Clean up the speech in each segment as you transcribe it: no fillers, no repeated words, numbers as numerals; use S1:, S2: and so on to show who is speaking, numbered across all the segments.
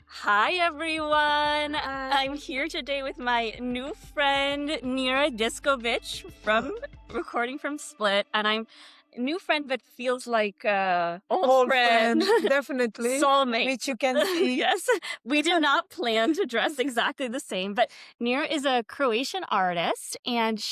S1: Hi everyone! I'm
S2: Hi.
S1: here today with my new friend Nera Deskovic from recording from Split, and I'm a new friend but feels like old
S2: Old
S1: friend,
S2: friend, definitely,
S1: soulmate.
S2: which you can see.
S1: Yes, we did not plan to dress exactly the same, but Nera is a Croatian artist, and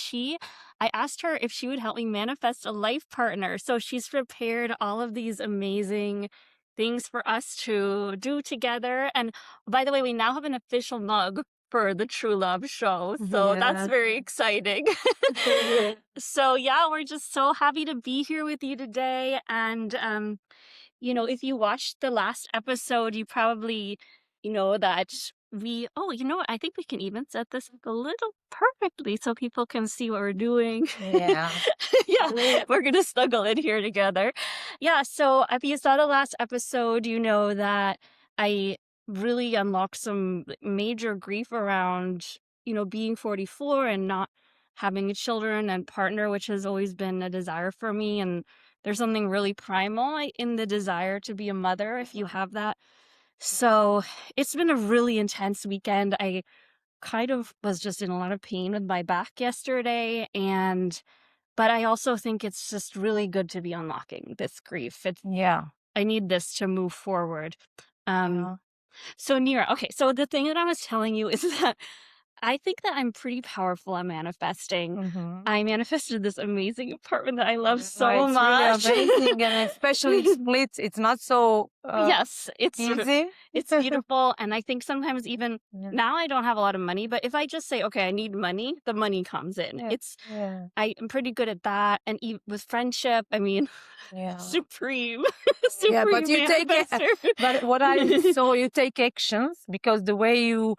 S1: I asked her if she would help me manifest a life partner. So she's prepared all of these amazing things for us to do together. And by the way, we now have an official mug for the True Love show. So that's
S2: Yeah.
S1: very exciting. So yeah, we're just so happy to be here with you today. And if you watched the last episode, you probably know that what? I think we can even set this up a little perfectly so people can see what we're doing.
S2: Yeah.
S1: Yeah, we're gonna snuggle in here together. Yeah, so if you saw the last episode, you know that I really unlocked some major grief around, being 44 and not having children and partner, which has always been a desire for me. And there's something really primal in the desire to be a mother if you have that. So it's been a really intense weekend. I kind of was just in a lot of pain with my back yesterday, but I also think it's just really good to be unlocking this grief.
S2: Yeah.
S1: I need this to move forward. Um,
S2: Yeah.
S1: so Nira, okay, so the thing that I was telling you is that I think that I'm pretty powerful at manifesting.
S2: Mm-hmm.
S1: I manifested this amazing apartment that I love
S2: No,
S1: so
S2: it's really
S1: much.
S2: amazing, and especially Split, it's not so
S1: Yes,
S2: easy.
S1: it's beautiful, and I think sometimes even
S2: Yeah.
S1: now I don't have a lot of money, but if I just say, okay, I need money, the money comes in.
S2: Yeah. Yeah.
S1: I'm pretty good at that, and with friendship, I mean,
S2: Yeah.
S1: supreme,
S2: Yeah, but
S1: supreme
S2: you take it.
S1: manifester.
S2: But what I saw, you take actions because the way you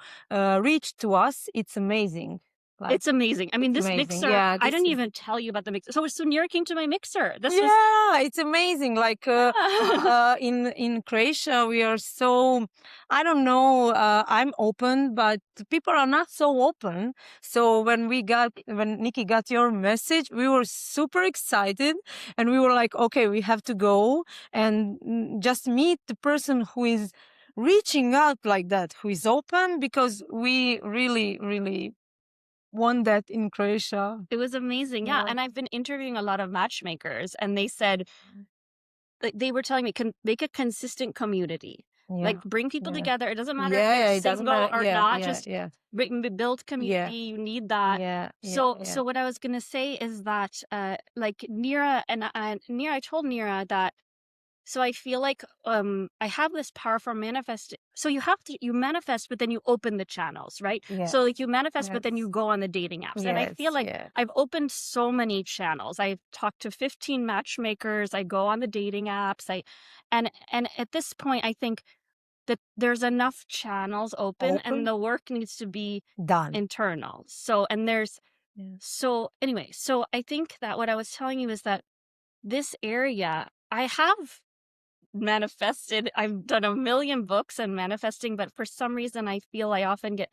S2: reach to us, it's amazing. Like
S1: It's amazing. I mean,
S2: it's
S1: this
S2: amazing.
S1: mixer,
S2: Yeah,
S1: I
S2: this
S1: didn't
S2: is.
S1: even tell you about the mixer. So Sunira came to my mixer. This was
S2: Yeah, it's amazing. Like in Croatia, we are so, I don't know. I'm open, but people are not so open. So when Nikki got your message, we were super excited, and we were like, okay, we have to go and just meet the person who is reaching out like that, who is open, because we really, really want that in Croatia.
S1: It was amazing. Yeah.
S2: Yeah.
S1: And I've been interviewing a lot of matchmakers, and they said, they were telling me, make a consistent community. Like,
S2: Yeah.
S1: bring people
S2: Yeah.
S1: together. It doesn't matter if
S2: Yeah,
S1: they're
S2: yeah, it doesn't
S1: single
S2: matter.
S1: or
S2: Yeah,
S1: not,
S2: yeah,
S1: just
S2: yeah,
S1: build
S2: yeah,
S1: community. You need that.
S2: yeah, yeah,
S1: So,
S2: yeah.
S1: so what I was going to say is that, like Nira I told Nira that, so I feel like I have this power for manifest. So you manifest, but then you open the channels, right?
S2: Yes,
S1: So like you manifest, but then you
S2: yes,
S1: go on the dating apps. And I feel
S2: yes,
S1: like
S2: yes.
S1: I've opened so many channels. I've talked to 15 matchmakers. I go on the dating apps. And at this point, I think that there's enough channels open, and
S2: Open,
S1: the work needs to be
S2: done.
S1: internal. So and there's
S2: Yeah.
S1: so anyway, so I think that what I was telling you is that this area I have manifested. I've done a million books on manifesting, but for some reason I feel I often get,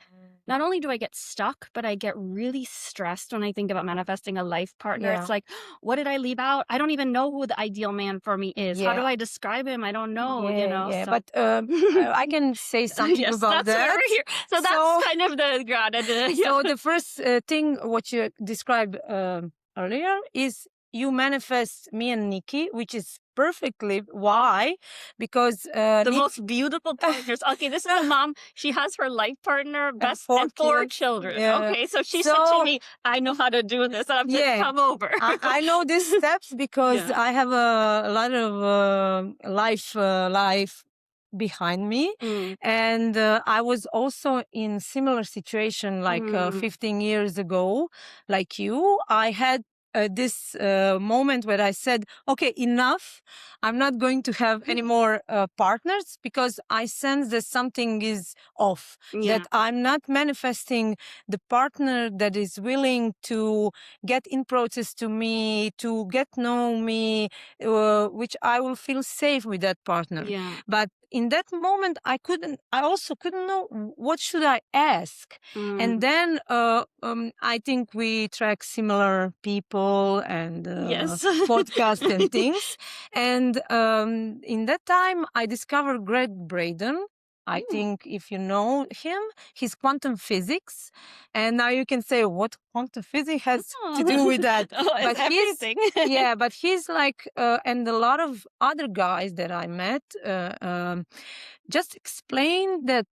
S1: not only do I get stuck, but I get really stressed when I think about manifesting a life partner.
S2: Yeah.
S1: It's like, what did I leave out? I don't even know who the ideal man for me is. How do
S2: Yeah.
S1: I describe him? I don't know,
S2: Yeah, yeah.
S1: so
S2: But I can say something
S1: yes,
S2: about
S1: that's why
S2: that.
S1: we're here. So
S2: So-
S1: that's kind of the granted.
S2: So the first thing what you described earlier is you manifest me and Nikki, which is perfectly why, because
S1: The most beautiful partners. Okay, this is a mom. She has her life partner, best, and four
S2: kids.
S1: children.
S2: Yeah.
S1: Okay, so she said to me, I know how to do this. I'm just
S2: Yeah.
S1: come over.
S2: I know these steps because
S1: Yeah.
S2: I have a lot of life behind me,
S1: Mm.
S2: and I was also in similar situation like 15 years ago, like you. I had this moment where I said, okay, enough. I'm not going to have any more partners because I sense that something is off,
S1: Yeah.
S2: that I'm not manifesting the partner that is willing to get in process to me, to get know me, which I will feel safe with that partner.
S1: Yeah.
S2: But in that moment, I also couldn't know what should I ask. And then I think we track similar people and
S1: Yes.
S2: podcasts and things. And in that time, I discovered Greg Braden. I think if you know him, he's quantum physics. And now you can say, what quantum physics has to do with that?
S1: Oh, it's
S2: But he's,
S1: everything.
S2: yeah, but he's like, and a lot of other guys that I met just explain that,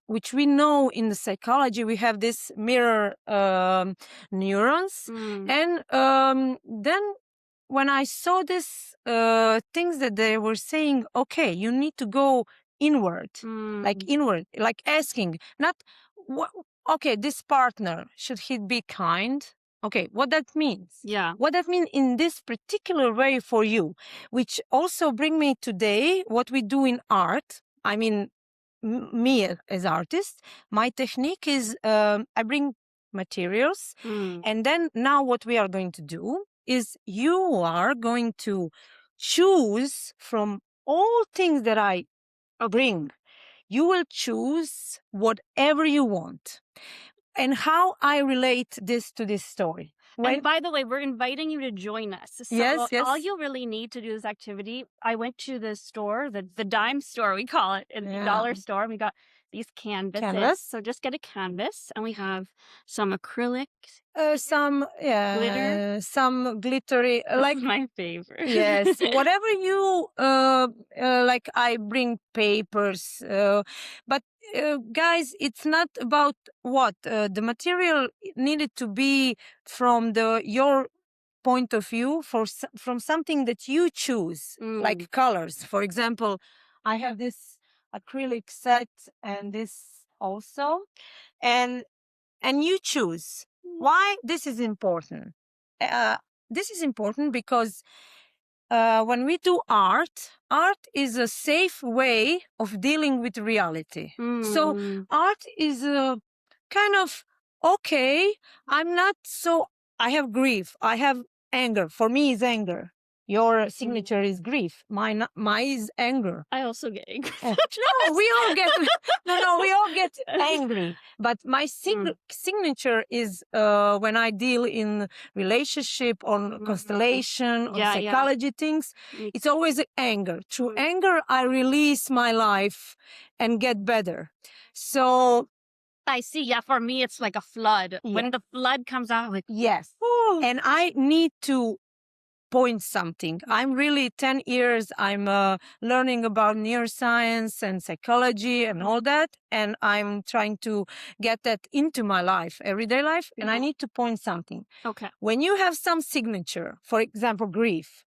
S2: which we know in the psychology, we have this mirror neurons.
S1: Mm,
S2: And then when I saw this things that they were saying, okay, you need to go inward, like
S1: mm,
S2: inward, like asking, not what, okay, this partner, should he be kind? Okay, what that means?
S1: yeah.
S2: What that means in this particular way for you, which also bring me today what we do in art. I mean, me as artist, my technique is I bring materials,
S1: Mm,
S2: and then now what we are going to do is you are going to choose from all things that I bring. You will choose whatever you want. And how I relate this to this story.
S1: and by the way, we're inviting you to join us. So
S2: Yes,
S1: all
S2: yes.
S1: you really need to do this activity, I went to the store, the dime store, we call it, in the
S2: Yeah.
S1: dollar store, and we got these canvases.
S2: Canvas.
S1: So just get a canvas, and we have some acrylics,
S2: Some
S1: glitter.
S2: some glittery, like
S1: My favorite.
S2: yes, whatever you like. I bring papers, but guys, it's not about what the material needed to be from the your point of view from something that you choose,
S1: Mm,
S2: like colors. For example, I have this acrylic set and this also, and you choose. Why this is important? Uh, this is important because when we do art, art is a safe way of dealing with reality. So
S1: mm,
S2: art is a kind of, okay, I'm not so, I have grief, I have anger. For me, is anger. Your signature is grief. Mine is anger.
S1: I also get angry.
S2: No, we all get no, we all get angry. But my
S1: Mm,
S2: signature is when I deal in relationship on
S1: mm,
S2: constellation, on
S1: yeah, yeah.
S2: psychology things.
S1: Me-
S2: It's always anger. Through
S1: Mm.
S2: anger, I release my life and get better. So
S1: I see. Yeah, for me, it's like a flood.
S2: yeah,
S1: When the flood comes out, like,
S2: yes,
S1: oh,
S2: and I need to point something. I'm really 10 years, I'm learning about neuroscience and psychology and all that. And I'm trying to get that into my life, everyday life. And I need to point something.
S1: okay.
S2: When you have some signature, for example, grief,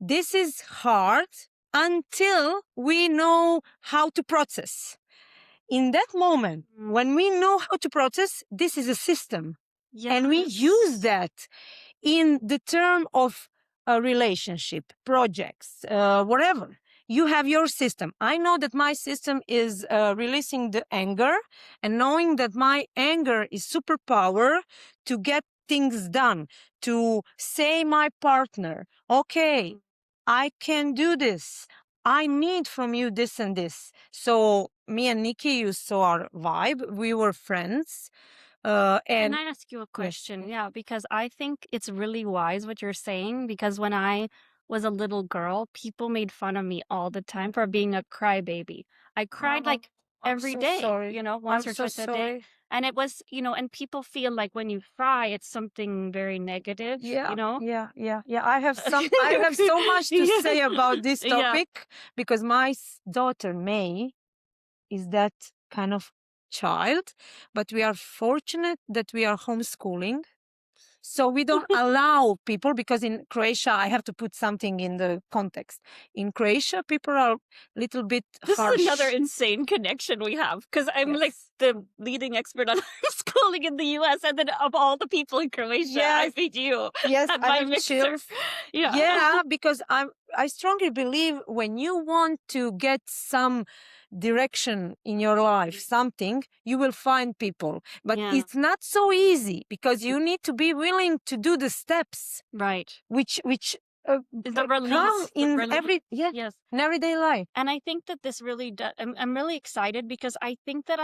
S2: this is hard until we know how to process. In that moment, when we know how to process, this is a system. And we use that in the term of a relationship, projects, whatever. You have your system. I know that my system is releasing the anger and knowing that my anger is superpower to get things done, to say my partner, okay, I can do this. I need from you this and this. So me and Nikki, you saw our vibe. We were friends.
S1: Can
S2: And
S1: I ask you a
S2: yes,
S1: question?
S2: yes.
S1: Yeah, because I think it's really wise what you're saying. Because when I was a little girl, people made fun of me all the time for being a crybaby. I cried
S2: Oh,
S1: like
S2: I'm
S1: every
S2: so
S1: day,
S2: sorry. I'm
S1: once or
S2: so
S1: twice a day.
S2: sorry.
S1: And it was, and people feel like when you cry, it's something very negative,
S2: Yeah, yeah, yeah, yeah. I have so much to
S1: Yeah.
S2: say about this
S1: Yeah.
S2: topic because my daughter May is that kind of child, but we are fortunate that we are homeschooling. So we don't allow people, because in Croatia, I have to put something in the context. In Croatia, people are a little bit
S1: This
S2: harsh.
S1: is another insane connection we have because I'm like
S2: Yes.
S1: the leading expert on homeschooling in the US, and then of all the people in Croatia, I
S2: Yes.
S1: meet you
S2: Yes,
S1: at
S2: I
S1: my
S2: have
S1: mixer.
S2: chills.
S1: Yeah.
S2: Yeah, because I strongly believe when you want to get some direction in your life, something, you will find people. But
S1: Yeah.
S2: it's not so easy because you need to be willing to do the steps,
S1: Right.
S2: which
S1: Is the
S2: come
S1: release.
S2: in
S1: Yes.
S2: in everyday life.
S1: And I think that this really does. I'm really excited because I think that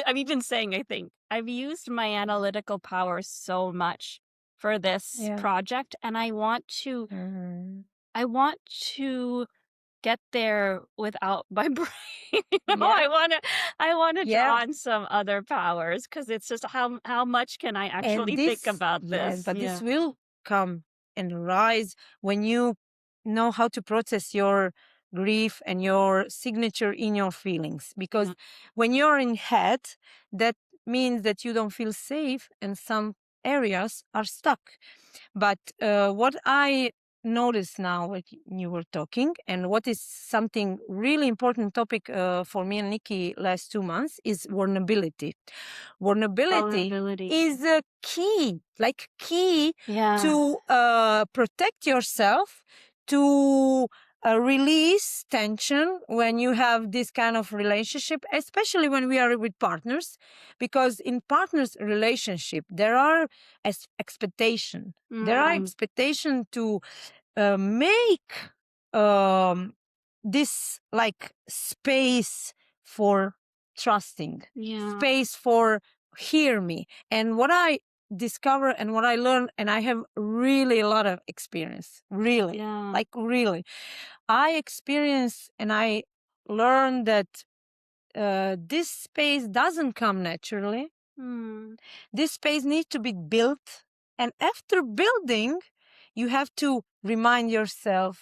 S1: I'm even saying I think I've used my analytical power so much for this
S2: Yeah.
S1: project, and I want to
S2: Mhm.
S1: I want to get there without my brain.
S2: Yeah.
S1: I wanna
S2: Yeah.
S1: draw on some other powers because it's just how much can I
S2: And
S1: actually think
S2: this,
S1: about
S2: yes,
S1: this?
S2: but this
S1: Yeah.
S2: will come and rise when you know how to process your grief and your signature in your feelings. Because
S1: Yeah.
S2: when you're in head, that means that you don't feel safe and some areas are stuck. But what I notice now when you were talking, and what is something really important topic for me and Nikki last 2 months is vulnerability. Vulnerability
S1: Vulnerability.
S2: is a key, like key
S1: Yeah.
S2: to protect yourself, to release tension when you have this kind of relationship, especially when we are with partners, because in partners relationship there are expectation. There are
S1: Mm.
S2: expectation to make um, this like space for trusting,
S1: Yeah.
S2: space for hear me. And what I discover and what I learn, and I have really a lot of experience, really,
S1: Yeah.
S2: like really, I experience and I learned that this space doesn't come naturally.
S1: Mm.
S2: This space needs to be built. And after building, you have to remind yourself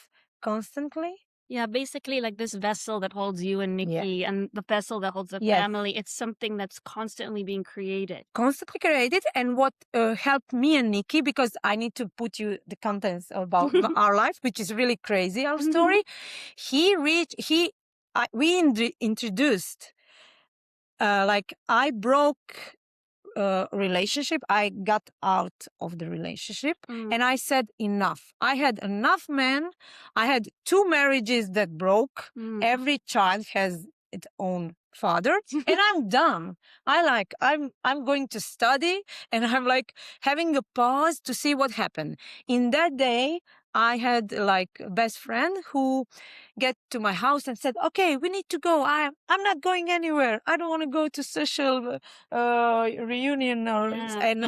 S2: constantly.
S1: Yeah, basically like this vessel that holds you and
S2: Yeah.
S1: Nikki and the vessel that holds the
S2: Yes.
S1: family, it's something that's constantly being created.
S2: Constantly created. And what helped me and Nikki, because I need to put you the contents about our life, which is really crazy, our story. We introduced, like I broke relationship. I got out of the relationship and I said enough. I had enough men. I had 2 marriages that broke. Every child has its own father and I'm done. I'm going to study and I'm like having a pause to see what happened. In that day I had like a best friend who get to my house and said, okay, we need to go. I'm not going anywhere. I don't want to go to social reunion
S1: Yeah.
S2: and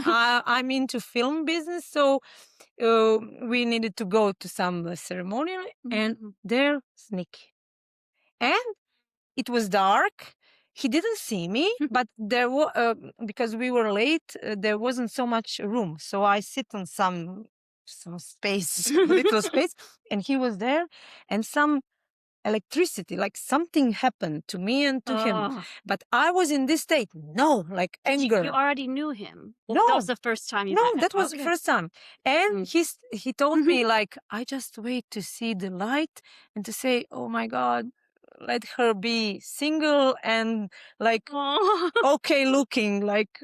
S2: I'm into film business, so we needed to go to some ceremony, and there's Nicky. And it was dark. He didn't see me, but there was because we were late. There wasn't so much room, so I sit on some space, little space, and he was there, and some electricity, like something happened to me and to him.
S1: Oh.
S2: But I was in this state, no, like
S1: But you
S2: anger.
S1: already knew him. Well, that was
S2: No,
S1: the first time you
S2: no,
S1: met him.
S2: that was the
S1: Okay.
S2: first time. And he told
S1: Mhm.
S2: me like, I just wait to see the light and to say, oh my God, let her be single and like
S1: Oh.
S2: okay looking, like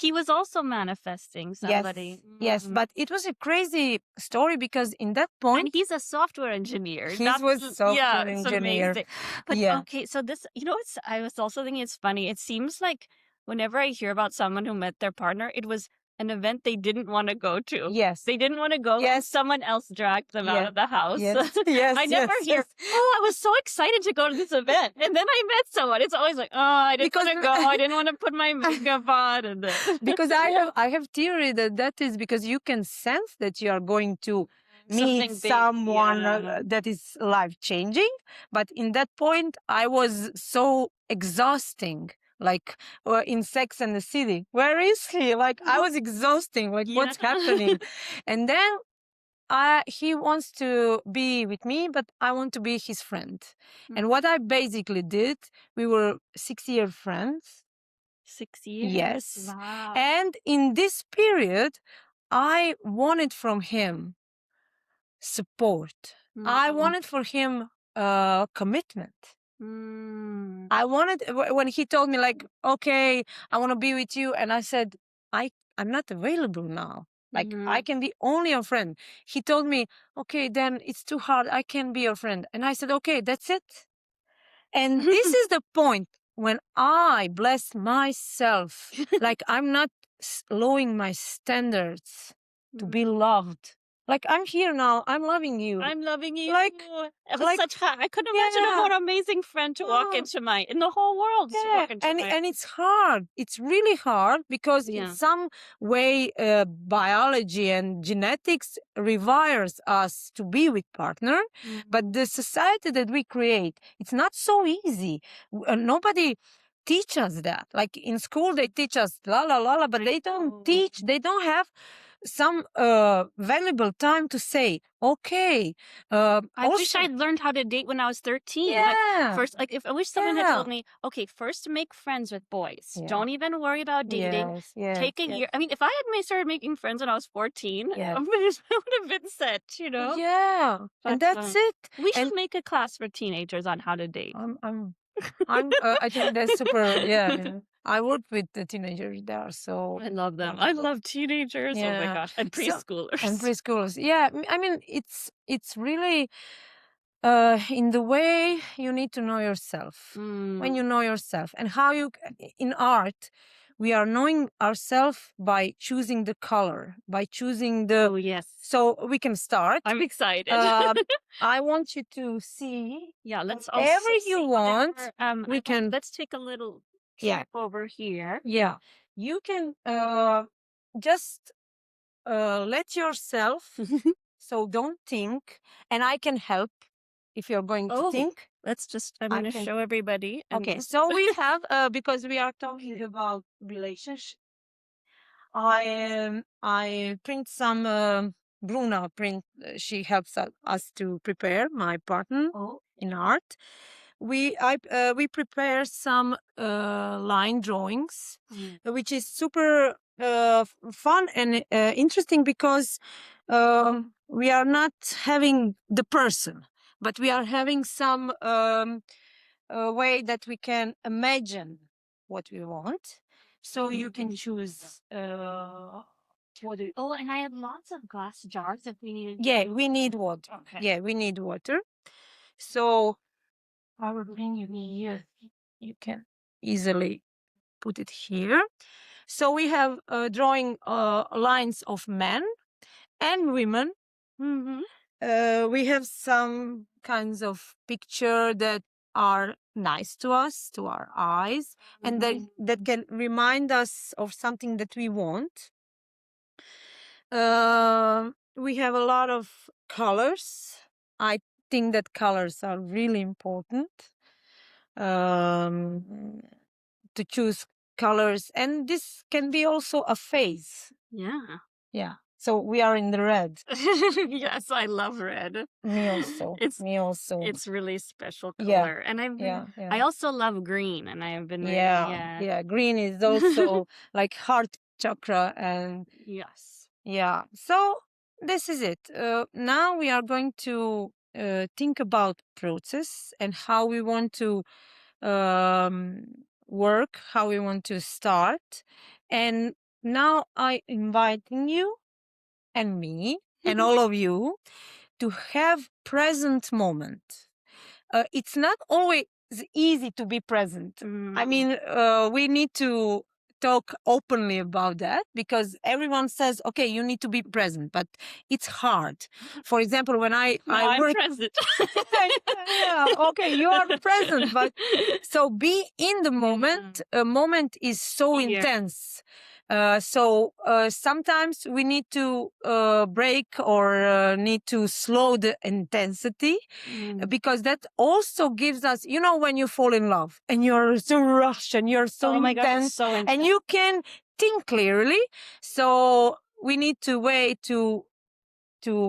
S1: He was also manifesting somebody.
S2: yes. But it was a crazy story because in that
S1: And
S2: point
S1: he's a software engineer.
S2: he
S1: That's
S2: was
S1: yeah,
S2: software
S1: it's
S2: engineer.
S1: amazing. But
S2: Yeah.
S1: okay, so this, it's I was also thinking it's funny. It seems like whenever I hear about someone who met their partner, it was an event they didn't want to go to.
S2: Yes.
S1: They didn't want to go, and
S2: Yes.
S1: someone else dragged them out
S2: Yes.
S1: of the house.
S2: Yes. Yes.
S1: I never hear, oh, I was so excited to go to this event, and then I met someone. It's always like, oh, I didn't want to
S2: Because-
S1: go. I didn't want to put my makeup on, and then
S2: because I have theory that is because you can sense that you are going to meet
S1: something big.
S2: someone
S1: Yeah.
S2: that is life changing. But in that point, I was so exhausting. Like in Sex and the City, where is he? Like I was exhausting. Like what's
S1: Yeah.
S2: happening? And then he wants to be with me, but I want to be his friend. And what I basically did, we were 6-year friends.
S1: 6 years.
S2: Yes.
S1: Wow.
S2: And in this period, I wanted from him support. I wanted for him commitment. I wanted when he told me like, okay, I want to be with you, and I said, I'm not available now. Like I can be only your friend. He told me, okay, then it's too hard. I can be your friend. And I said, okay, that's it. And this is the point when I bless myself. Like I'm not lowering my standards to be loved. Like, I'm here now. I'm loving you.
S1: I'm loving you.
S2: Like,
S1: It was
S2: like,
S1: I couldn't imagine a
S2: yeah.
S1: more amazing friend to walk
S2: Oh,
S1: into in the whole world to
S2: yeah,
S1: walk into my.
S2: and it's hard. It's really hard because in
S1: Yeah.
S2: some way, biology and genetics rewires us to be with partner. But the society that we create, it's not so easy. Nobody teach us that. Like in school, they teach us la la la la, but they don't teach. They don't have some valuable time to say, okay.
S1: I wish
S2: Also,
S1: I'd learned how to date when I was 13.
S2: yeah,
S1: First, if I wish someone had
S2: yeah,
S1: told me, okay, first make friends with boys.
S2: yeah.
S1: Don't even worry about dating.
S2: Yes, yes,
S1: Take a
S2: yes.
S1: year. I mean, if I had started making friends when I was 14,
S2: Yes.
S1: I would have been set, you know?
S2: Yeah,
S1: But,
S2: and that's it.
S1: we should
S2: And
S1: make a class for teenagers on how to date.
S2: I think that's super. Yeah, yeah. I work with the teenagers. They are so
S1: I love them. I
S2: wonderful.
S1: love teenagers. Oh my
S2: Yeah,
S1: gosh. And
S2: so
S1: preschoolers.
S2: and preschoolers. Yeah, I mean, it's really in the way you need to know yourself. When you know yourself and how you in art, we are knowing ourselves by choosing the color, by choosing the.
S1: Oh, yes.
S2: So we can start.
S1: I'm excited.
S2: I want you to see.
S1: Yeah, let's also
S2: Whatever you
S1: see
S2: want, we
S1: I
S2: can.
S1: want, let's take a little
S2: Yeah,
S1: trip over here.
S2: yeah. You can just let yourself. So don't think, and I can help if you're going to
S1: Oh,
S2: think.
S1: I'm
S2: I
S1: going to
S2: can.
S1: show everybody. And
S2: Okay, so we have because we are talking about relationship. I print some. Bruna print. She helps us to prepare my partner in art. We prepare some line drawings, which is super fun and interesting because we are not having the person, but we are having some way that we can imagine what we want. So you can choose.
S1: oh, and I have lots of glass jars if we need.
S2: Yeah, we need water.
S1: Okay.
S2: Yeah, we need water. So I will bring you here. You can easily put it here. So we have drawing lines of men and women. We have some kinds of picture that are nice to us, to our eyes, and that can remind us of something that we want. We have a lot of colors. I think that colors are really important to choose colors, and this can be also a phase.
S1: Yeah.
S2: Yeah. So we are in the red.
S1: Yes, I love red.
S2: Me also. Me also.
S1: It's really special
S2: Yeah.
S1: color. And
S2: Yeah.
S1: I also love green, and I have been really,
S2: Yeah. Green is also like heart chakra, and
S1: yes.
S2: yeah. So this is it. Now we are going to think about process and how we want to work, how we want to start. And now I inviting you and me and all of you to have present moment. It's not always easy to be present. I mean, we need to talk openly about that because everyone says, okay, you need to be present, but it's hard. For example, when
S1: I'm
S2: work
S1: present.
S2: yeah, okay, you are present, but so be in the moment. A moment is so intense. So sometimes we need to break or need to slow the intensity because that also gives us, you know, when you fall in love and you're so rushed and you're so
S1: oh my God,
S2: intense,
S1: so intense.
S2: and you can think clearly. So we need to wait to,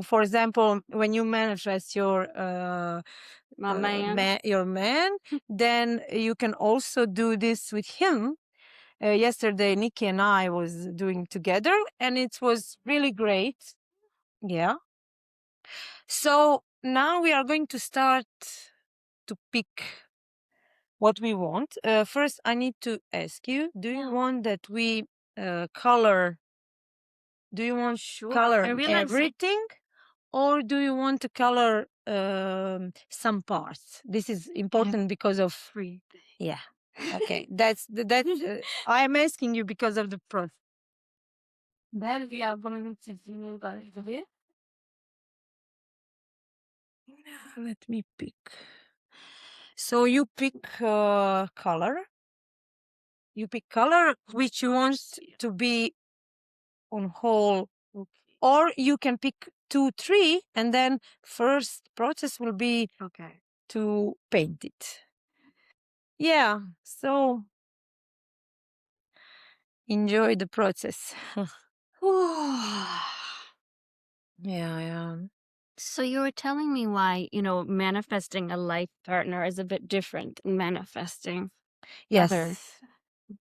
S2: for example, when you manifest your your man, then you can also do this with him. Yesterday, Nikki and I was doing together, and it was really great. Yeah. So now we are going to start to pick what we want. First, I need to ask you: do you want that we color? Do you want color everything, or do you want to color some parts? This is important because of
S1: everything.
S2: Yeah. Okay. That's I am asking you because of the process. Then we are going to do Let me pick. So you pick color. You pick color which you want to be on whole, or you can pick 2, 3, and then first process will be
S1: Okay.
S2: to paint it. Yeah, so enjoy the process. Yeah.
S1: So you were telling me why, manifesting a life partner is a bit different than manifesting others.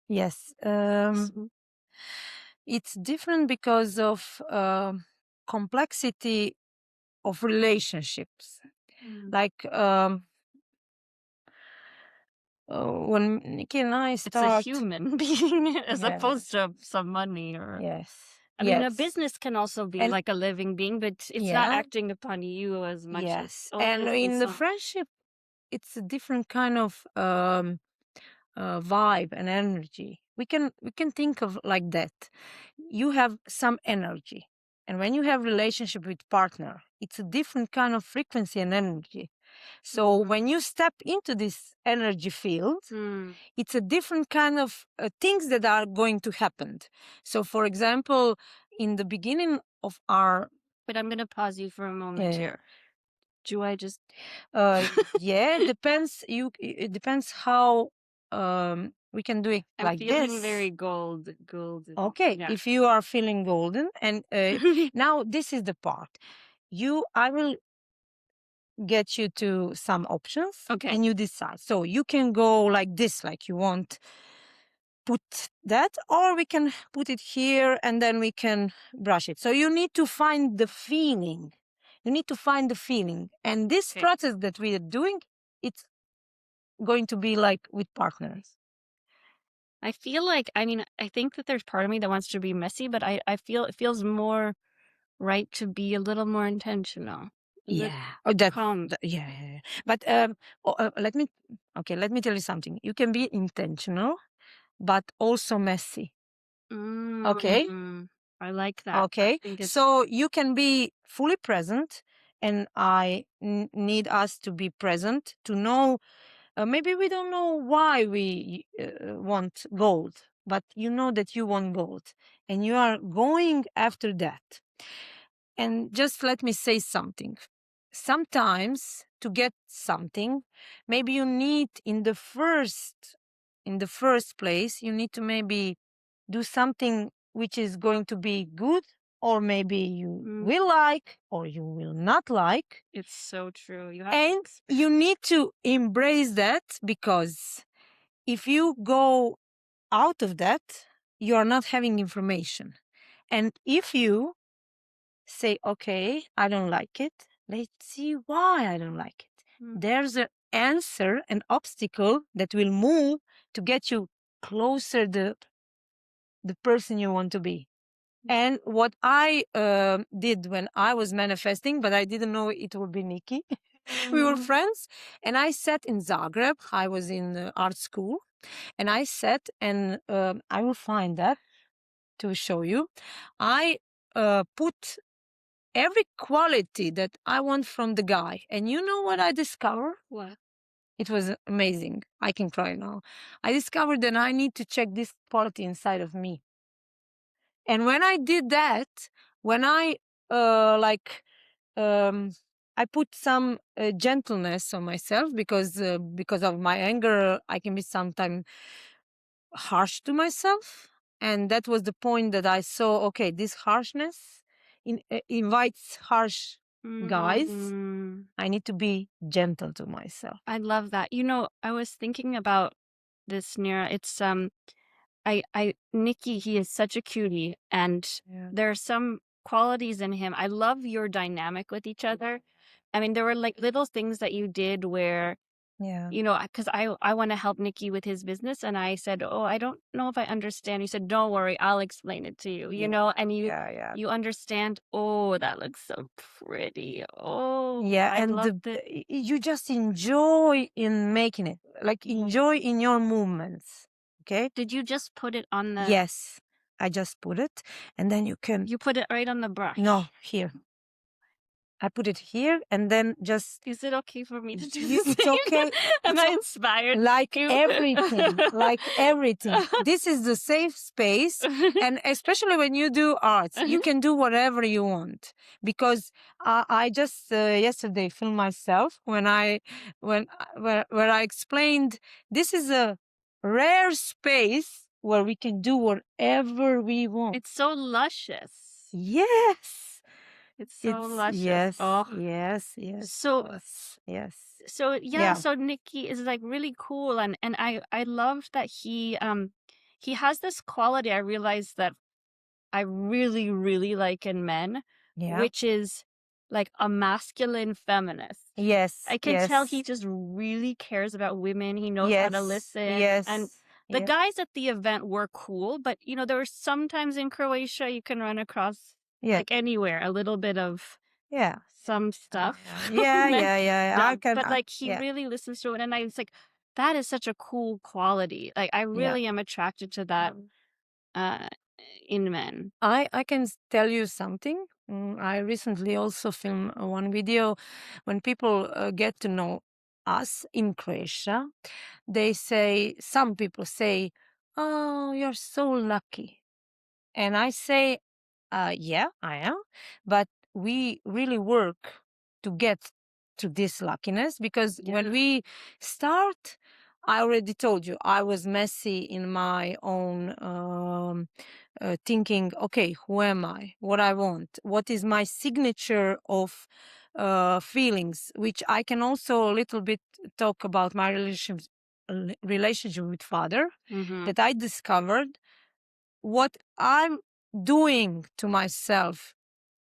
S2: Yes, yes. It's different because of complexity of relationships. Like when Nikki and I
S1: It's a
S2: start,
S1: human being as
S2: yeah,
S1: opposed to some money or.
S2: yes,
S1: I mean, a
S2: yes,
S1: business can also be
S2: and
S1: like a living being, but it's not
S2: yeah,
S1: acting upon you as much as
S2: yes, and
S1: others. And
S2: in the
S1: so,
S2: friendship, it's a different kind of vibe and energy. We can think of like that. You have some energy, and when you have relationship with partner, it's a different kind of frequency and energy. So when you step into this energy field, it's a different kind of things that are going to happen. So, for example, in the beginning of our
S1: but I'm going to pause you for a moment
S2: uh,
S1: here. Do I just.
S2: yeah, depends. It depends how we can do it
S1: I'm
S2: like
S1: feeling
S2: this.
S1: very golden.
S2: Okay,
S1: Yeah.
S2: if you are feeling golden, and now this is the part. I will get you to some options,
S1: Okay.
S2: and you decide. So you can go like this, like you want put that, or we can put it here and then we can brush it. So you need to find the feeling. You need to find the feeling. And this
S1: Okay.
S2: process that we are doing, it's going to be like with partners.
S1: I feel like, I think that there's part of me that wants to be messy, but I feel it feels more right to be a little more intentional.
S2: Yeah. Oh, that,
S1: Calm.
S2: yeah. But let me tell you something. You can be intentional, but also messy. Okay.
S1: I like that. I
S2: Okay.
S1: think it's.
S2: So you can be fully present, and I need us to be present to know. Maybe we don't know why we want gold, but you know that you want gold, and you are going after that. And just let me say something. Sometimes to get something, maybe you need in the first place, you need to maybe do something which is going to be good, or maybe you will like, or you will not like.
S1: It's so true. You have
S2: And you need to embrace that, because if you go out of that, you are not having information. And if you say, okay, I don't like it, let's see why I don't like it. There's an answer, an obstacle that will move to get you closer the person you want to be. And what I did when I was manifesting, but I didn't know it would be Nikki. We were friends, and I sat in Zagreb. I was in art school, and I sat, and I will find that to show you. I put every quality that I want from the guy, and you know what I discovered?
S1: What?
S2: It was amazing. I can cry now. I discovered that I need to check this quality inside of me. And when I did that, when I I put some gentleness on myself, because of my anger, I can be sometimes harsh to myself. And that was the point that I saw. Okay, this harshness invites harsh guys. I need to be gentle to myself.
S1: I love that. I was thinking about this, Nera. It's Nikki, he is such a cutie, and
S2: Yeah.
S1: there are some qualities in him. I love your dynamic with each other. I mean, there were like little things that you did where,
S2: Yeah.
S1: because I want to help Nikki with his business, and I said, "Oh, I don't know if I understand." You said, "Don't worry, I'll explain it to you." And
S2: Yeah.
S1: you understand. Oh, that looks so pretty. Oh,
S2: Yeah,
S1: I
S2: and
S1: loved it.
S2: you just enjoy in making it, like enjoy in your movements. Okay.
S1: Did you just put it on the?
S2: Yes, I just put it, and then you can.
S1: You put it right on the brush.
S2: No, here. I put it here, and then just
S1: Is it okay for me to do
S2: you,
S1: the
S2: it's
S1: same?
S2: okay.
S1: Am
S2: It's
S1: I inspired?
S2: like
S1: You-
S2: everything, like everything. This is the safe space, and especially when you do arts, you can do whatever you want. Because I just yesterday filmed myself where I explained this is a rare space where we can do whatever we want.
S1: It's so luscious.
S2: Yes.
S1: It's so
S2: It's
S1: luscious.
S2: yes,
S1: Oh,
S2: yes,
S1: so
S2: yes.
S1: so yeah,
S2: Yeah,
S1: so Nikki is like really cool, and I love that he has this quality I realized that I really, really like in men,
S2: yeah.
S1: which is like a masculine feminist.
S2: Yes,
S1: I can tell he
S2: yes,
S1: just really cares about women. He knows how to
S2: yes,
S1: listen. And
S2: yes,
S1: the
S2: yeah,
S1: guys at the event were cool, but there were sometimes in Croatia you can run across
S2: yeah,
S1: like anywhere a little bit of
S2: yeah.
S1: some stuff.
S2: Yeah,
S1: Men-
S2: yeah, yeah. I
S1: no,
S2: can,
S1: but like he
S2: yeah,
S1: really listens to it, and I was like, that is such a cool quality. Like I
S2: yeah.
S1: really am attracted to that uh in men.
S2: I can tell you something. I recently also filmed one video when people get to know us in Croatia. They say, some people say, "Oh, you're so lucky." And I say, yeah, I am. But we really work to get to this luckiness because when
S1: Yeah.
S2: we start, I already told you, I was messy in my own thinking, okay, who am I? What I want? What is my signature of feelings? Which I can also a little bit talk about my relationship with father
S1: Mm-hmm.
S2: that I discovered what I'm doing to myself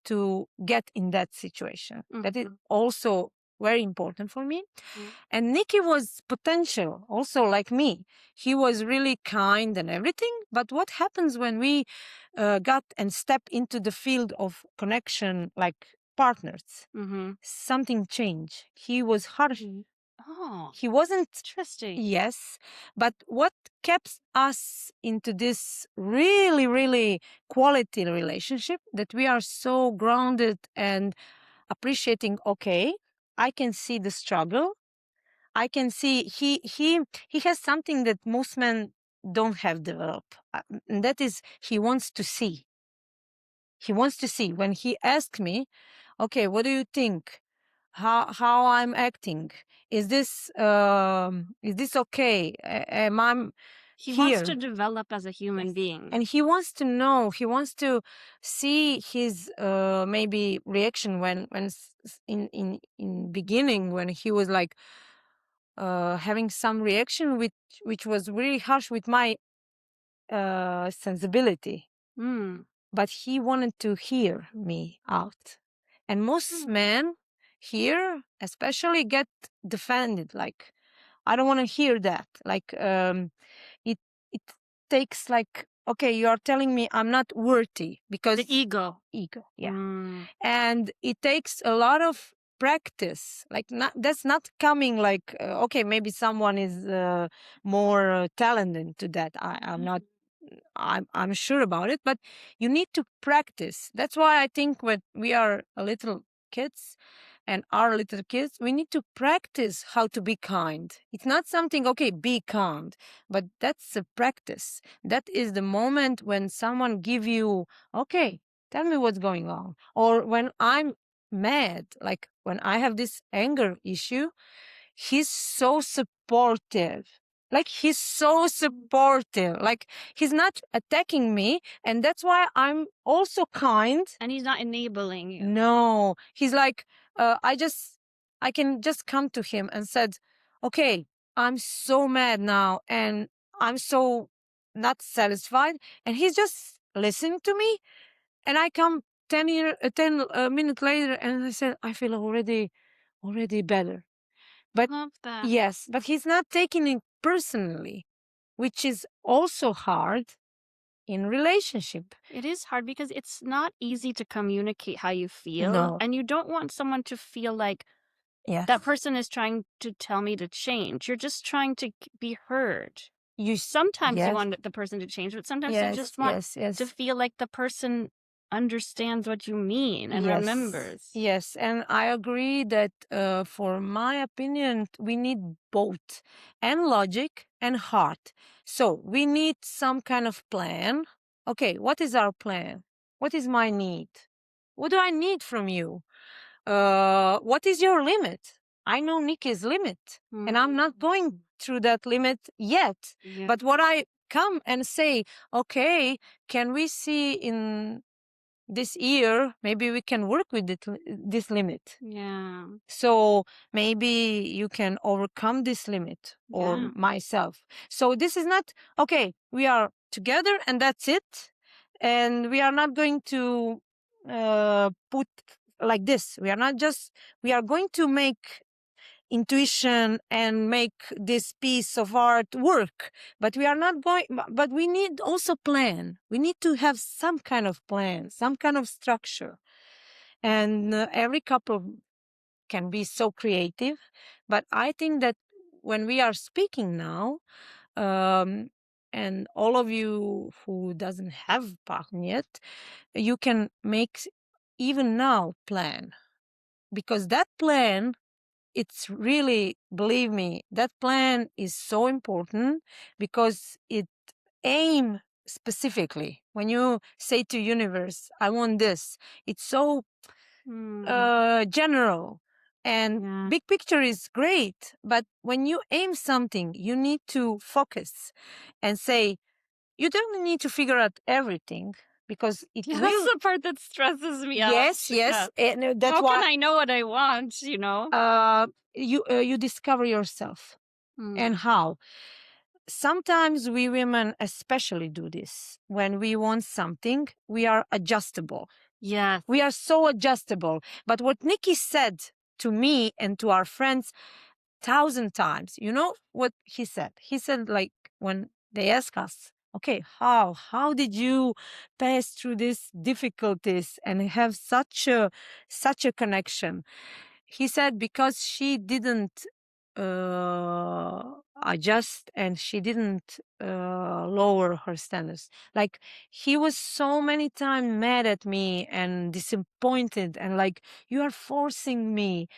S2: to get in that situation. That is
S1: Mm-hmm.
S2: also very important for me.
S1: Mm-hmm.
S2: And Nicky was potential, also like me. He was really kind and everything. But what happens when we got and stepped into the field of connection, like partners?
S1: Mm-hmm.
S2: Something changed. He was harsh.
S1: Oh,
S2: He wasn't.
S1: interesting.
S2: Yes, but what kept us into this really, really quality relationship that we are so grounded and appreciating, okay, I can see the struggle. I can see he has something that most men don't have developed. And that is he wants to see. He wants to see. When he asked me, okay, what do you think? How I'm acting? Is this okay? Am I
S1: He wants to
S2: here?
S1: develop as a human
S2: Yes.
S1: being.
S2: And he wants to know. He wants to see his maybe reaction in beginning when he was like having some reaction which was really harsh with my sensibility.
S1: Mm.
S2: But he wanted to hear me out. And most
S1: Mm.
S2: men here, especially, get defended. Like, I don't want to hear that. Like, it it takes like, okay, you are telling me I'm not worthy because
S1: The ego.
S2: ego, yeah.
S1: Mm.
S2: And it takes a lot of practice. Like, not that's not coming like, okay, maybe someone is more talented to that. I'm not I'm sure about it, but you need to practice. That's why I think when we are a little kids and our little kids, we need to practice how to be kind. It's not something, okay, be kind, but that's a practice. That is the moment when someone give you, okay, tell me what's going on. Or when I'm mad, like when I have this anger issue, he's so supportive. Like he's so supportive. Like he's not attacking me, and that's why I'm also kind.
S1: And he's not enabling you.
S2: No, he's like, I can just come to him and said, okay, I'm so mad now, and I'm so not satisfied, and he's just listening to me, and I come 10 minutes later, and I said, I feel already better. But
S1: Love that.
S2: yes, but he's not taking it personally, which is also hard in relationship.
S1: It is hard because it's not easy to communicate how you feel.
S2: No.
S1: And you don't want someone to feel like
S2: Yes.
S1: that person is trying to tell me to change. You're just trying to be heard.
S2: You
S1: Sometimes you
S2: yes.
S1: want the person to change, but sometimes you
S2: Yes,
S1: just want
S2: yes,
S1: to
S2: yes.
S1: feel like the person understands what you mean and
S2: Yes,
S1: remembers.
S2: yes, and I agree that for my opinion, we need both and logic and heart. So we need some kind of plan. Okay, what is our plan? What is my need? What do I need from you? What is your limit? I know Nikki's limit, and I'm not going through that limit yet.
S1: Yeah.
S2: But what I come and say, okay, can we see in this year, maybe we can work with this limit.
S1: Yeah.
S2: So maybe you can overcome this limit or
S1: Yeah.
S2: myself. So this is not, okay, we are together and that's it. And we are not going to put like this. We are not just, we are going to make intuition and make this piece of art work, but we are not going, but we need also plan. We need to have some kind of plan, some kind of structure. And every couple can be so creative, but I think that when we are speaking now, um, and all of you who doesn't have partner yet, you can make even now plan, because that plan, it's really, believe me, that plan is so important, because it aim specifically. When you say to universe, I want this, it's so general, and
S1: Yeah.
S2: big picture is great, but when you aim something, you need to focus and say, you don't need to figure out everything, because it
S1: Yeah, that's
S2: will.
S1: the part that stresses me out.
S2: Yes, yes,
S1: Yeah.
S2: and that's
S1: How can
S2: why
S1: I know what I want, you know?
S2: you discover yourself.
S1: Mm.
S2: And how? Sometimes we women especially do this. When we want something, we are adjustable.
S1: Yeah.
S2: We are so adjustable. But what Nikki said to me and to our friends 1,000 times, you know what he said? He said, like, when they ask us, okay, how did you pass through these difficulties and have such a connection? He said, because she didn't uh, adjust, and she didn't lower her standards. Like, he was so many times mad at me and disappointed, and like, you are forcing me.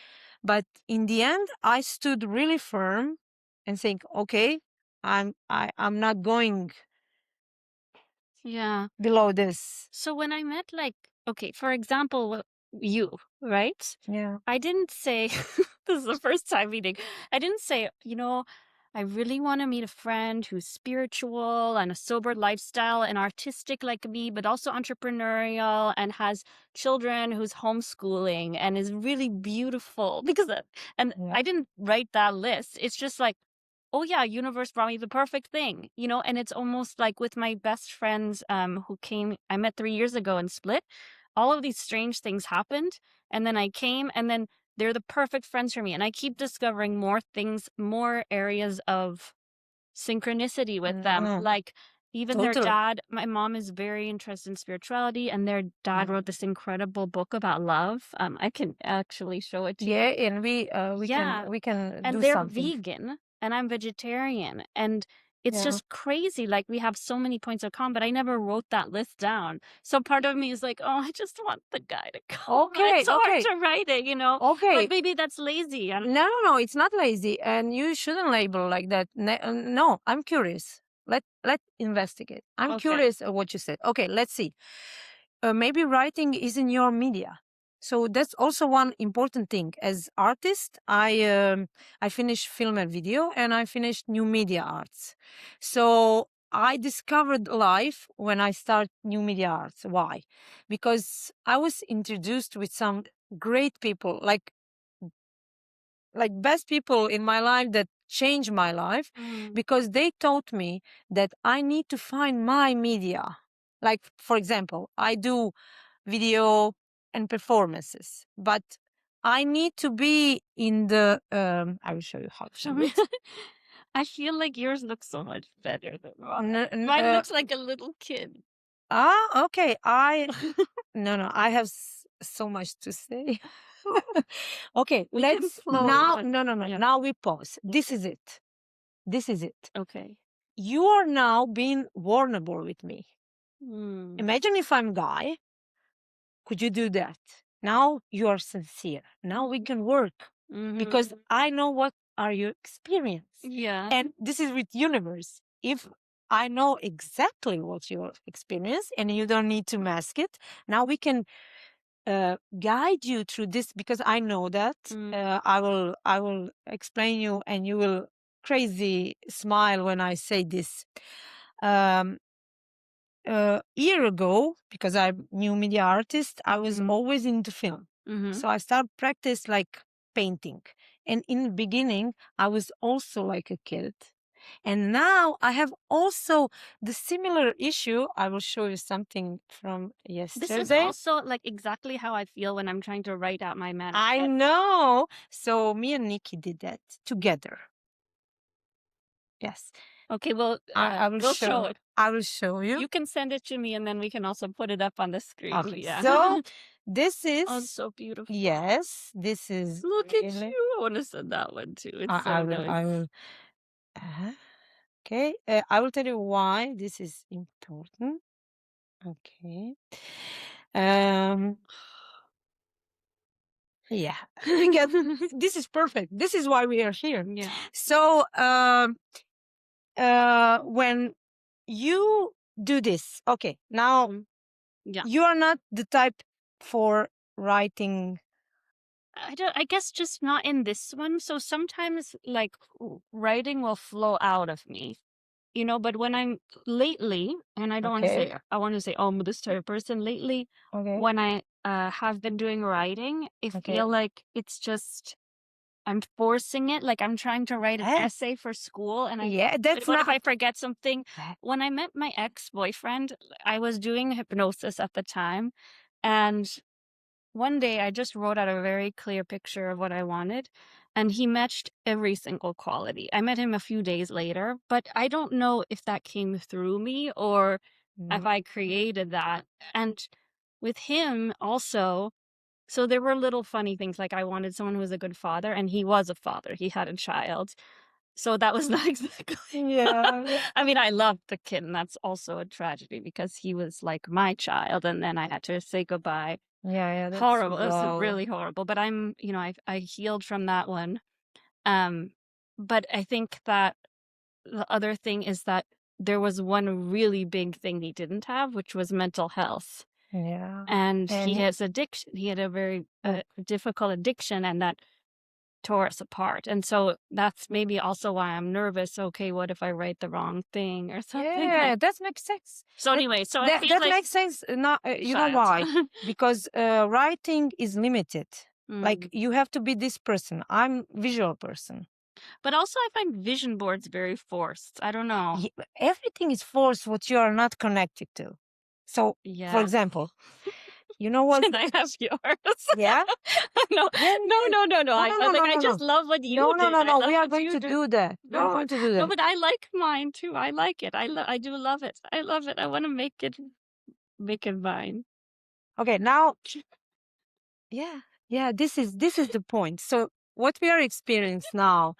S2: But in the end, I stood really firm and saying, okay, I'm not going
S1: Yeah.
S2: below this.
S1: So when I met, like, okay, for example, you, right?
S2: Yeah.
S1: I didn't say, this is the first time meeting. I didn't say, you know, I really want to meet a friend who's spiritual and a sober lifestyle and artistic like me, but also entrepreneurial and has children who's homeschooling and is really beautiful. And
S2: Yeah.
S1: I didn't write that list. It's just like, oh yeah, universe brought me the perfect thing, you know. And it's almost like with my best friends who came, I met 3 years ago and split. All of these strange things happened, and then I came, and then they're the perfect friends for me, and I keep discovering more things, more areas of synchronicity with them. Like, even their
S2: Totally.
S1: dad, my mom is very interested in spirituality, and their dad wrote this incredible book about love. I can actually show it to you.
S2: Yeah, and
S1: Yeah.
S2: we can
S1: And
S2: do
S1: they're
S2: something.
S1: vegan and I'm vegetarian. And it's
S2: Yeah.
S1: just crazy. Like, we have so many points of common, but I never wrote that list down. So part of me is like, oh, I just want the guy to go. But
S2: Okay,
S1: it's hard
S2: okay,
S1: to write it, you know?
S2: okay.
S1: But maybe that's lazy. And
S2: No, no, no, it's not lazy, and you shouldn't label like that. No, I'm curious. Let investigate. I'm
S1: okay.
S2: curious of what you said. Okay, let's see. Maybe writing is in your media, so that's also one important thing. As artist, I finished film and video, and I finished new media arts. So I discovered life when I start new media arts. Why? Because I was introduced with some great people, like best people in my life that changed my life, because they taught me that I need to find my media. Like, for example, I do video and performances, but I need to be in the I will show you how to do it.
S1: I feel like yours looks so much better than mine.
S2: N- n-
S1: Mine
S2: uh,
S1: looks like a little kid.
S2: okay, no, I have so much to say. Okay,
S1: We can
S2: let's
S1: flow.
S2: now,
S1: But
S2: no,
S1: yeah.
S2: now we pause. This is it. This is it.
S1: Okay.
S2: You are now being vulnerable with me.
S1: Mm.
S2: Imagine if I'm guy could you do that? Now you are sincere. Now we can work because I know what are your experience.
S1: Yeah.
S2: And this is with universe. If I know exactly what's your experience and you don't need to mask it, now we can guide you through this because I know that I will explain you and you will crazy smile when I say this. Year ago, because I'm new media artist, I was always into film. So I started practice like painting. And in the beginning, I was also like a kid. And now I have also the similar issue. I will show you something from yesterday.
S1: This is also like exactly how I feel when I'm trying to write out my manuscript.
S2: I know. So me and Nikki did that together. Yes.
S1: Okay, well,
S2: I will
S1: we'll show it.
S2: I will show you.
S1: You can send it to me and then we can also put it up on the screen.
S2: Okay.
S1: Yeah.
S2: So this is
S1: Oh, it's so beautiful.
S2: yes, this is
S1: Look at
S2: really-
S1: you. I want to send that one too. It's so
S2: I
S1: nice.
S2: will. Okay. I will tell you why this is important. Okay. Yeah. Because this is perfect. This is why we are here.
S1: Yeah.
S2: So when you do this, okay, now
S1: Yeah.
S2: you are not the type for writing.
S1: I guess just not in this one. So sometimes like writing will flow out of me, you know, but when I'm lately, and I don't want to say, I want to say, oh, I'm this type of person lately,
S2: Okay.
S1: when I have been doing writing, I feel like it's just, I'm forcing it. Like I'm trying to write an essay for school. And what if I forget something? When I met my ex-boyfriend, I was doing hypnosis at the time. And one day I just wrote out a very clear picture of what I wanted, and he matched every single quality. I met him a few days later, but I don't know if that came through me or if I created that. And with him also, so there were little funny things like I wanted someone who was a good father, and he was a father. He had a child. So that was not exactly.
S2: Yeah.
S1: I mean, I loved the kid, and that's also a tragedy because he was like my child, and then I had to say goodbye.
S2: Yeah, that's
S1: Horrible. It was really horrible. But I'm, you know, I healed from that one. But I think that the other thing is that there was one really big thing he didn't have, which was mental health.
S2: Yeah.
S1: And he has addiction. He had a very difficult addiction, and that tore us apart. And so that's maybe also why I'm nervous. Okay, what if I write the wrong thing or something?
S2: Yeah, that makes sense.
S1: So anyway, so I
S2: That,
S1: feel
S2: that
S1: like
S2: makes sense. Not you know why? Because writing is limited. Like you have to be this person. I'm visual person.
S1: But also I find vision boards very forced. I don't know.
S2: Everything is forced what you are not connected to. So, for example, you know what?
S1: Should I have yours?
S2: Yeah.
S1: No. I just love what you do.
S2: No. We are going to do that. We are going to do that.
S1: No, but I like mine too. I like it. I do love it. I love it. I want to make it mine.
S2: Okay, now. Yeah. This is the point. So what we are experiencing now,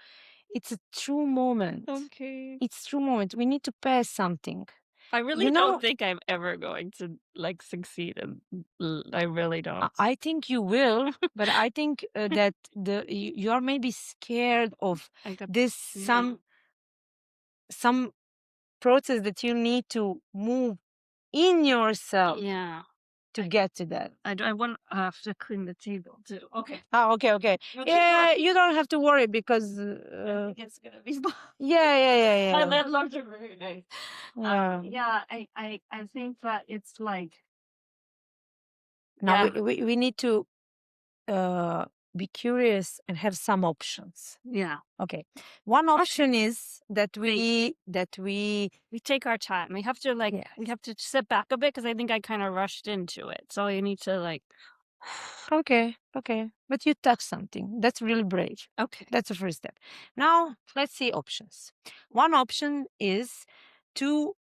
S2: it's a true moment.
S1: Okay.
S2: It's true moment. We need to pass something.
S1: I really don't think I'm ever going to like succeed, and I really don't.
S2: I think you will, but I think that you are maybe scared of this some process that you need to move in yourself.
S1: Yeah.
S2: To get to that.
S1: I want to have to clean the table too. Okay.
S2: Oh, okay. Yeah, you don't have to worry because
S1: it's gonna be fun.
S2: Yeah.
S1: I love it very nice. I think that it's like
S2: now we need to be curious and have some options.
S1: Yeah.
S2: Okay. One option is that we
S1: take our time. We have to we have to sit back a bit because I think I kind of rushed into it. So you need to like.
S2: Okay. But you touch something. That's really brave.
S1: Okay.
S2: That's the first step. Now let's see options. One option is to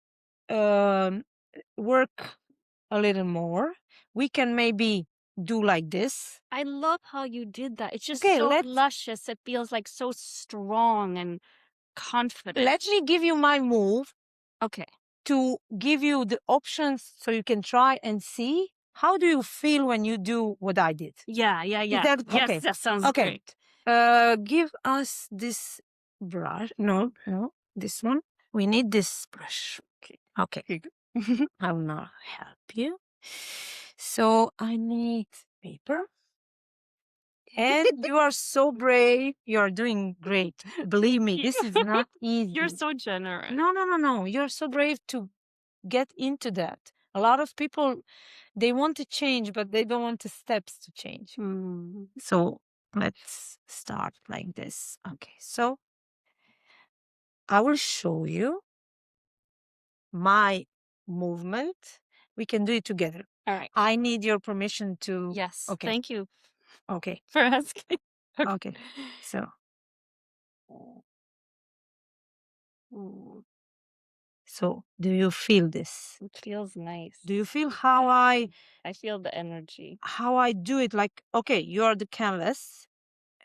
S2: work a little more. We can maybe do like this.
S1: I love how you did that. It's just so luscious. It feels like so strong and confident.
S2: Let me give you my move.
S1: Okay.
S2: To give you the options so you can try and see how do you feel when you do what I did?
S1: Yeah, yeah,
S2: Is
S1: yeah.
S2: that
S1: Yes,
S2: okay?
S1: that sounds
S2: Okay.
S1: great.
S2: Give us this brush. No, no, this one. We need this brush.
S1: Okay.
S2: Okay.
S1: Here you go.
S2: I will now help you. So I need paper. And you are so brave. You are doing great. Believe me, this is not easy.
S1: You're so generous.
S2: No, no, no, no. You're so brave to get into that. A lot of people, they want to change, but they don't want the steps to change.
S1: Mm.
S2: So let's start like this. Okay, so I will show you my movement. We can do it together.
S1: All right.
S2: I need your permission to.
S1: Yes.
S2: Okay.
S1: Thank you
S2: Okay.
S1: for asking.
S2: Okay. So,
S1: Ooh,
S2: so do you feel this?
S1: it feels nice.
S2: Do you feel how I
S1: feel the energy.
S2: do it? Like, okay, you are the canvas,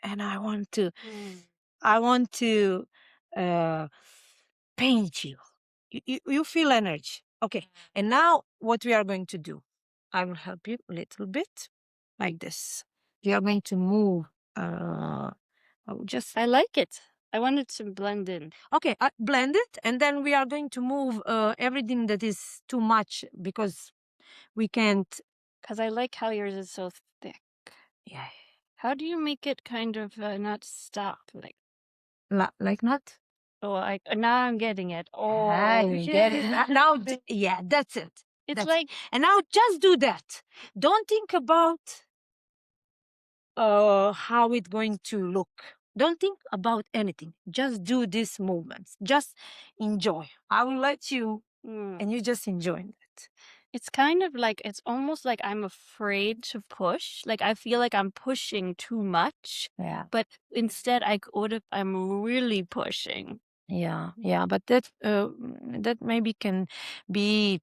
S2: and I want to
S1: Mm.
S2: uh, paint you. You feel energy. Okay. And now what we are going to do, I will help you a little bit like this. We are going to move. I will just,
S1: I like it. I want it to blend in.
S2: okay, blend it. And then we are going to move everything that is too much because we can't.
S1: Because I like how yours is so thick.
S2: Yeah.
S1: How do you make it kind of not stop? Like,
S2: Like not?
S1: oh, now I'm getting it.
S2: Ah,
S1: Oh,
S2: you get it. Now, yeah, that's it.
S1: it's
S2: That's
S1: like,
S2: And now just do that. Don't think about how it's going to look. Don't think about anything. Just do these movements. Just enjoy. I will let you, and you just enjoy it.
S1: it's kind of like, it's almost like I'm afraid to push. Like, I feel like I'm pushing too much.
S2: Yeah.
S1: But instead, what if I'm really pushing?
S2: Yeah, yeah, but that maybe can be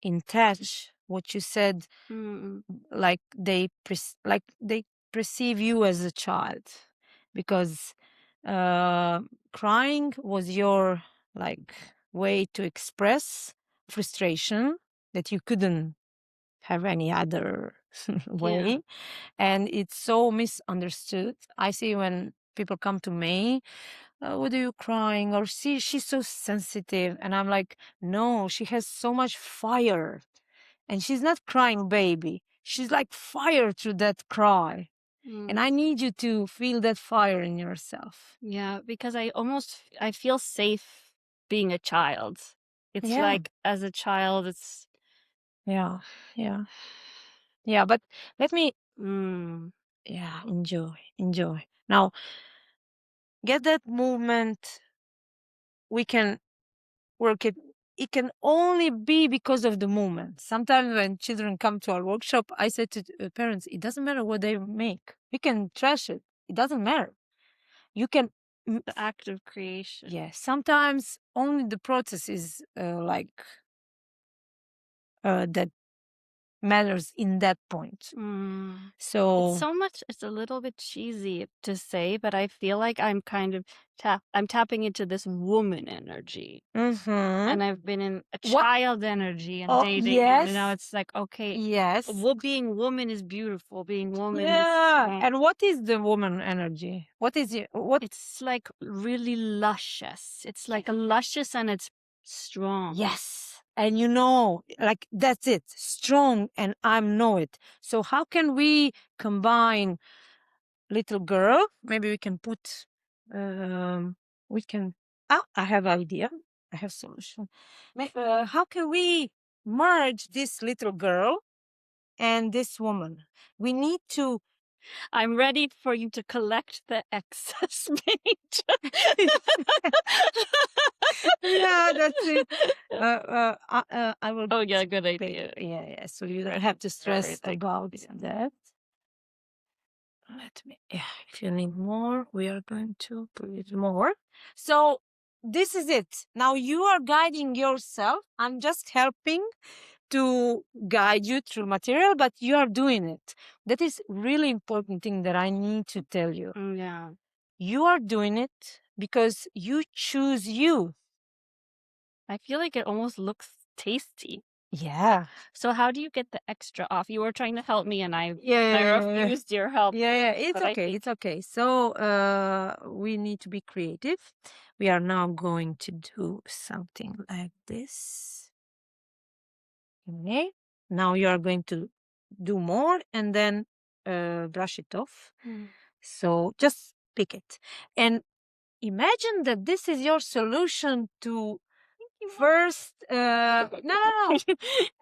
S2: in touch what you said,
S1: Mm.
S2: like like they perceive you as a child, because crying was your like way to express frustration that you couldn't have any other way.
S1: Yeah.
S2: And it's so misunderstood. I see when people come to me, what are you crying? Or see, she's so sensitive. And I'm like, no, she has so much fire. And she's not crying baby. She's like fire through that cry. And I need you to feel that fire in yourself.
S1: Yeah, because I feel safe being a child. It's
S2: Yeah.
S1: like, as a child, it's
S2: Yeah, yeah. Yeah, but let me,
S1: mm,
S2: yeah, enjoy. Now, get that movement. We can work it. It can only be because of the movement. Sometimes when children come to our workshop, I say to parents, it doesn't matter what they make. We can trash it. It doesn't matter. You can.
S1: the act of creation.
S2: Yeah, sometimes only the process is that matters in that point. So
S1: It's a little bit cheesy to say, but I feel like I'm kind of I'm tapping into this woman energy. And I've been in a child energy and dating. And now it's like, okay,
S2: yes.
S1: being woman is beautiful. Being woman
S2: Yeah.
S1: is.
S2: And what is the woman energy? What is it? What?
S1: It's like really luscious. It's like a luscious and it's strong.
S2: Yes. And like that's it, strong, and I know it. So how can we combine little girl? Maybe we can put, we can, I have idea. I have solution. How can we merge this little girl and this woman? We need to.
S1: I'm ready for you to collect the excess paint.
S2: Yeah, that's it. I will.
S1: Oh yeah, good idea.
S2: Yeah. So you don't have to stress about that. Yeah, if you need more, we are going to put more. So this is it. Now you are guiding yourself. I'm just helping to guide you through material, but you are doing it. That is really important thing that I need to tell you.
S1: Yeah.
S2: You are doing it because you choose you.
S1: I feel like it almost looks tasty.
S2: Yeah.
S1: So how do you get the extra off? You were trying to help me and I
S2: Yeah,
S1: I
S2: yeah, yeah, yeah.
S1: refused your help,
S2: Yeah, yeah, it's
S1: but I
S2: okay.
S1: think
S2: It's okay. So, we need to be creative. We are now going to do something like this. Okay. Now you are going to do more and then brush it off.
S1: Mm.
S2: So just pick it and imagine that this is your solution to first. No, no,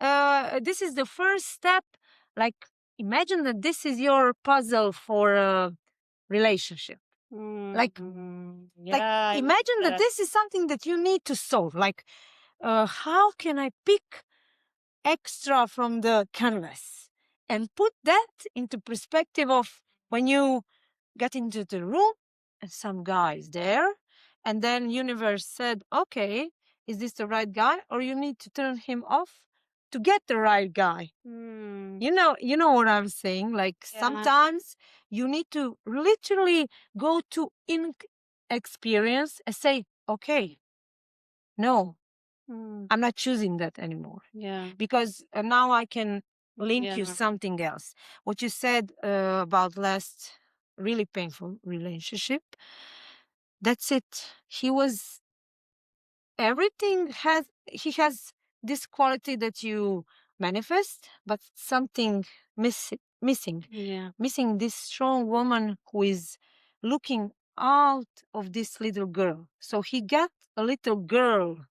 S2: no. This is the first step. Like, imagine that this is your puzzle for a relationship. Like,
S1: yeah, I like
S2: imagine that
S1: that.
S2: this is something that you need to solve. Like, how can I pick extra from the canvas and put that into perspective of when you get into the room and some guy is there, and then universe said, okay, is this the right guy, or you need to turn him off to get the right guy.
S1: Mm,
S2: You know what I'm saying. Like,
S1: yeah.
S2: sometimes you need to literally go to in experience and say, okay, no,
S1: Mm,
S2: I'm not choosing that anymore,
S1: yeah.
S2: because now I can link you
S1: Yeah.
S2: something else. What you said about last really painful relationship, that's it. He has this quality that you manifest, but something missing
S1: Yeah.
S2: missing this strong woman who is looking out of this little girl. So he got a little girl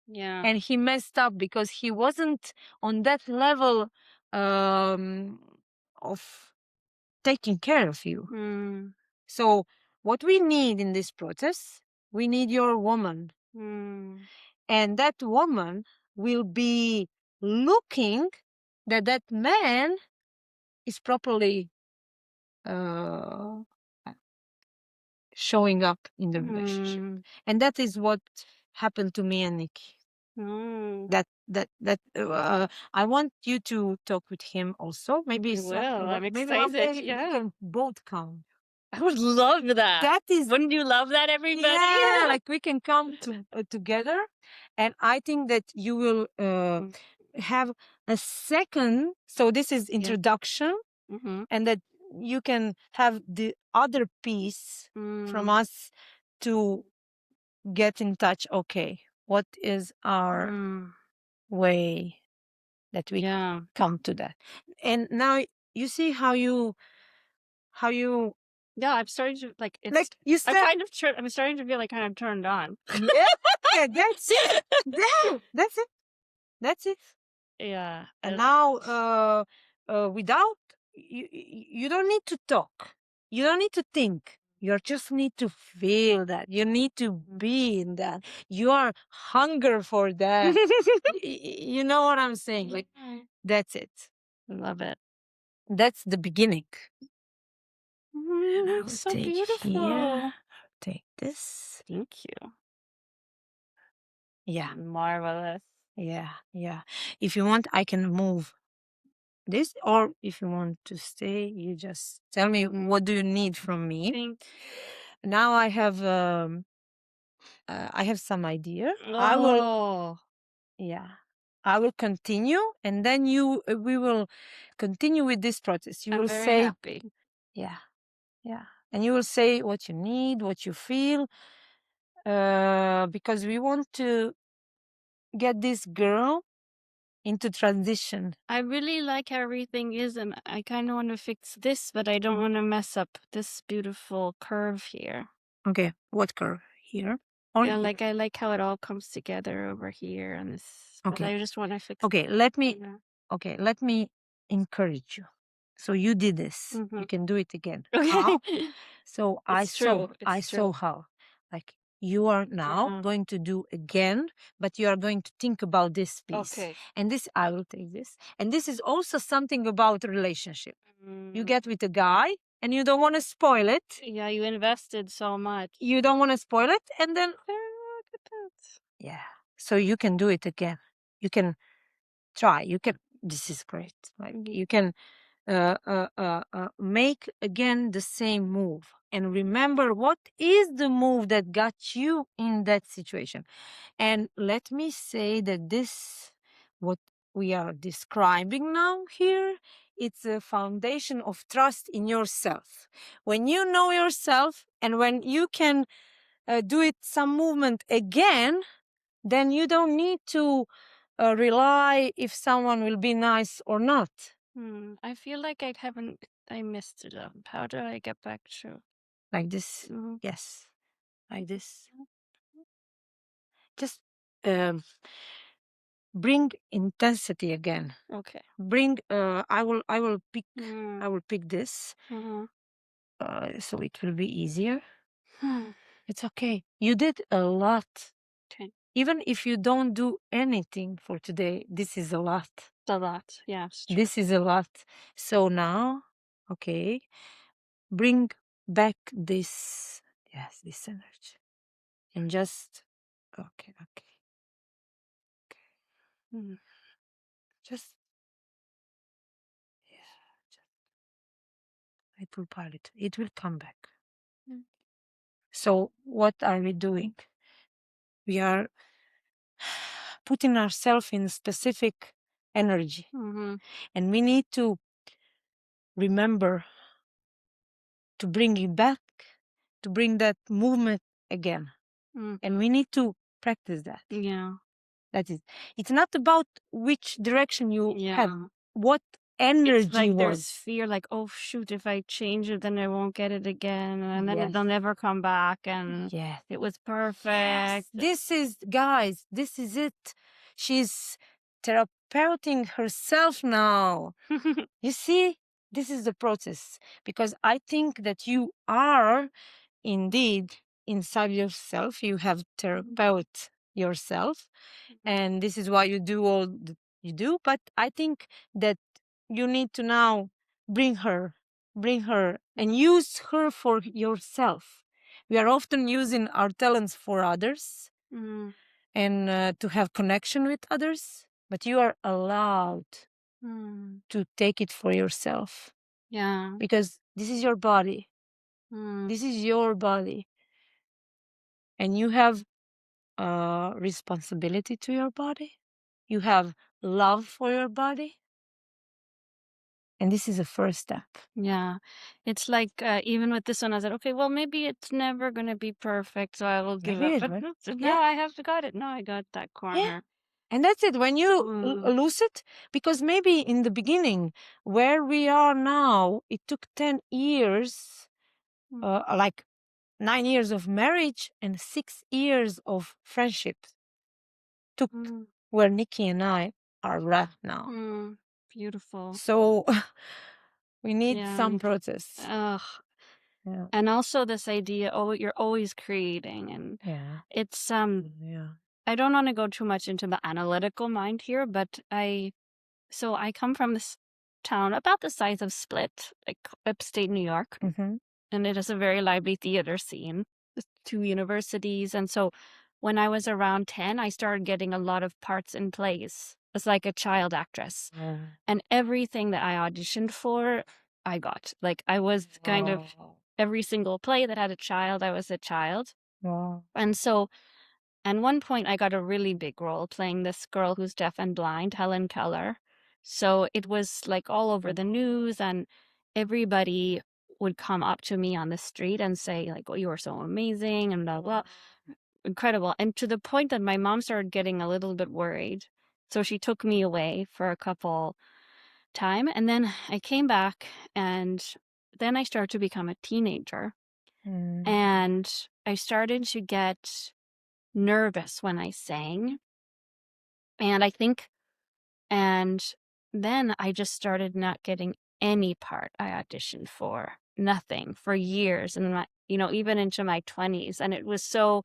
S1: Yeah.
S2: and he messed up because he wasn't on that level um, of taking care of you.
S1: Mm,
S2: So what we need in this process, we need your woman,
S1: mm,
S2: and that woman will be looking that that man is properly uh, showing up in the relationship.
S1: mm,
S2: And that is what happened to me and Nikki.
S1: mm.
S2: That I want you to talk with him also. Maybe
S1: I will. I'm
S2: maybe one
S1: excited.
S2: day we
S1: Yeah.
S2: can both come.
S1: I would love that.
S2: That is,
S1: Wouldn't you love that, everybody?
S2: yeah, like we can come together, and I think that you will
S1: Mm,
S2: have a second. So this is
S1: yeah.
S2: introduction,
S1: Mm-hmm.
S2: and that you can have the other piece from
S1: Mm,
S2: us to get in touch. Okay, what is our
S1: mm,
S2: way that we
S1: yeah.
S2: come to that? And now you see how you
S1: Yeah, I'm starting to like
S2: like
S1: it's
S2: you
S1: I'm
S2: said.
S1: kind of I'm starting to feel like kind of turned on.
S2: Yeah, that's it. That's it. That's it.
S1: Yeah.
S2: And now, without you don't need to talk. You don't need to think. You just need to feel that. You need to be in that. You are hunger for that. You know what I'm saying? Like, that's it.
S1: Love it.
S2: That's the beginning. And I will
S1: So
S2: take
S1: beautiful.
S2: here. Take this.
S1: Thank you.
S2: Yeah,
S1: Marvelous.
S2: yeah, yeah. If you want, I can move this, or if you want to stay, you just tell me what do you need from me.
S1: Thank
S2: Now I have some idea. I will,
S1: Oh,
S2: yeah, I will continue, and then we will continue with this process. You
S1: I'm
S2: will
S1: very
S2: say,
S1: happy.
S2: yeah, yeah, and you will say what you need, what you feel, because we want to get this girl into transition.
S1: I really like how everything is, and I kind of want to fix this, but I don't want to mess up this beautiful curve here.
S2: Okay, what curve here? Or
S1: Yeah, like I like how it all comes together over here and this, but
S2: okay,
S1: I just want to fix
S2: okay. Let me
S1: Yeah.
S2: okay. Let me encourage you. So you did this. You
S1: Mhm.
S2: can do it again.
S1: Okay.
S2: How? So
S1: It's true.
S2: I
S1: It's
S2: saw
S1: true.
S2: how. Like, you are now
S1: Yeah.
S2: going to do again, but you are going to think about this piece.
S1: Okay.
S2: And this, I will take this. And this is also something about relationship. You
S1: Mm.
S2: get with a guy and you don't want to spoil it.
S1: Yeah, you invested so much.
S2: You don't want to spoil it. And then,
S1: Look at that.
S2: yeah. So you can do it again. You can try. You can, this is great. Like, you can make again the same move, and remember what is the move that got you in that situation. And let me say that this, what we are describing now here, it's a foundation of trust in yourself. When you know yourself and when you can do it some movement again, then you don't need to rely if someone will be nice or not.
S1: I feel like I missed it up. How do I get back to?
S2: Like this.
S1: Mhm.
S2: Yes. Like this. Just um, bring intensity again.
S1: Okay.
S2: Bring. I will pick.
S1: Mm.
S2: I will pick this.
S1: Mhm.
S2: So it will be easier.
S1: Hmm.
S2: It's okay. You did a lot.
S1: Okay.
S2: Even if you don't do anything for today, this is a lot.
S1: It's a lot. Yeah, it's true.
S2: This is a lot. So now, okay, bring back this, yes, this energy. And just, okay.
S1: Mm.
S2: Just, yeah, just, it will pilot. It will come back.
S1: Mm.
S2: So what are we doing? We are putting ourselves in specific energy.
S1: Mhm.
S2: And we need to remember to bring it back, to bring that movement again.
S1: Mm.
S2: And we need to practice that.
S1: Yeah.
S2: That is, it's not about which direction you have,
S1: Yeah.
S2: what
S1: It's
S2: energy
S1: like there's
S2: was.
S1: fear, like, oh shoot, if I change it, then I won't get it again, and then
S2: Yes.
S1: they'll never come back. And
S2: Yes.
S1: it was
S2: Yes.
S1: perfect.
S2: This is, guys, this is it. She's therapeuting herself now. You see, this is the process, because I think that you are indeed inside yourself. You have therapeuted yourself, and this is why you do all that you do. But I think that you need to now bring her and use her for yourself. We are often using our talents for others
S1: Mm.
S2: and to have connection with others, but you are allowed
S1: Mm.
S2: to take it for yourself,
S1: Yeah.
S2: because this is your body.
S1: Mm.
S2: This is your body, and you have responsibility to your body. You have love for your body. And this is the first step.
S1: Yeah. It's like, even with this one, I said, okay, well, maybe it's never gonna be perfect, so I will give
S2: Maybe
S1: up.
S2: it
S1: But
S2: will.
S1: no, so
S2: Yeah.
S1: now I have got it. Now I got that
S2: Yeah.
S1: corner.
S2: And that's it. When you
S1: Mm.
S2: lose it, because maybe in the beginning, where we are now, it took 10 years,
S1: Mm.
S2: like 9 years of marriage and 6 years of friendship took
S1: Mm.
S2: where Nikki and I are right now.
S1: Mm. Beautiful.
S2: So we need
S1: Yeah.
S2: some process.
S1: Ugh.
S2: Yeah.
S1: And also this idea, oh, you're always creating, and
S2: Yeah.
S1: it's
S2: Yeah.
S1: I don't want to go too much into the analytical mind here, but I come from this town about the size of Split, like upstate New York,
S2: Mm-hmm.
S1: and it has a very lively theater scene, with 2 universities. And so when I was around 10, I started getting a lot of parts in plays as like a child actress. And everything that I auditioned for, I got. Like I was kind of every single play that had a child, I was a child.
S2: Wow.
S1: And so at one point, I got a really big role playing this girl who's deaf and blind, Helen Keller. So it was like all over the news, and everybody would come up to me on the street and say, like, oh, you are so amazing, and blah, blah. Incredible. And to the point that my mom started getting a little bit worried. So she took me away for a couple time. And then I came back, and then I started to become a teenager.
S2: Mm.
S1: And I started to get nervous when I sang. And and then I just started not getting any part I auditioned for, nothing for years. And even into my 20s. And it was so,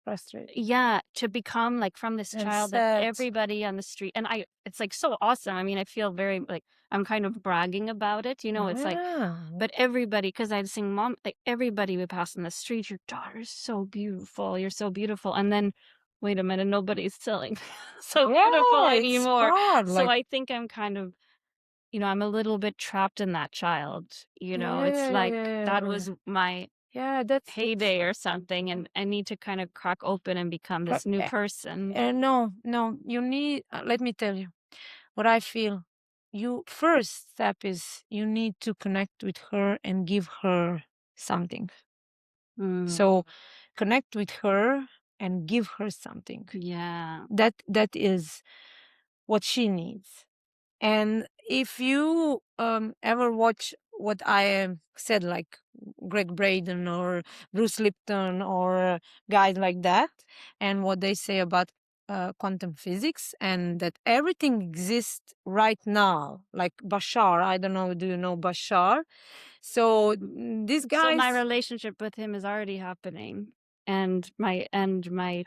S2: Frustrated.
S1: yeah, to become like from this
S2: And
S1: child that
S2: sad.
S1: everybody on the street, and it's like so awesome. I mean, I feel very like I'm kind of bragging about it, it's like,
S2: Yeah.
S1: but everybody, because I'd sing mom, like everybody would pass on the street, your daughter's so beautiful, you're so beautiful. And then, wait a minute, nobody's selling so beautiful
S2: Yeah, it's
S1: anymore.
S2: hard.
S1: So
S2: Like,
S1: I think I'm kind of, I'm a little bit trapped in that child. It's like that
S2: yeah.
S1: was my
S2: Yeah, that's
S1: heyday or something, and I need to kind of crack open and become this new person.
S2: no, you need, let me tell you, what I feel, you first step is you need to connect with her and give her something. So connect with her and give her something.
S1: Yeah.
S2: That is what she needs. And if you ever watch what I said, like Greg Braden or Bruce Lipton or guys like that, and what they say about quantum physics, and that everything exists right now, like Bashar. I don't know, do you know Bashar? So these
S1: So my
S2: guys,
S1: relationship with him is already happening, and my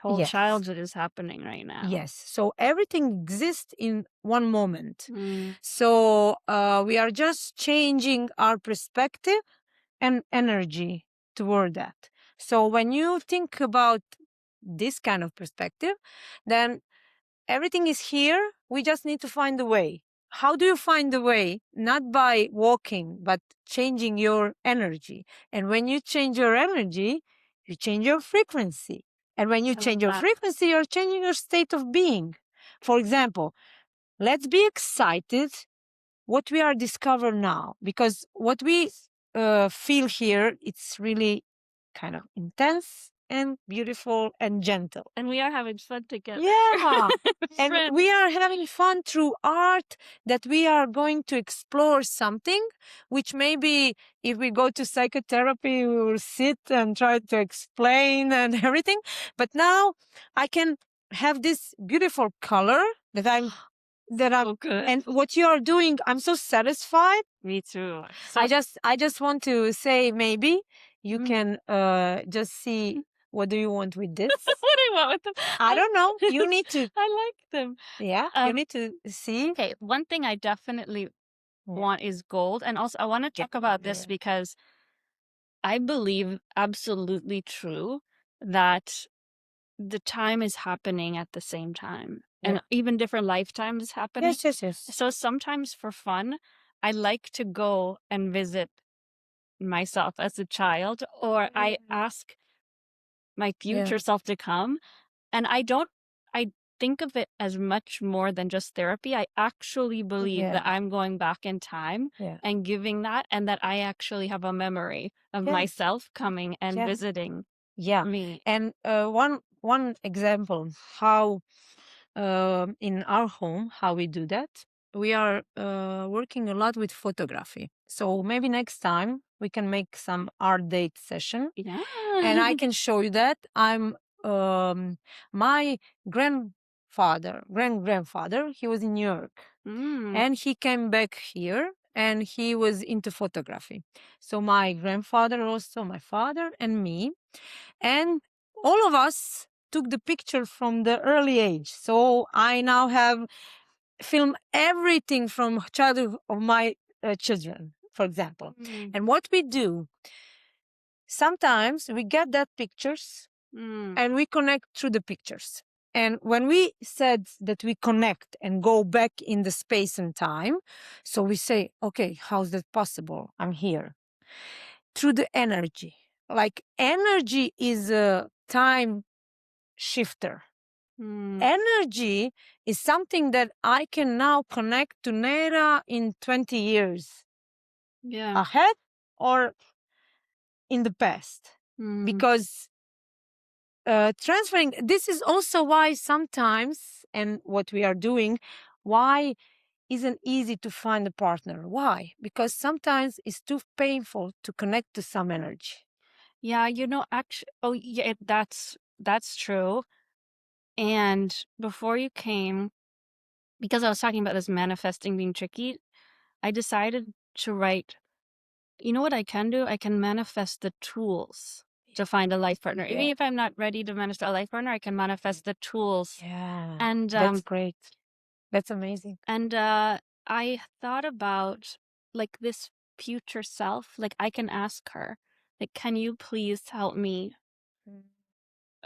S1: whole
S2: yes,
S1: childhood is happening right now.
S2: yes. So everything exists in one moment.
S1: Mm.
S2: So we are just changing our perspective and energy toward that. So when you think about this kind of perspective, then everything is here. We just need to find the way. How do you find the way? Not by walking, but changing your energy. And when you change your energy, you change your frequency. And when you
S1: I love
S2: change your
S1: that.
S2: frequency, you're changing your state of being. For example, let's be excited what we are discovering now, because what we feel here, it's really kind of intense and beautiful and gentle.
S1: And we are having fun together.
S2: Yeah. And
S1: Friends.
S2: we are having fun through art, that we are going to explore something which maybe if we go to psychotherapy, we will sit and try to explain and everything. But now I can have this beautiful color that I'm
S1: So good.
S2: and what you are doing, I'm so satisfied.
S1: Me too.
S2: I just want to say, maybe you
S1: Mm.
S2: can just see, what do you want with this?
S1: What do you want with them?
S2: I don't know. You need to,
S1: I like them.
S2: yeah, you need to see.
S1: Okay, one thing I definitely
S2: Yeah.
S1: want is gold. And also I want to talk about this because I believe absolutely true that the time is happening at the same time. And even different lifetimes happening.
S2: Yes, yes, yes.
S1: So sometimes for fun, I like to go and visit myself as a child, or I ask my future self to come. And I think of it as much more than just therapy. I actually believe that I'm going back in time and giving that, and that I actually have a memory of myself coming and visiting me.
S2: And one example how in our home how we do that. We are working a lot with photography. So maybe next time we can make some art date session.
S1: Yeah.
S2: And I can show you that. I'm my grandfather, he was in New York. And he came back here and he was into photography. So my grandfather also, my father and me, and all of us took the picture from the early age. So I now have filmed everything from childhood of my children, for example. And what we do, sometimes we get that pictures and we connect through the pictures. And when we said that we connect and go back in the space and time, so we say, okay, how's that possible? I'm here. Through the energy. Like energy is a time shifter. Energy is something that I can now connect to Nera in 20 years ahead or in the past. Because transferring, this is also why sometimes, and what we are doing, why isn't easy to find a partner. Why? Because sometimes it's too painful to connect to some energy.
S1: Yeah, actually, oh yeah, that's true. And before you came, because I was talking about this manifesting being tricky, I decided to write, you know what I can do? I can manifest the tools to find a life partner. Even if I'm not ready to manifest a life partner, I can manifest the tools.
S2: Yeah.
S1: And
S2: that's great. That's amazing.
S1: And I thought about like this future self, like I can ask her, like, can you please help me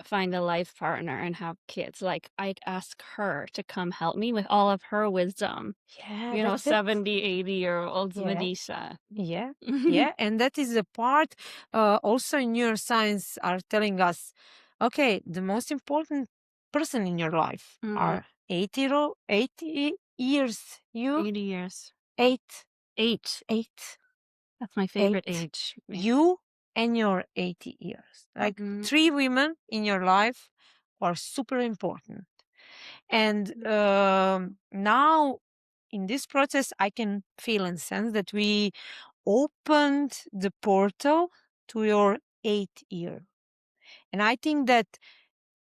S1: find a life partner and have kids? Like I'd ask her to come help me with all of her wisdom.
S2: Yeah, that's it.
S1: 70, 80-year-old Medisha.
S2: Yeah, yeah. And that is a part also in neuroscience are telling us, okay, the most important person in your life are 80 years. You
S1: 80 years.
S2: 8,
S1: 8.
S2: 8,
S1: That's my favorite
S2: 8.
S1: age. Yeah.
S2: You and your 80 years. Like
S1: Mhm.
S2: 3 women in your life are super important. And now in this process, I can feel and sense that we opened the portal to your 8 year. And I think that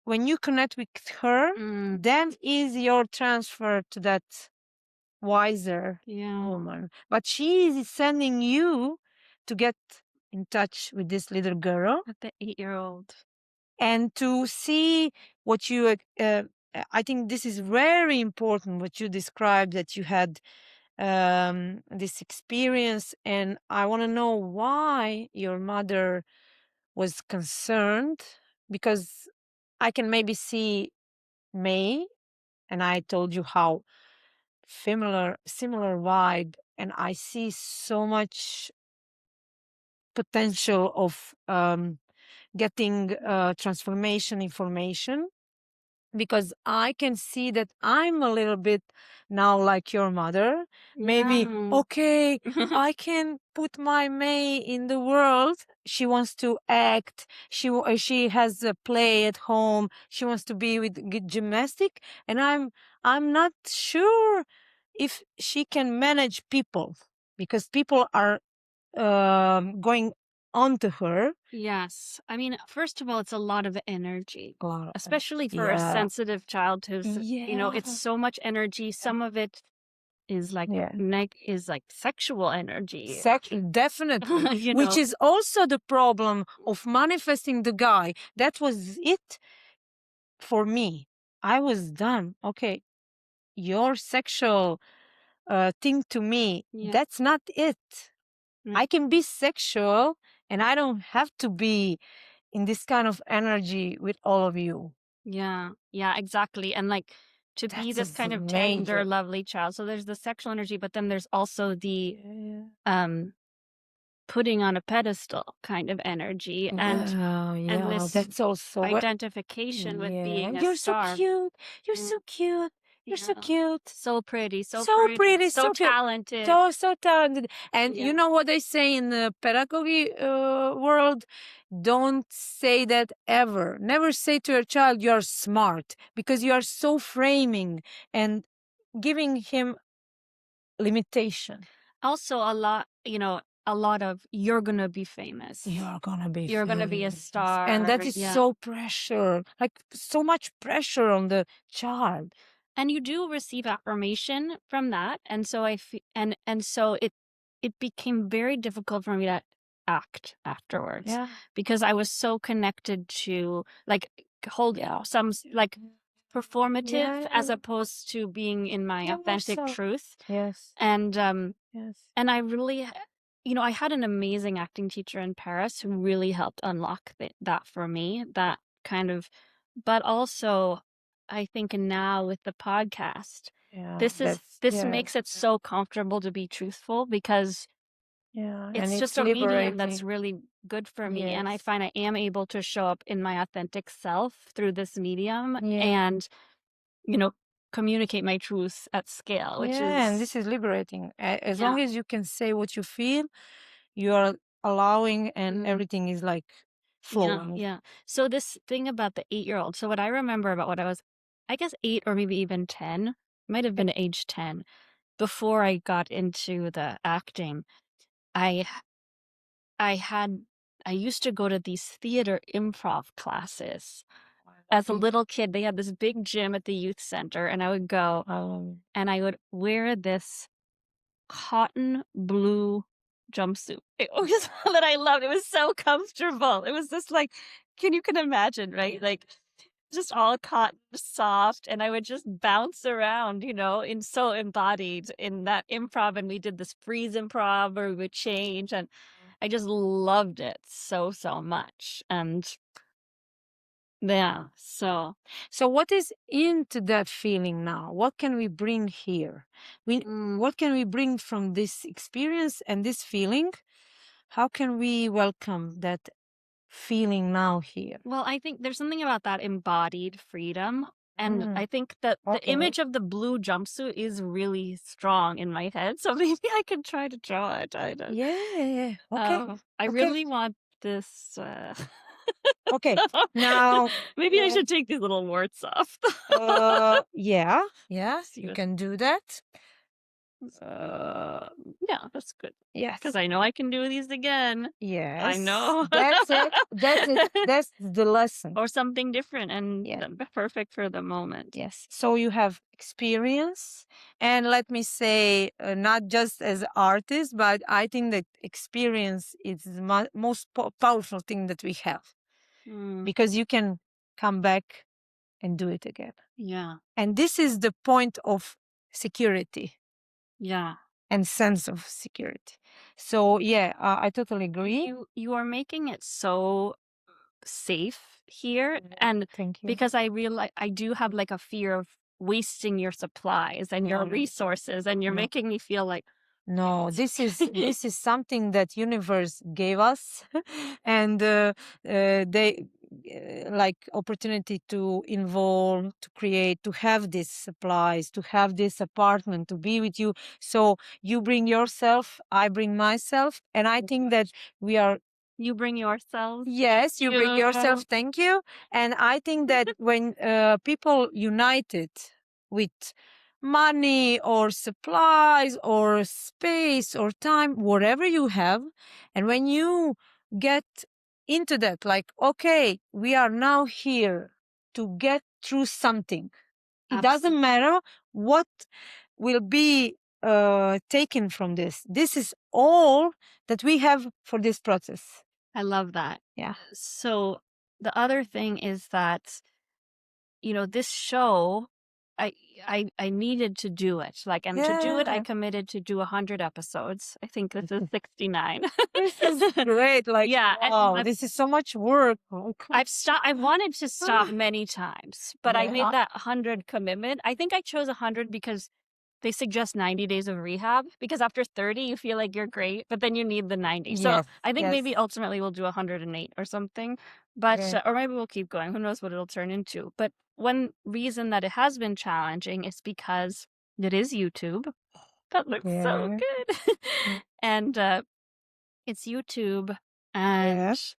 S2: when you connect with her,
S1: Mm,
S2: then is your transfer to that wiser
S1: yeah.
S2: woman. But she is sending you to get in touch with this little girl
S1: With the 8-year-old.
S2: and to see what you I think this is very important what you described, that you had this experience, and I want to know why your mother was concerned, because I can maybe see May, and I told you how similar vibe, and I see so much potential of getting transformation information, because I can see that I'm a little bit now like your mother. Maybe,
S1: Yeah.
S2: okay, I can put my May in the world. She wants to act. She has a play at home. She wants to be with gymnastic, and I'm not sure if she can manage people, because people are going onto her.
S1: Yes. I mean, first of all, it's a lot of energy,
S2: A lot of
S1: especially for a
S2: yeah,
S1: sensitive child it's
S2: yeah,
S1: so much energy. Some of it is like
S2: yeah.
S1: sexual energy.
S2: Definitely,
S1: you
S2: which
S1: know.
S2: is also the problem of manifesting the guy. That was it for me. I was done. Okay, your sexual thing to me,
S1: Yeah.
S2: that's not it.
S1: Right.
S2: I can be sexual, and I don't have to be in this kind of energy with all of you.
S1: Yeah. Yeah, exactly. And like to be
S2: That's
S1: this kind
S2: a
S1: of tender,
S2: major.
S1: lovely child. So there's the sexual energy, but then there's also the
S2: Yeah,
S1: um putting on a pedestal kind of energy
S2: yeah,
S1: and
S2: yeah.
S1: this
S2: That's also
S1: identification with
S2: yeah.
S1: being a
S2: You're so
S1: star.
S2: cute. You're
S1: Yeah.
S2: so cute. You're so
S1: Yeah.
S2: cute.
S1: So pretty,
S2: So pretty,
S1: so
S2: so cute,
S1: talented.
S2: so talented. And
S1: Yeah.
S2: you know what they say in the pedagogy world? Don't say that ever. Never say to your child you're smart, because you are so framing and giving him limitation.
S1: Also a lot of you're gonna be famous.
S2: You're gonna be
S1: You're gonna be a
S2: famous. And
S1: star.
S2: that is
S1: Yeah.
S2: so pressure, like so much pressure on the child.
S1: And you do receive affirmation from that. And so and so it became very difficult for me to act afterwards
S2: Yeah.
S1: because I was so connected to like hold
S2: Yeah.
S1: like performative
S2: Yeah.
S1: as opposed to being in my
S2: Yeah,
S1: authentic
S2: so.
S1: truth.
S2: Yes.
S1: And
S2: Yes.
S1: and I really I had an amazing acting teacher in Paris who really helped unlock that for me, that kind of, but also I think now with the podcast,
S2: Yeah. That's
S1: this
S2: yeah.
S1: makes it so comfortable to be truthful because
S2: Yeah. And
S1: it's
S2: it's
S1: just a medium that's
S2: liberating.
S1: really good for me. And I
S2: Yes.
S1: find I am able to show up in my authentic self through this medium
S2: Yeah.
S1: and, you know, communicate my truth at scale, which
S2: Yeah. And
S1: is,
S2: this is liberating. As
S1: yeah,
S2: long as you can say what you feel, you are allowing, and
S1: mm,
S2: everything is like
S1: yeah,
S2: flowing.
S1: yeah. So this thing about the 8-year-old. So what I remember about what I was, I guess 8 or maybe even 10, might have been age 10, before I got into the acting, I I had I used to go to these theater improv classes. As a little kid, they had this big gym at the youth center, and I would go and I would wear this cotton blue jumpsuit. It was that I loved. It was so comfortable. It was just like, you can imagine, right? Like just all cotton, soft, and I would just bounce around, in so embodied in that improv. And we did this freeze improv where we would change, and I just loved it so, so much. And yeah, so
S2: So what is into that feeling now? What can we bring here? What can we bring from this experience and this feeling? How can we welcome that feeling now here?
S1: well, I think there's something about that embodied freedom And I think that the
S2: Okay.
S1: image of the blue jumpsuit is really strong in my head. So maybe I could try to draw it. I don't.
S2: Yeah. Okay.
S1: I
S2: Okay.
S1: really want this.
S2: Okay. Now,
S1: Maybe I should take these little warts off.
S2: yeah,
S1: See
S2: you
S1: what-
S2: can do that.
S1: yeah, that's good.
S2: Yes.
S1: Because I know I can do these again.
S2: Yes.
S1: I know.
S2: That's it. That's it. That's the lesson.
S1: Or something different and
S2: Yeah.
S1: perfect for the moment.
S2: Yes. So you have experience, and let me say, not just as artist, but I think that experience is the most powerful thing that we have,
S1: Mm,
S2: because you can come back and do it again.
S1: yeah.
S2: And this is the point of security
S1: Yeah.
S2: and sense of security. So yeah, I totally agree.
S1: You are making it so safe here, and
S2: Thank you.
S1: because I realize I do have like a fear of wasting your supplies and your
S2: No.
S1: resources, and you're
S2: No.
S1: making me feel like
S2: No, this is something that universe gave us, and they like opportunity to involve, to create, to have these supplies, to have this apartment, to be with you. So you bring yourself, I bring myself, and I think that we are.
S1: you bring yourself.
S2: Yes, you bring yourself. Thank you. And I think that when people united with money or supplies or space or time, whatever you have, and when you get into that, like, okay, we are now here to get through something. It doesn't matter what will be taken from this. This is all that we have for this process.
S1: I love that.
S2: Yeah.
S1: So the other thing is that, this show, I I needed to do it. Like, and to do it, I
S2: Yeah.
S1: committed to do 100 episodes. I think this is 69.
S2: This is great. Like,
S1: Yeah, and
S2: wow, this is so much work.
S1: I wanted to stop many times, but I
S2: Yeah.
S1: made that 100 commitment. I think I chose 100 because they suggest 90 days of rehab, because after 30 you feel like you're great, but then you need the 90. So
S2: Yes,
S1: I think
S2: yes.
S1: maybe ultimately we'll do 108 or something, but
S2: Okay.
S1: or maybe we'll keep going. Who knows what it'll turn into. But one reason that it has been challenging is because it is YouTube. That looks so
S2: Yeah.
S1: good.
S2: Mm.
S1: And it's YouTube, and
S2: Yes.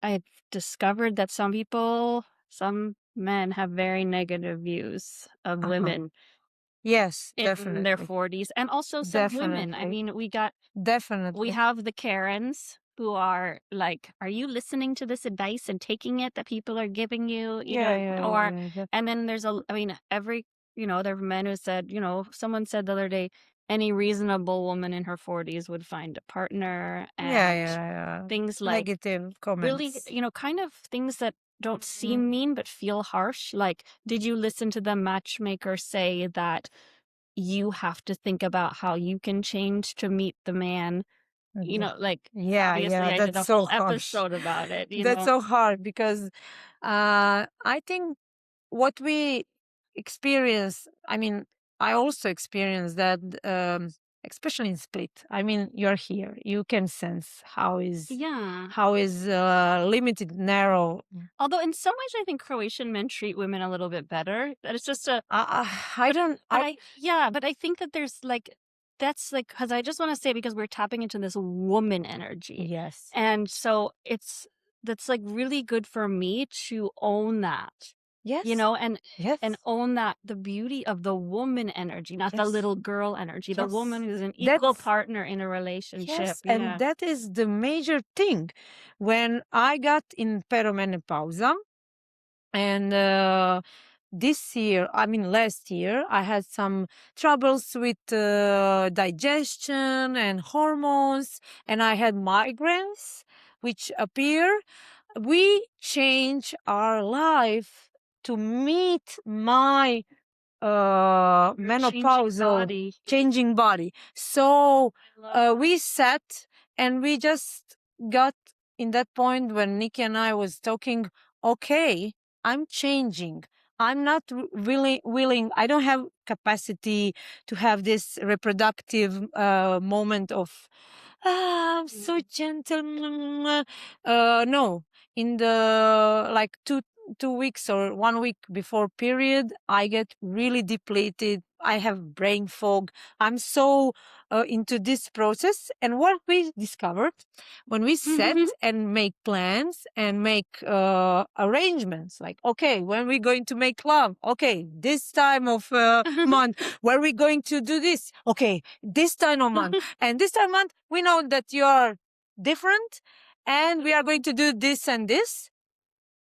S1: I've discovered that some men have very negative views of women
S2: Yes,
S1: in their
S2: definitely.
S1: 40s, and also some women. I
S2: Definitely.
S1: mean, we
S2: Definitely.
S1: have the Karens who are like, "Are you listening to this advice and taking it that people are giving you?" And then there's I mean, there are men who said, someone said the other day, any reasonable woman in her 40s would find a partner, and things like
S2: Negative
S1: really,
S2: comments.
S1: kind of things that don't seem mean but feel harsh. Like, did you listen to the matchmaker say that you have to think about how you can change to meet the man? Like, obviously I did a
S2: That's so
S1: whole
S2: harsh.
S1: episode about it,
S2: That's so hard because I think what we experience, I mean, I also experience that, especially in Split. I mean, you're here, you can sense
S1: Yeah.
S2: how is limited, narrow.
S1: Although in some ways I think Croatian men treat women a little bit better. That it's just a
S2: I don't.
S1: but I think that there's like that's like, because I just want to say, because we're tapping into this woman energy.
S2: Yes.
S1: And so that's like really good for me to own that,
S2: Yes.
S1: and
S2: Yes.
S1: own that the beauty of the woman energy, not the
S2: Yes.
S1: little girl energy, the
S2: Yes.
S1: woman who's an equal
S2: That's-
S1: partner in a relationship.
S2: Yes,
S1: Yeah.
S2: and that is the major thing. When I got in perimenopause, and this year, I mean last year, I had some troubles with digestion and hormones, and I had migraines which appear. We change our life to meet my menopausal changing body. So we sat and we just got in that point when Nikki and I was talking, okay, I'm changing. I'm not willing. I don't have capacity to have this reproductive moment of, I'm so gentle. No, in the like 2 weeks or 1 week before period, I get really depleted. I have brain fog. I'm so into this process. And what we discovered when we set and make plans and make arrangements, like, okay, when we're going to make love, okay, this time of month, where we going to do this, okay, this time of month, and this time of month, we know that you are different, and we are going to do this and this.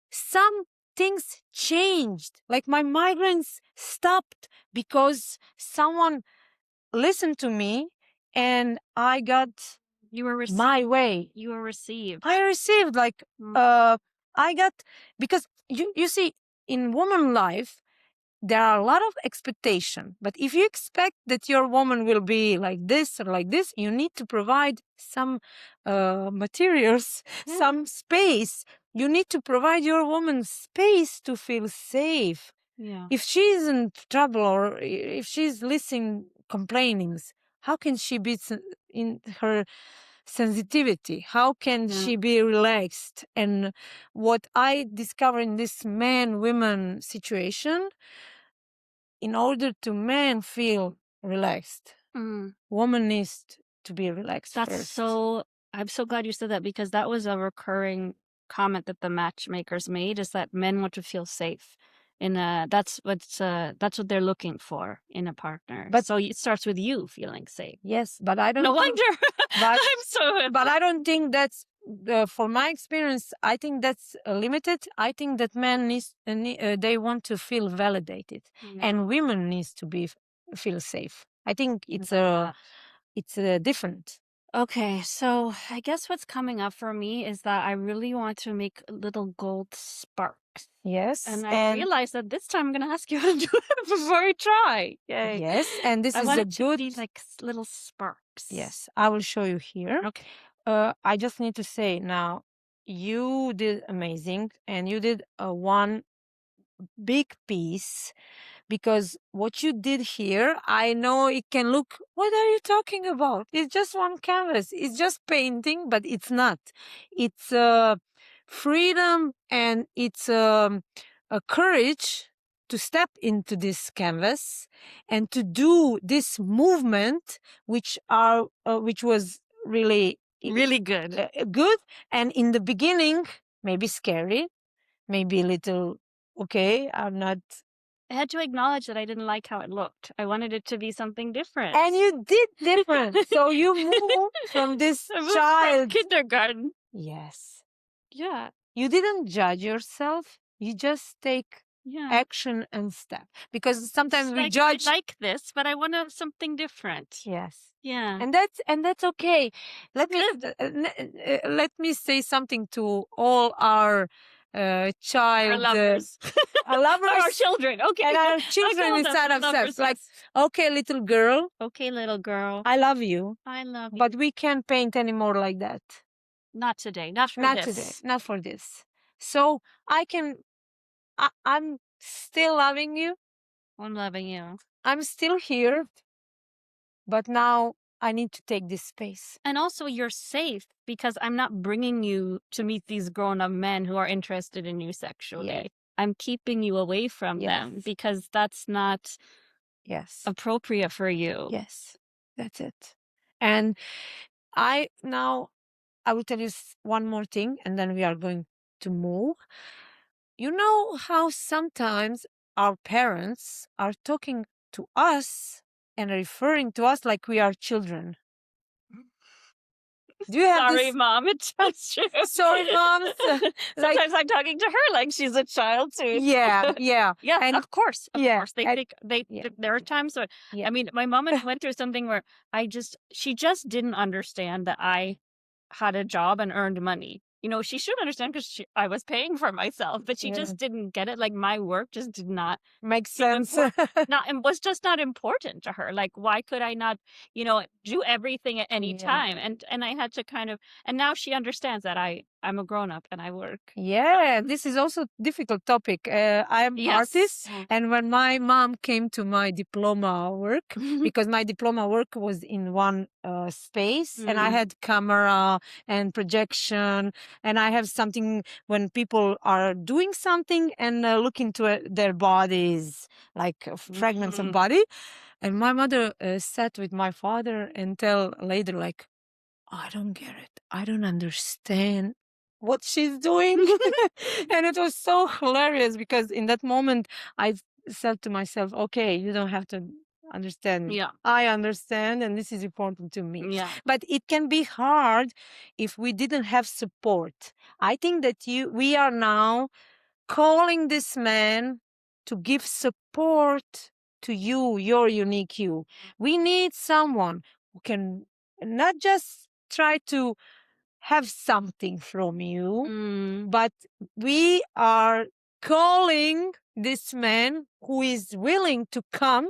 S2: Some things changed. Like my migraines stopped because someone listened to me and I got
S1: You were
S2: my way.
S1: You were received.
S2: I received like I got, because you see, in woman life there are a lot of expectation, but if you expect that your woman will be like this or like this, you need to provide some materials, some space. You need to provide your woman space to feel safe.
S1: Yeah.
S2: If she's in trouble or if she's listening complainings, how can she be in her sensitivity? How can she be relaxed? And what I discover in this man-woman situation, in order to man feel relaxed, woman needs to be relaxed first.
S1: I'm so glad you said that, because that was a recurring comment that the matchmakers made, is that men want to feel safe. That's what they're looking for in a partner.
S2: But-
S1: so it starts with you feeling safe.
S2: Yes, but I don't
S1: No
S2: think,
S1: wonder.
S2: but,
S1: I'm so.
S2: but I don't think that's for my experience. I think that's limited. I think that men they want to feel validated, and women needs to be feel safe. I think it's different.
S1: Okay, so I guess what's coming up for me is that I really want to make little gold sparks.
S2: Yes,
S1: And I realized that this time I'm going to ask you how to do it before we try. Yay.
S2: yes, and this
S1: I
S2: is
S1: want
S2: a
S1: it to
S2: good.
S1: be like little sparks.
S2: Yes, I will show you here.
S1: Okay.
S2: I just need to say now, you did amazing, and you did one big piece, because what you did here, I know it can look, what are you talking about? It's just one canvas. It's just painting, but it's not. It's freedom, and it's a courage to step into this canvas and to do this movement, which was really
S1: good.
S2: good, and in the beginning maybe scary, maybe a little, okay, I'm not.
S1: I had to acknowledge that I didn't like how it looked. I wanted it to be something different.
S2: And you did different. So you moved from this child.
S1: Kindergarten.
S2: Yes.
S1: Yeah.
S2: You didn't judge yourself. You just take action and step. Because sometimes we judge.
S1: I like this, but I want something different.
S2: Yes.
S1: Yeah.
S2: And that's okay. Let me say something to all our child
S1: Our lovers.
S2: our lovers,
S1: our children. Okay.
S2: and our children inside of us. Like, okay, little girl.
S1: Okay, little girl.
S2: I love you.
S1: I love you.
S2: But we can't paint anymore like that.
S1: Not today. Not for this.
S2: Today. Not for this. So I'm still loving you.
S1: I'm loving you.
S2: I'm still here. But now I need to take this space.
S1: And also, you're safe, because I'm not bringing you to meet these grown-up men who are interested in you sexually.
S2: Yes.
S1: I'm keeping you away from them, because that's not appropriate for you.
S2: Yes, that's it. And I will tell you one more thing, and then we are going to move. You know how sometimes our parents are talking to us and referring to us like we are children. Do you have
S1: Sorry,
S2: this?
S1: Mom, it's true.
S2: Sorry, Mom.
S1: Sometimes I'm talking to her like she's a child too.
S2: Yeah.
S1: Yeah, and of course. Of course.
S2: They
S1: there are times where, I mean, my mom went through something where she just didn't understand that I had a job and earned money. You know, she should understand, because I was paying for myself, but she just didn't get it. Like, my work just did not
S2: make sense.
S1: and was just not important to her. Like, why could I not, do everything at any time? And I had to and now she understands that I'm a grown up and I work.
S2: Yeah, this is also difficult topic. I'm artist,
S1: Yes.
S2: and when my mom came to my diploma work, because my diploma work was in one space, and I
S1: Mm.
S2: had camera and projection, and I have something when people are doing something and look into their bodies, like fragments of
S1: Mm.
S2: body. And my mother sat with my father and tell later, like, I don't get it. I don't understand what she's doing. And it was so hilarious because in that moment I said to myself, okay, you don't have to understand.
S1: Yeah.
S2: I understand, and this is important to me.
S1: Yeah.
S2: But it can be hard if we didn't have support. I think that we are now calling this man to give support to you, your unique you. We need someone who can not just try to have something from you,
S1: Mm.
S2: but we are calling this man who is willing to come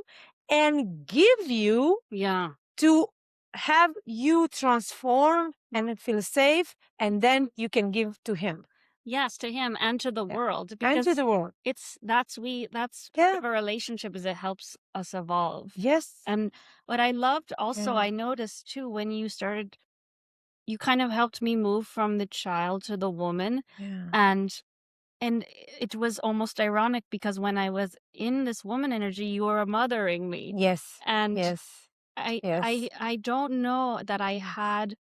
S2: and give you
S1: Yeah.
S2: to have you transform and feel safe, and then you can give to him.
S1: Yes, to him and to the
S2: Yeah.
S1: world
S2: And to
S1: because
S2: the world.
S1: that's part
S2: Yeah.
S1: of a relationship is it helps us evolve.
S2: Yes.
S1: And what I loved also,
S2: Yeah.
S1: I noticed too, when you kind of helped me move from the child to the woman.
S2: Yeah.
S1: And it was almost ironic because when I was in this woman energy, you were mothering me.
S2: Yes.
S1: And
S2: Yes. Yes.
S1: I don't know that I had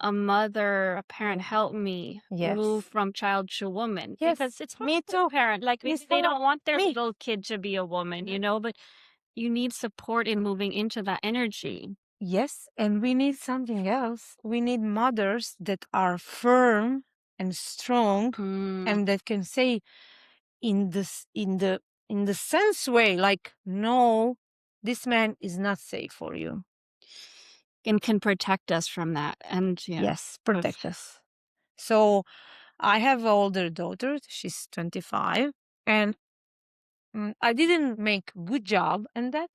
S1: a mother, a parent help me move
S2: Yes.
S1: from child to woman
S2: Yes.
S1: because it's hard
S2: Me
S1: for a
S2: too.
S1: parent. Like
S2: Me
S1: maybe they
S2: too.
S1: don't want their
S2: Me.
S1: little kid to be a woman, but you need support in moving into that energy.
S2: Yes, and we need something else. We need mothers that are firm and strong
S1: Mm.
S2: and that can say in this in the sense way, like, no, this man is not safe for you.
S1: And can protect us from that. And yeah.
S2: Yes, protect us. So I have an older daughter, she's 25, and I didn't make good job in that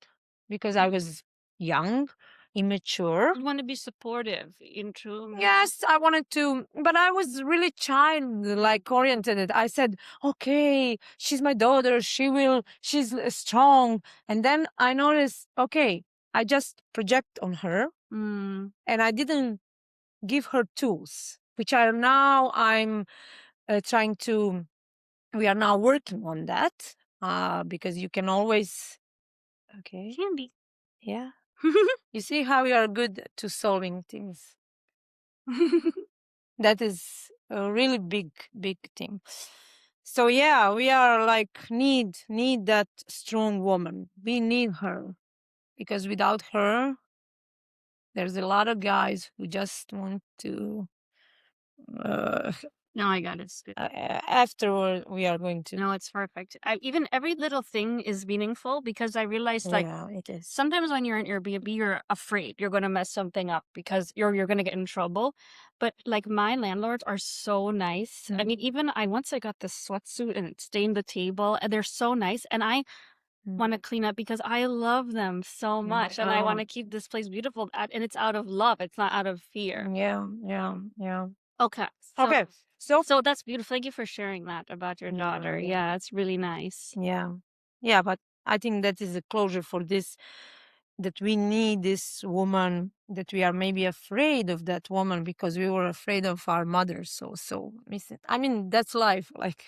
S2: because I was young, immature.
S1: You want to be supportive into
S2: Yes, I wanted to, but I was really child-like oriented. I said, okay, she's my daughter. She's strong. And then I noticed, okay, I just project on her
S1: Mm.
S2: and I didn't give her tools, which are now I'm trying to, we are now working on that because you can always, okay,
S1: Candy.
S2: yeah. You see how we are good to solving things. That is a really big thing. So yeah, we are like need that strong woman. We need her because without her, there's a lot of guys who just want to. Uh,
S1: No, I got it.
S2: Afterward, we are going to.
S1: No, it's perfect. Even every little thing is meaningful because I realized like
S2: Yeah, it is.
S1: sometimes when you're in Airbnb, you're afraid you're going to mess something up because you're going to get in trouble. But like my landlords are so nice. I mean, even I once I got this sweatsuit and it stained the table, and they're so nice. And I want to clean up because I love them so much, and I want to keep this place beautiful. And it's out of love. It's not out of fear.
S2: Yeah.
S1: Okay.
S2: Okay. So
S1: That's beautiful. Thank you for sharing that about your daughter. Yeah, it's really nice.
S2: yeah, but I think that is a closure for this, that we need this woman, that we are maybe afraid of that woman because we were afraid of our mother. So miss it. I mean, that's life. Like,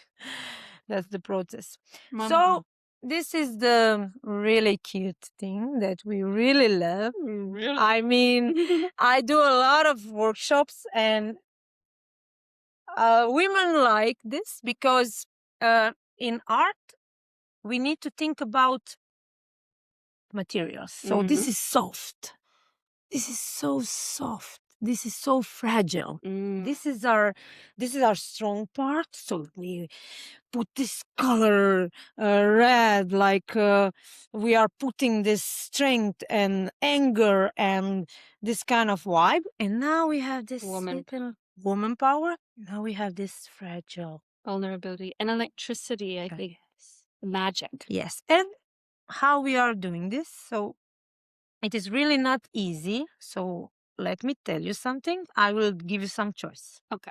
S2: that's the process. So this is the really cute thing that we really love.
S1: Really?
S2: I mean, I do a lot of workshops, and women like this because in art we need to think about materials. So this is soft. This is so soft. This is so fragile. This is our strong part. So we put this color red, like we are putting this strength and anger and this kind of vibe. And now we have this little woman power. Now we have this fragile
S1: vulnerability and electricity, I think. Magic.
S2: Yes. And how we are doing this? So it is really not easy. So let me tell you something. I will give you some choice.
S1: Okay.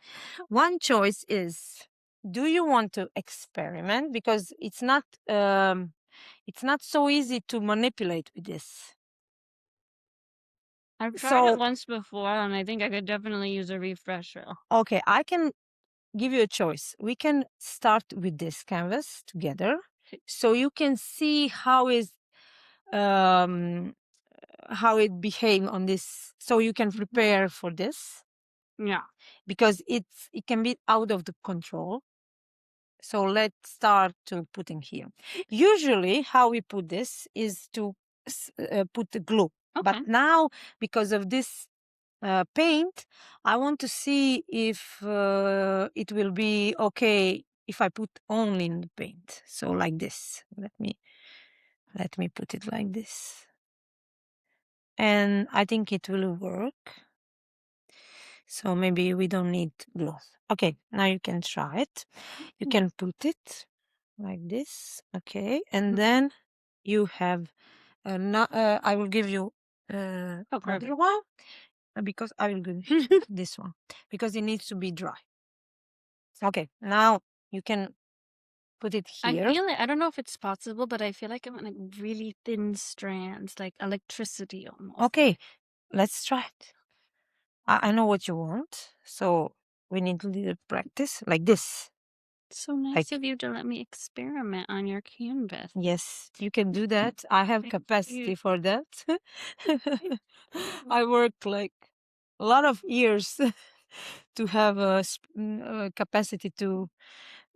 S2: One choice is, do you want to experiment? Because it's not so easy to manipulate with this.
S1: I've tried it
S2: So,
S1: once before, and I think I could definitely use a refresher.
S2: okay, I can give you a choice. We can start with this canvas together, so you can see um, how it behave on this, so you can prepare for this,
S1: Yeah.
S2: because it can be out of the control. So let's start to putting here. Usually how we put this is to put the glue. But
S1: Okay.
S2: now, because of this paint, I want to see if it will be okay if I put only in the paint. So like this. Let me put it like this. And I think it will work. So maybe we don't need glue. Okay, now you can try it. You can put it like this. Okay, and then you have I will give you other one, because I will give you this one, because it needs to be dry. Okay, now you can put it
S1: I
S2: here.
S1: feel it. I don't know if it's possible, but I feel like I'm in like really thin strands, like electricity almost.
S2: Okay, let's try it. I know what you want, so we need a little practice like this.
S1: So nice
S2: Like,
S1: of you to let me experiment on your canvas.
S2: yes, you can do that. I have
S1: Thank
S2: capacity
S1: you.
S2: for that. I worked like a lot of years to have a capacity to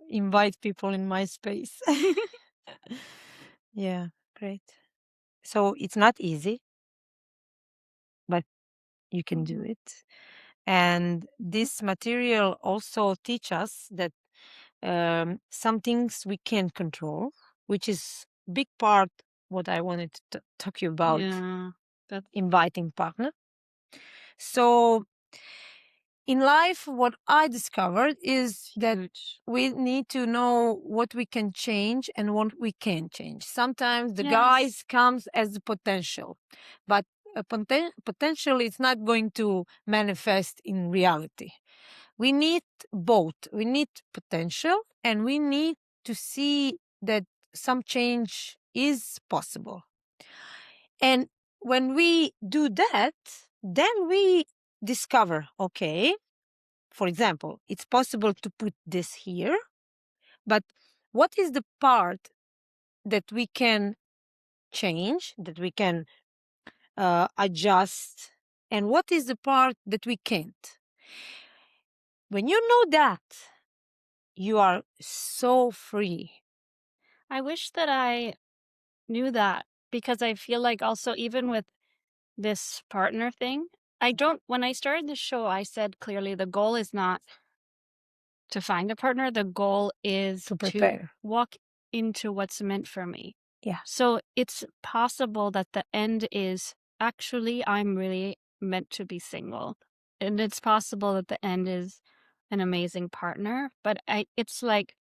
S2: invite people in my space. Yeah, great. So it's not easy, but you can do it. And this material also teach us that some things we can control, which is big part what I wanted to talk you about.
S1: Yeah, that's
S2: Inviting partner. So in life, what I discovered is that
S1: huge.
S2: we need to know what we can change and what we can't change. Sometimes the
S1: Yes.
S2: guys comes as the potential, but a potential is not going to manifest in reality. We need both. We need potential, and we need to see that some change is possible. And when we do that, then we discover, okay, for example, it's possible to put this here, but what is the part that we can change, that we can adjust, and what is the part that we can't? When you know that, you are so free.
S1: I wish that I knew that, because I feel like also even with this partner thing, when I started the show, I said clearly the goal is not to find a partner. The goal is
S2: To
S1: to
S2: prepare.
S1: walk into what's meant for me.
S2: Yeah.
S1: So it's possible that the end is actually I'm really meant to be single. And it's possible that the end is an amazing partner, but it's like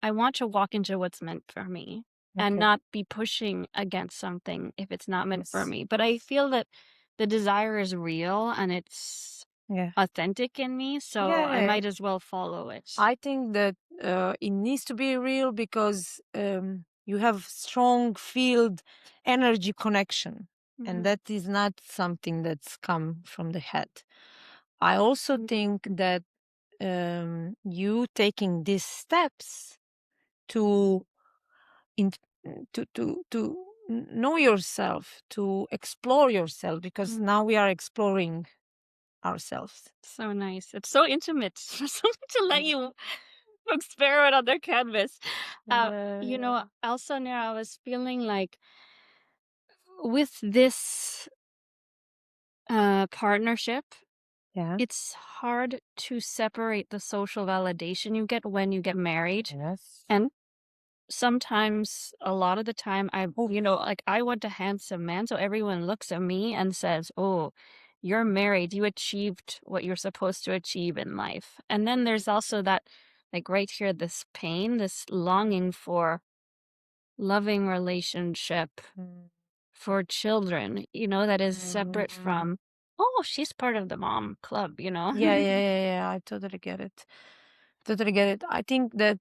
S1: I want to walk into what's meant for me and
S2: Okay.
S1: not be pushing against something if it's not meant for
S2: Yes.
S1: me. But I feel that the desire is real and it's
S2: Yeah.
S1: authentic in me, so I
S2: Yeah.
S1: might as well follow it.
S2: I think that it needs to be real because you have strong field energy connection,
S1: Mhm.
S2: and that is not something that's come from the head. I also think that you taking these steps to in, to know yourself, to explore yourself, because now we are exploring ourselves.
S1: So nice. It's so intimate for someone to let you experiment on their canvas. Also, Nera, I was feeling like with this partnership,
S2: Yeah.
S1: it's hard to separate the social validation you get when you get married.
S2: Yes.
S1: And sometimes, a lot of the time,
S2: Oh.
S1: like I want a handsome man, so everyone looks at me and says, "Oh, you're married. You achieved what you're supposed to achieve in life." And then there's also that, like right here, this pain, this longing for loving relationship,
S2: Mm.
S1: for children, that is separate
S2: Mhm.
S1: from Oh, she's part of the mom club, you know?
S2: Yeah, yeah, yeah, yeah. I totally get it. Totally get it. I think that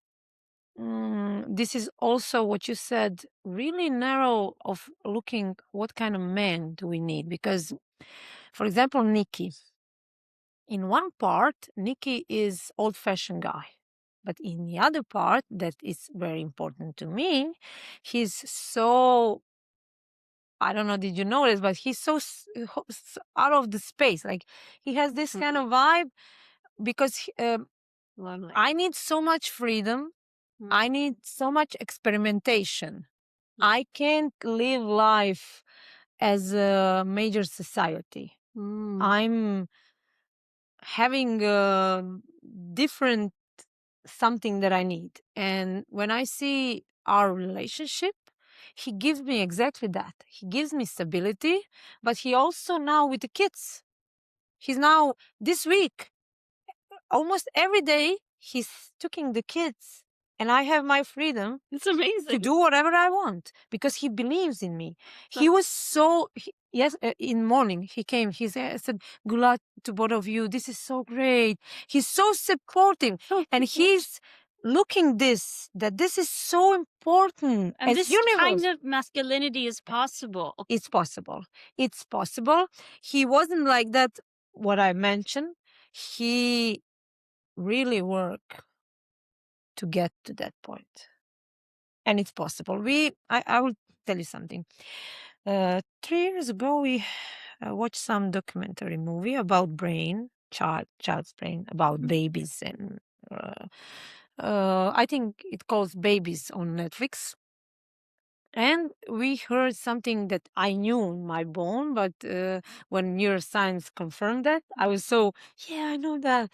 S2: this is also what you said, really narrow of looking what kind of man do we need. Because, for example, Nikki, in one part, Nikki is old-fashioned guy. But in the other part, that is very important to me, he's so, I don't know, did you notice, but he's so out of the space. Like he has this kind
S1: Mhm.
S2: of vibe because
S1: Lovely.
S2: I need so much freedom.
S1: Mm,
S2: I need so much experimentation.
S1: mm,
S2: I can't live life as a major society.
S1: mm.
S2: I'm having a different something that I need. And when I see our relationship, he gives me exactly that. He gives me stability, but he also now with the kids. He's now this week, almost every day, he's taking the kids. And I have my freedom
S1: It's
S2: to
S1: amazing.
S2: do whatever I want because he believes in me.
S1: So
S2: He was so, yes, in morning he came, said, good luck to both of you. This is so great. He's so supportive.
S1: oh,
S2: And he's looking this, that this is so important
S1: and
S2: as
S1: this kind
S2: universe.
S1: of masculinity is possible.
S2: It's possible. It's possible. He wasn't like that, what I mentioned. He really worked to get to that point. And it's possible. I will tell you something. 3 years ago, we watched some documentary movie about brain, child's brain, about babies, and I think it calls Babies on Netflix. And we heard something that I knew in my bone, but when neuroscience confirmed that, I was so, yeah, I know that.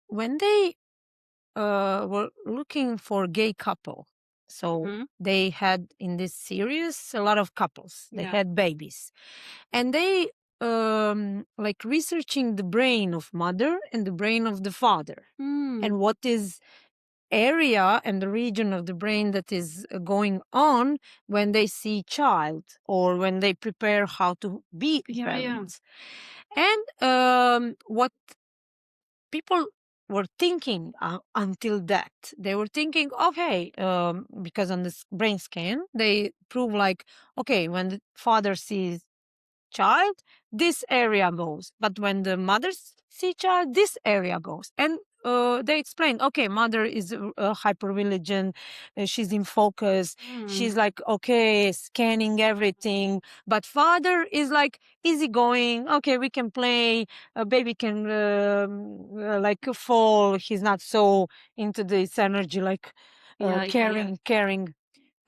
S2: When they were looking for gay couple. So
S1: Mhm.
S2: they had in this series a lot of couples. They
S1: Yeah.
S2: had babies, and they like researching the brain of mother and the brain of the father,
S1: Mm.
S2: and what is area and the region of the brain that is going on when they see child or when they prepare how to be
S1: Yeah, yeah.
S2: parents. And what people were thinking until that they were thinking, okay, because on this brain scan they prove like, okay, when the father sees child, this area goes, but when the mother see child, this area goes. And they explain, okay, mother is hyper vigilant, she's in focus,
S1: Mm.
S2: she's like, okay, scanning everything, but father is like easygoing, okay, we can play, a baby can like fall, he's not so into this energy, like
S1: Yeah, yeah, yeah.
S2: caring.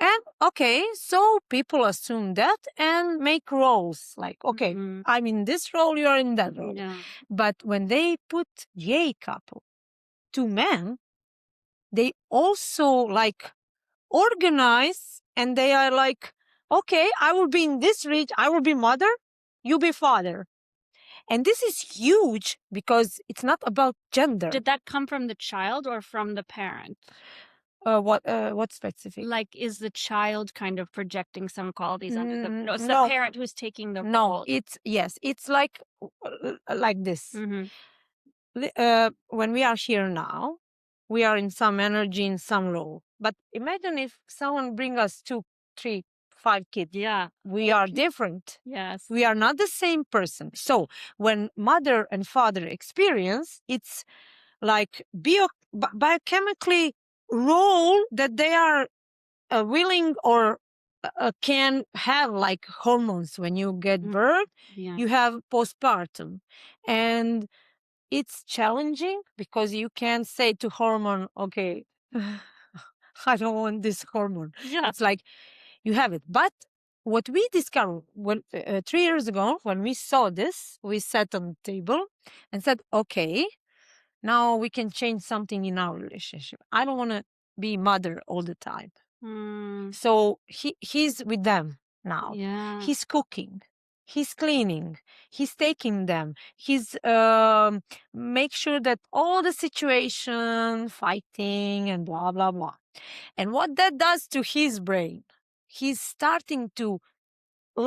S2: And okay, so people assume that and make roles like, okay,
S1: Mhm.
S2: I'm in this role, you're in that role.
S1: Yeah.
S2: But when they put gay couple, two men, they also like organize and they are like, okay, I will be in this reach, I will be mother, you be father. And this is huge because it's not about gender.
S1: Did that come from the child or from the parent?
S2: What specific?
S1: Like, is the child kind of projecting some qualities onto the no, it's the
S2: No,
S1: parent who's taking the
S2: no,
S1: role.
S2: it's yes, it's like this.
S1: Mhm.
S2: When we are here now, we are in some energy, in some role. But imagine if someone bring us 2, 3, 5 kids.
S1: Yeah.
S2: We are different.
S1: Yes.
S2: We are not the same person. So when mother and father experience, it's like biochemically role that they are willing or can have, like hormones when you get
S1: Mm.
S2: birth,
S1: Yeah.
S2: you have postpartum. And it's challenging because you can't say to hormone, okay, I don't want this hormone.
S1: Yeah.
S2: It's like you have it. But what we discovered when 3 years ago, when we saw this, we sat on the table and said, okay, now we can change something in our relationship. I don't want to be mother all the time.
S1: Mm.
S2: So he's with them now.
S1: Yeah.
S2: He's cooking. He's cleaning. He's taking them. He's make sure that all the situation, fighting and blah blah blah. And what that does to his brain, he's starting to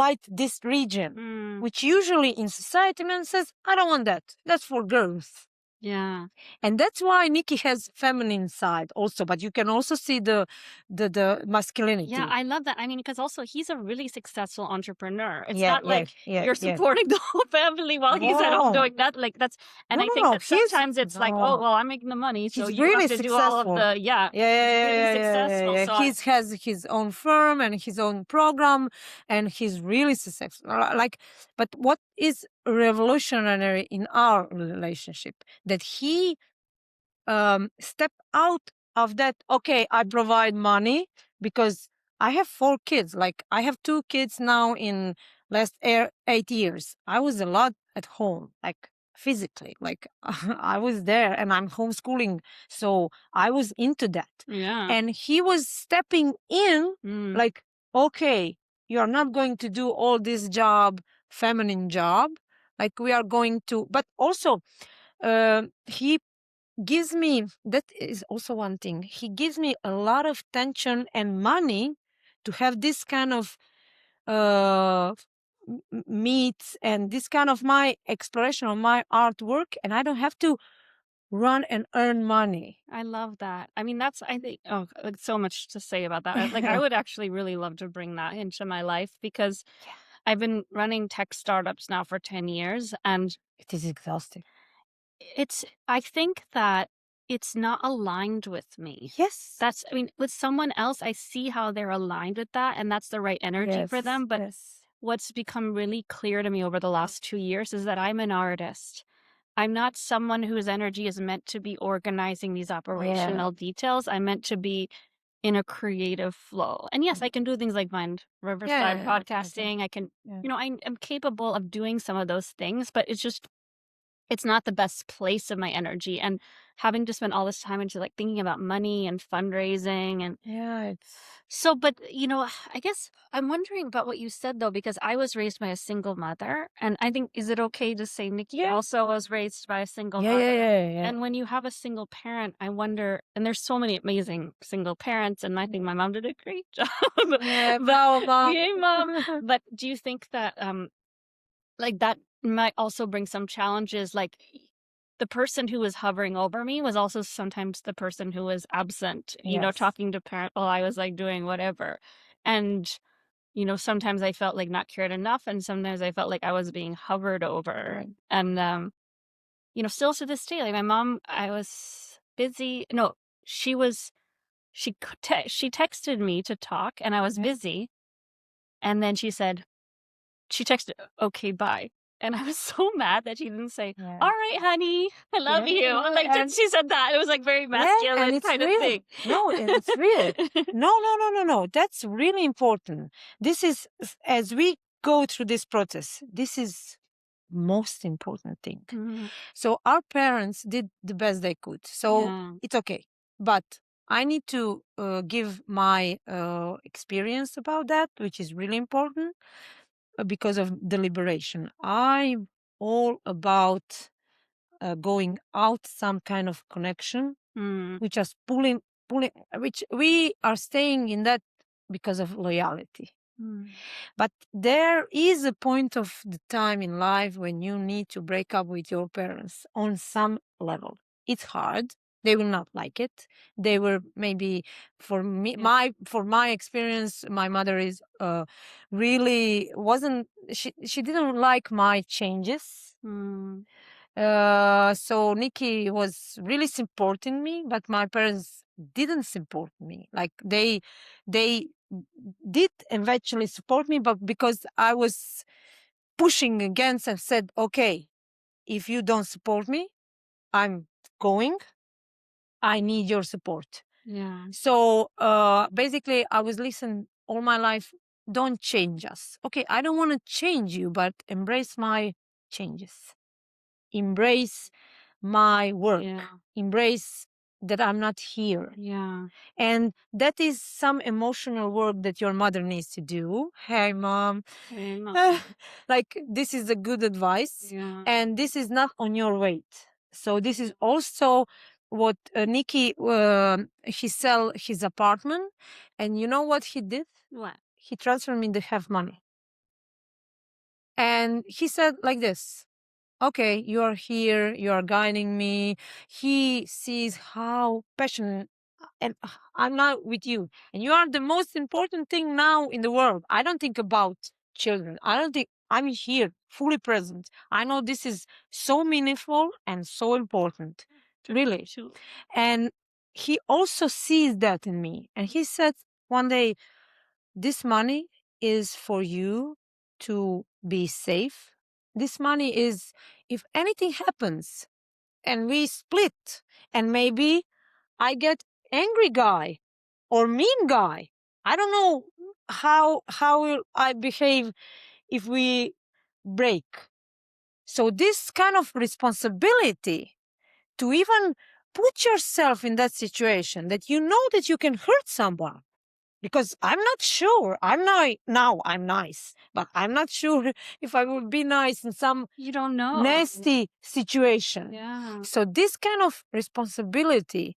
S2: light this region,
S1: Mm.
S2: which usually in society man says, I don't want that. That's for girls.
S1: Yeah.
S2: And that's why Nikki has feminine side also, but you can also see the masculinity.
S1: Yeah, I love that. I mean, because also he's a really successful entrepreneur. It's
S2: Yeah,
S1: not like
S2: yeah,
S1: you're
S2: yeah.
S1: supporting the whole family while he's at home
S2: No.
S1: doing that. Like that's, and
S2: No,
S1: I
S2: no,
S1: think
S2: no.
S1: that sometimes it's like, oh,
S2: no.
S1: well, I'm making the money, so
S2: He's
S1: you
S2: really
S1: have to do all of
S2: successful.
S1: the,
S2: Yeah,
S1: he's really successful. So
S2: He has his own firm and his own program, and he's really successful. Like, but what is revolutionary in our relationship that he step out of that. Okay, I provide money because I have 4 kids. Like I have 2 kids now in last 8 years. I was a lot at home, like physically, like I was there and I'm homeschooling. So I was into that.
S1: yeah.
S2: And he was stepping in
S1: Mm.
S2: like, okay, you're not going to do all this job, feminine job. Like we are going to, but also he gives me, that is also one thing, he gives me a lot of tension and money to have this kind of meets and this kind of my exploration of my artwork, and I don't have to run and earn money.
S1: I love that. I mean, that's, I think, oh, like so much to say about that. Like, I would actually really love to bring that into my life because I've been running tech startups now for 10 years, and
S2: It is exhausting.
S1: I think that it's not aligned with me.
S2: Yes.
S1: That's, I mean, with someone else, I see how they're aligned with that and that's the right energy for them. But what's become really clear to me over the last 2 years is that I'm an artist. I'm not someone whose energy is meant to be organizing these operational details. I'm meant to be in a creative flow. And yes, I can do things like Mind Riverside podcasting. I can, I'm capable of doing some of those things, but it's not the best place of my energy. And having to spend all this time into like thinking about money and fundraising and
S2: it's
S1: so, but I guess I'm wondering about what you said though, because I was raised by a single mother, and I think, is it okay to say Nikki also was raised by a single mother? And when you have a single parent, I wonder, and there's so many amazing single parents, and I think my mom did a great job.
S2: bravo, mom.
S1: Yay, mom. But do you think that like that might also bring some challenges? Like the person who was hovering over me was also sometimes the person who was absent, talking to parent while I was like doing whatever. And, sometimes I felt like not cared enough. And sometimes I felt like I was being hovered over.
S2: Right.
S1: And, still to this day, like my mom, I was busy. No, she was, she texted me to talk and I was busy. And then she texted, okay, bye. And I was so mad that she didn't say, all right, honey, I love you. Like, she said that. It was like very masculine kind of thing.
S2: No, it's real. No. That's really important. This is, as we go through this process, this is most important thing.
S1: Mhm.
S2: So our parents did the best they could. So it's okay. But I need to give my experience about that, which is really important because of the liberation. I'm all about going out some kind of connection, which is pulling, which we are staying in that because of loyalty. But there is a point of the time in life when you need to break up with your parents on some level. It's hard. They will not like it. They were maybe, for me, for my experience, my mother is really wasn't, she didn't like my changes. So Nikki was really supporting me, but my parents didn't support me. Like they did eventually support me, but because I was pushing against and said, okay, if you don't support me, I'm going. I need your support.
S1: Yeah.
S2: So basically, I was listening all my life. Don't change us. Okay, I don't want to change you, but embrace my changes. Embrace my work. Embrace that I'm not here. And that is some emotional work that your mother needs to do. Hey, mom.
S1: Hey, mom.
S2: Like, this is a good advice. And this is not on your weight. So this is also what Nikki, he sell his apartment. And you know what he did?
S1: What?
S2: He transferred me to have money. And he said like this, okay, you are here, you are guiding me. He sees how passionate and I'm now with you. And you are the most important thing now in the world. I don't think about children. I don't think I'm here fully present. I know this is so meaningful and so important. Really. And he also sees that in me. And he said one day, this money is for you to be safe. This money is if anything happens and we split and maybe I get angry guy or mean guy. I don't know how will I behave if we break. So this kind of responsibility to even put yourself in that situation that you know that you can hurt someone, because I'm not sure. Now I'm nice, but I'm not sure if I would be nice in some
S1: You don't know.
S2: nasty situation.
S1: Yeah.
S2: So this kind of responsibility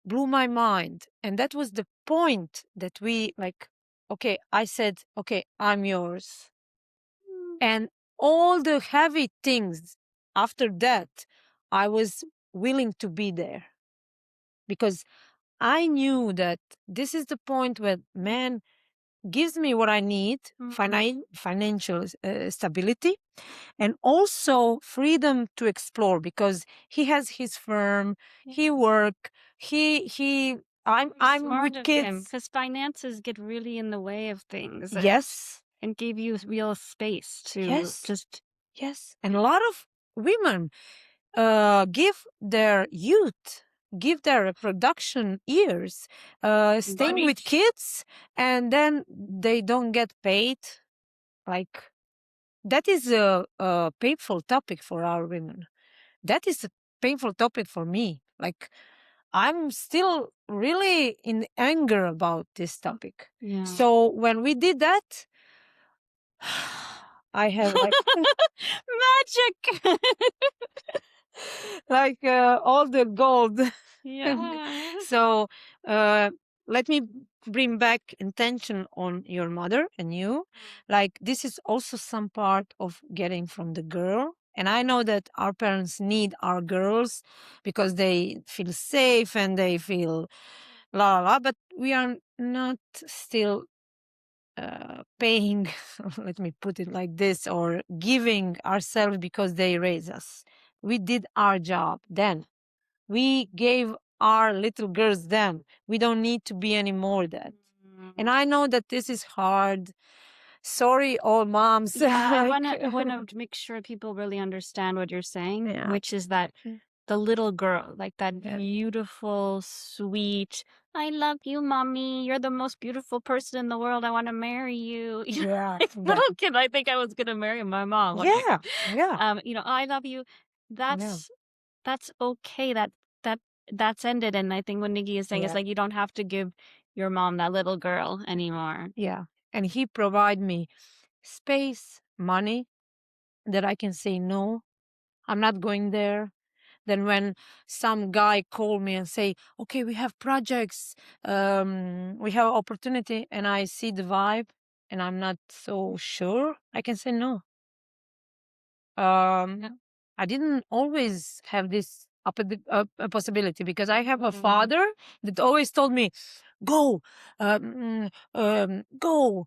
S2: blew my mind. And that was the point that we like, okay, I said, okay, I'm yours. And all the heavy things after that, I was willing to be there because I knew that this is the point where man gives me what I need, financial stability, and also freedom to explore because he has his firm, he work, he. I'm with kids
S1: because finances get really in the way of things.
S2: Yes,
S1: And gave you real space to just
S2: yes, and a lot of women give their youth, give their reproduction years, staying with kids, and then they don't get paid. Like that is a painful topic for our women. That is a painful topic for me. Like I'm still really in anger about this topic.
S1: Yeah.
S2: So when we did that, I have like
S1: magic.
S2: like all the gold.
S1: Yeah.
S2: So let me bring back intention on your mother and you. Like this is also some part of getting from the girl. And I know that our parents need our girls because they feel safe and they feel la la la, but we are not still paying, let me put it like this, or giving ourselves because they raise us. We did our job then. We gave our little girls them. We don't need to be anymore that. And I know that this is hard. Sorry, all moms.
S1: Yeah, I want to make sure people really understand what you're saying,
S2: Yeah.
S1: which is that the little girl, like that beautiful, sweet, I love you, mommy. You're the most beautiful person in the world. I want to marry you.
S2: Yeah.
S1: Little kid, I think I was gonna marry my mom.
S2: Yeah. Yeah.
S1: I love you. That's okay. That's ended. And I think what Nikki is saying is like you don't have to give your mom that little girl anymore.
S2: Yeah. And he provide me space, money that I can say no. I'm not going there. Then when some guy call me and say, okay, we have projects, we have opportunity, and I see the vibe and I'm not so sure, I can say no. I didn't always have this possibility because I have a father that always told me, go, go.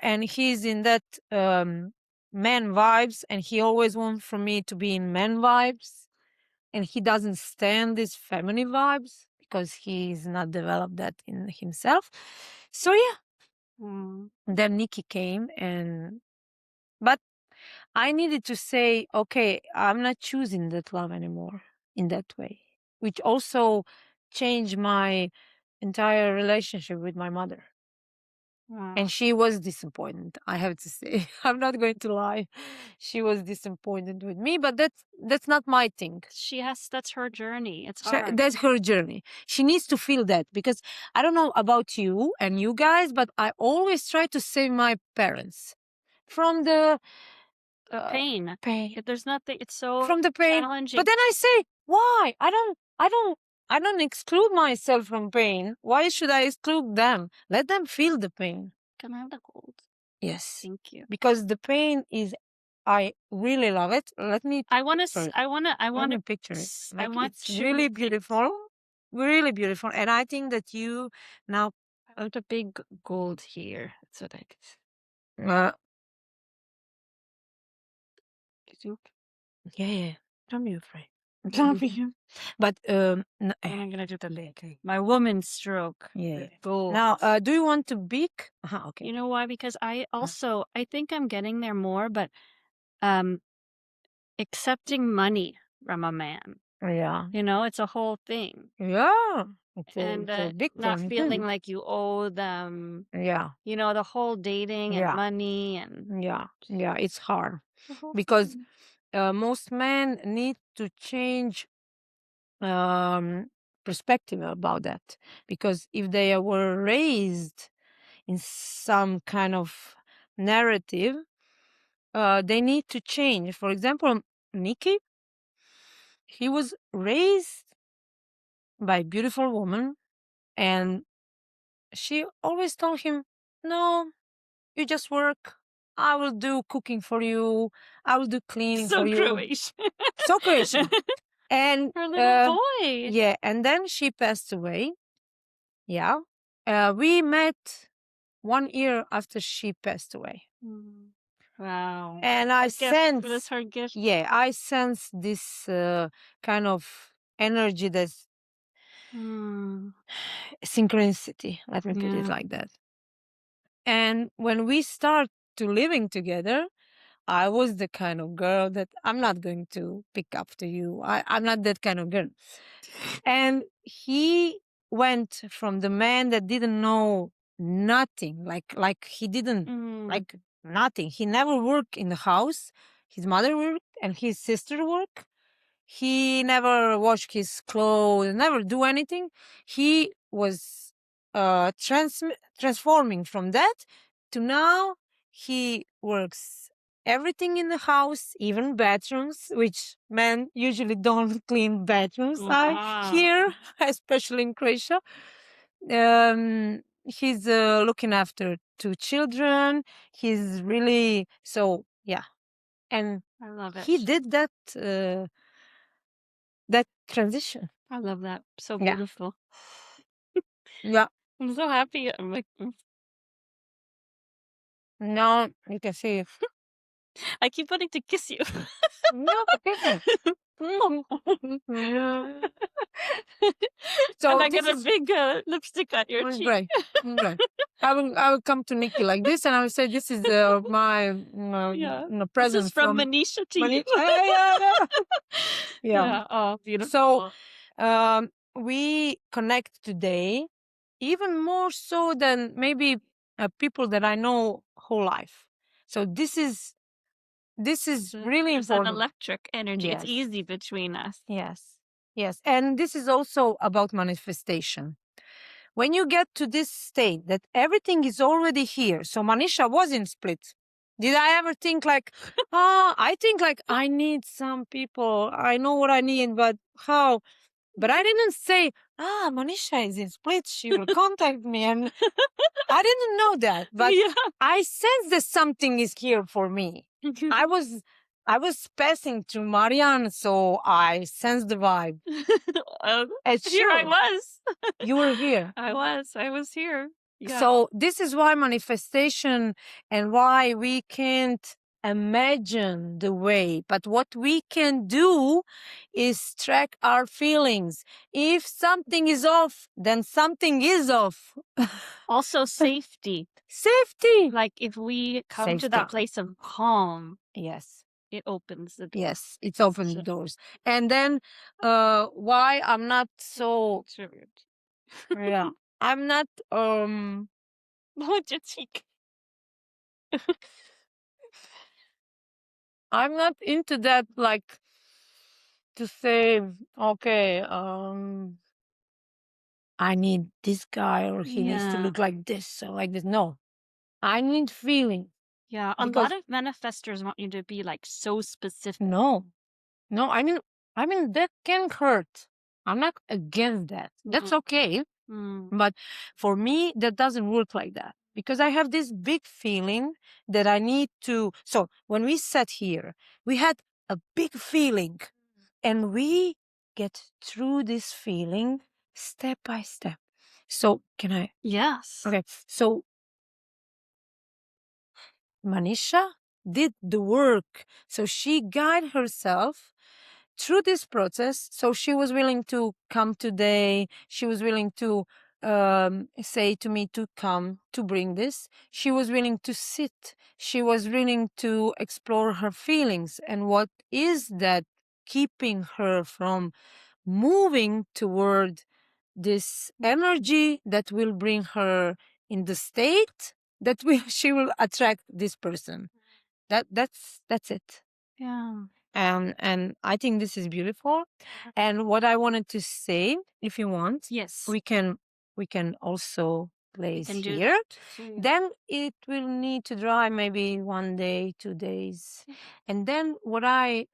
S2: And he's in that man vibes and he always wants for me to be in man vibes. And he doesn't stand these feminine vibes because he's not developed that in himself. So yeah, then Nikki came but I needed to say, okay, I'm not choosing that love anymore in that way, which also changed my entire relationship with my mother.
S1: Wow.
S2: And she was disappointed, I have to say. I'm not going to lie. She was disappointed with me, but that's not my thing.
S1: That's her journey. It's hard.
S2: That's her journey. She needs to feel that because I don't know about you and you guys, but I always try to save my parents from the
S1: pain.
S2: Pain.
S1: There's nothing. It's so
S2: from the pain.
S1: challenging.
S2: But then I say, why? I don't exclude myself from pain. Why should I exclude them? Let them feel the pain.
S1: Can I have the gold?
S2: Yes.
S1: Thank you.
S2: Because the pain is, I really love it. Let me
S1: I want
S2: picture
S1: to.
S2: it.
S1: I want to. I
S2: Let
S1: want
S2: me
S1: to.
S2: picture it.
S1: I
S2: Like,
S1: want
S2: it's
S1: to.
S2: really beautiful. Really beautiful. And I think that you now,
S1: I want a big gold here. That's what I
S2: uh,
S1: could.
S2: yeah. Don't be afraid. Don't be. But
S1: I'm gonna do the leg. My woman's stroke.
S2: yeah.
S1: Gold.
S2: Now, do you want to beak? Okay.
S1: You know why? Because I also I think I'm getting there more, but um, accepting money from a man.
S2: Yeah.
S1: You know, it's a whole thing,
S2: Yeah.
S1: and
S2: It's a big
S1: not
S2: thing.
S1: feeling like you owe them.
S2: Yeah.
S1: You know, the whole dating and
S2: Yeah.
S1: money and
S2: Yeah. Yeah. It's hard
S1: the whole
S2: because
S1: thing.
S2: most men need to change um, perspective about that, because if they were raised in some kind of narrative, they need to change. For example, Nikki, he was raised by a beautiful woman, and she always told him, no, you just work, I will do cooking for you, I will do cleaning
S1: So
S2: for you.
S1: Croatian.
S2: So Croatian. And
S1: Her little boy.
S2: yeah, and then she passed away. Yeah. We met 1 year after she passed away.
S1: Wow.
S2: And I
S1: Her gift. It was
S2: sense,
S1: her gift.
S2: yeah, I sense this kind of energy, that's
S1: Mm,
S2: synchronicity, let me put it
S1: yeah.
S2: like that. And when we start to living together, I was the kind of girl that I'm not going to pick up to you. I'm not that kind of girl. And he went from the man that didn't know nothing, like he didn't like nothing. He never worked in the house. His mother worked and his sister worked. He never washed his clothes, never do anything. He was transforming from that to now he works everything in the house, even bathrooms, which men usually don't clean bathrooms. I
S1: Wow.
S2: hear, especially in Croatia. He's looking after 2 children. He's really, so yeah, and
S1: I love
S2: he
S1: it.
S2: did that transition.
S1: I love that. So
S2: Yeah.
S1: beautiful.
S2: Yeah.
S1: I'm so happy. I'm like,
S2: Now you can see.
S1: I keep wanting to kiss you.
S2: No, kiss me. So
S1: And I
S2: this
S1: got a
S2: is
S1: big lipstick on your cheek.
S2: right. Right. I will come to Nikki like this, and I will say, "This is my
S1: Yeah. This
S2: present
S1: is from
S2: from
S1: Manisha to you.
S2: Yeah.
S1: Yeah. Oh,
S2: So
S1: beautiful.
S2: we connect today even more so than maybe people that I know whole life. So this is really
S1: There's an
S2: important.
S1: electric energy. It's
S2: Yes.
S1: easy between us.
S2: Yes. Yes. And this is also about manifestation. When you get to this state that everything is already here. So Manisha was in Split. Did I ever think like, I think like I need some people. I know what I need, but how? But I didn't say, Manisha is in Split. She will contact me. And I didn't know that. But
S1: Yeah.
S2: I sense that something is here for me. I was passing through Marianne, so I sensed the vibe. It's
S1: Here I
S2: true.
S1: was.
S2: You were here.
S1: I was here. Yeah.
S2: So this is why manifestation, and why we can't imagine the way, but what we can do is track our feelings. If something is off, then something is off.
S1: Also safety.
S2: Safety.
S1: Like if we come to that
S2: Safety.
S1: place of calm,
S2: Yes.
S1: it opens the door.
S2: Yes, it's opened the doors. And then why I'm not so yeah. I'm not
S1: Look your cheek.
S2: I'm not into that, like, to say, okay, I need this guy, or he needs to
S1: Yeah.
S2: look like this or like this. No, I need feeling.
S1: Yeah. A
S2: Because
S1: lot of manifestors want you to be like so specific.
S2: no, I mean that can hurt. I'm not against that. That's okay.
S1: Mm.
S2: But for me, that doesn't work like that. because I have this big feeling that I need to. So when we sat here, we had a big feeling, and we get through this feeling step by step. So can I?
S1: Yes.
S2: Okay. So Manisha did the work. So she guided herself through this process. So she was willing to come today. She was willing to say to me to come to bring this. She was willing to sit. She was willing to explore her feelings and what is that keeping her from moving toward this energy that will bring her in the state that will she will attract this person. That's it.
S1: Yeah.
S2: And I think this is beautiful. And what I wanted to say, if you want,
S1: Yes.
S2: we can also place
S1: can do
S2: here.
S1: So,
S2: Then it will need to dry maybe 1 day, 2 days. And then what I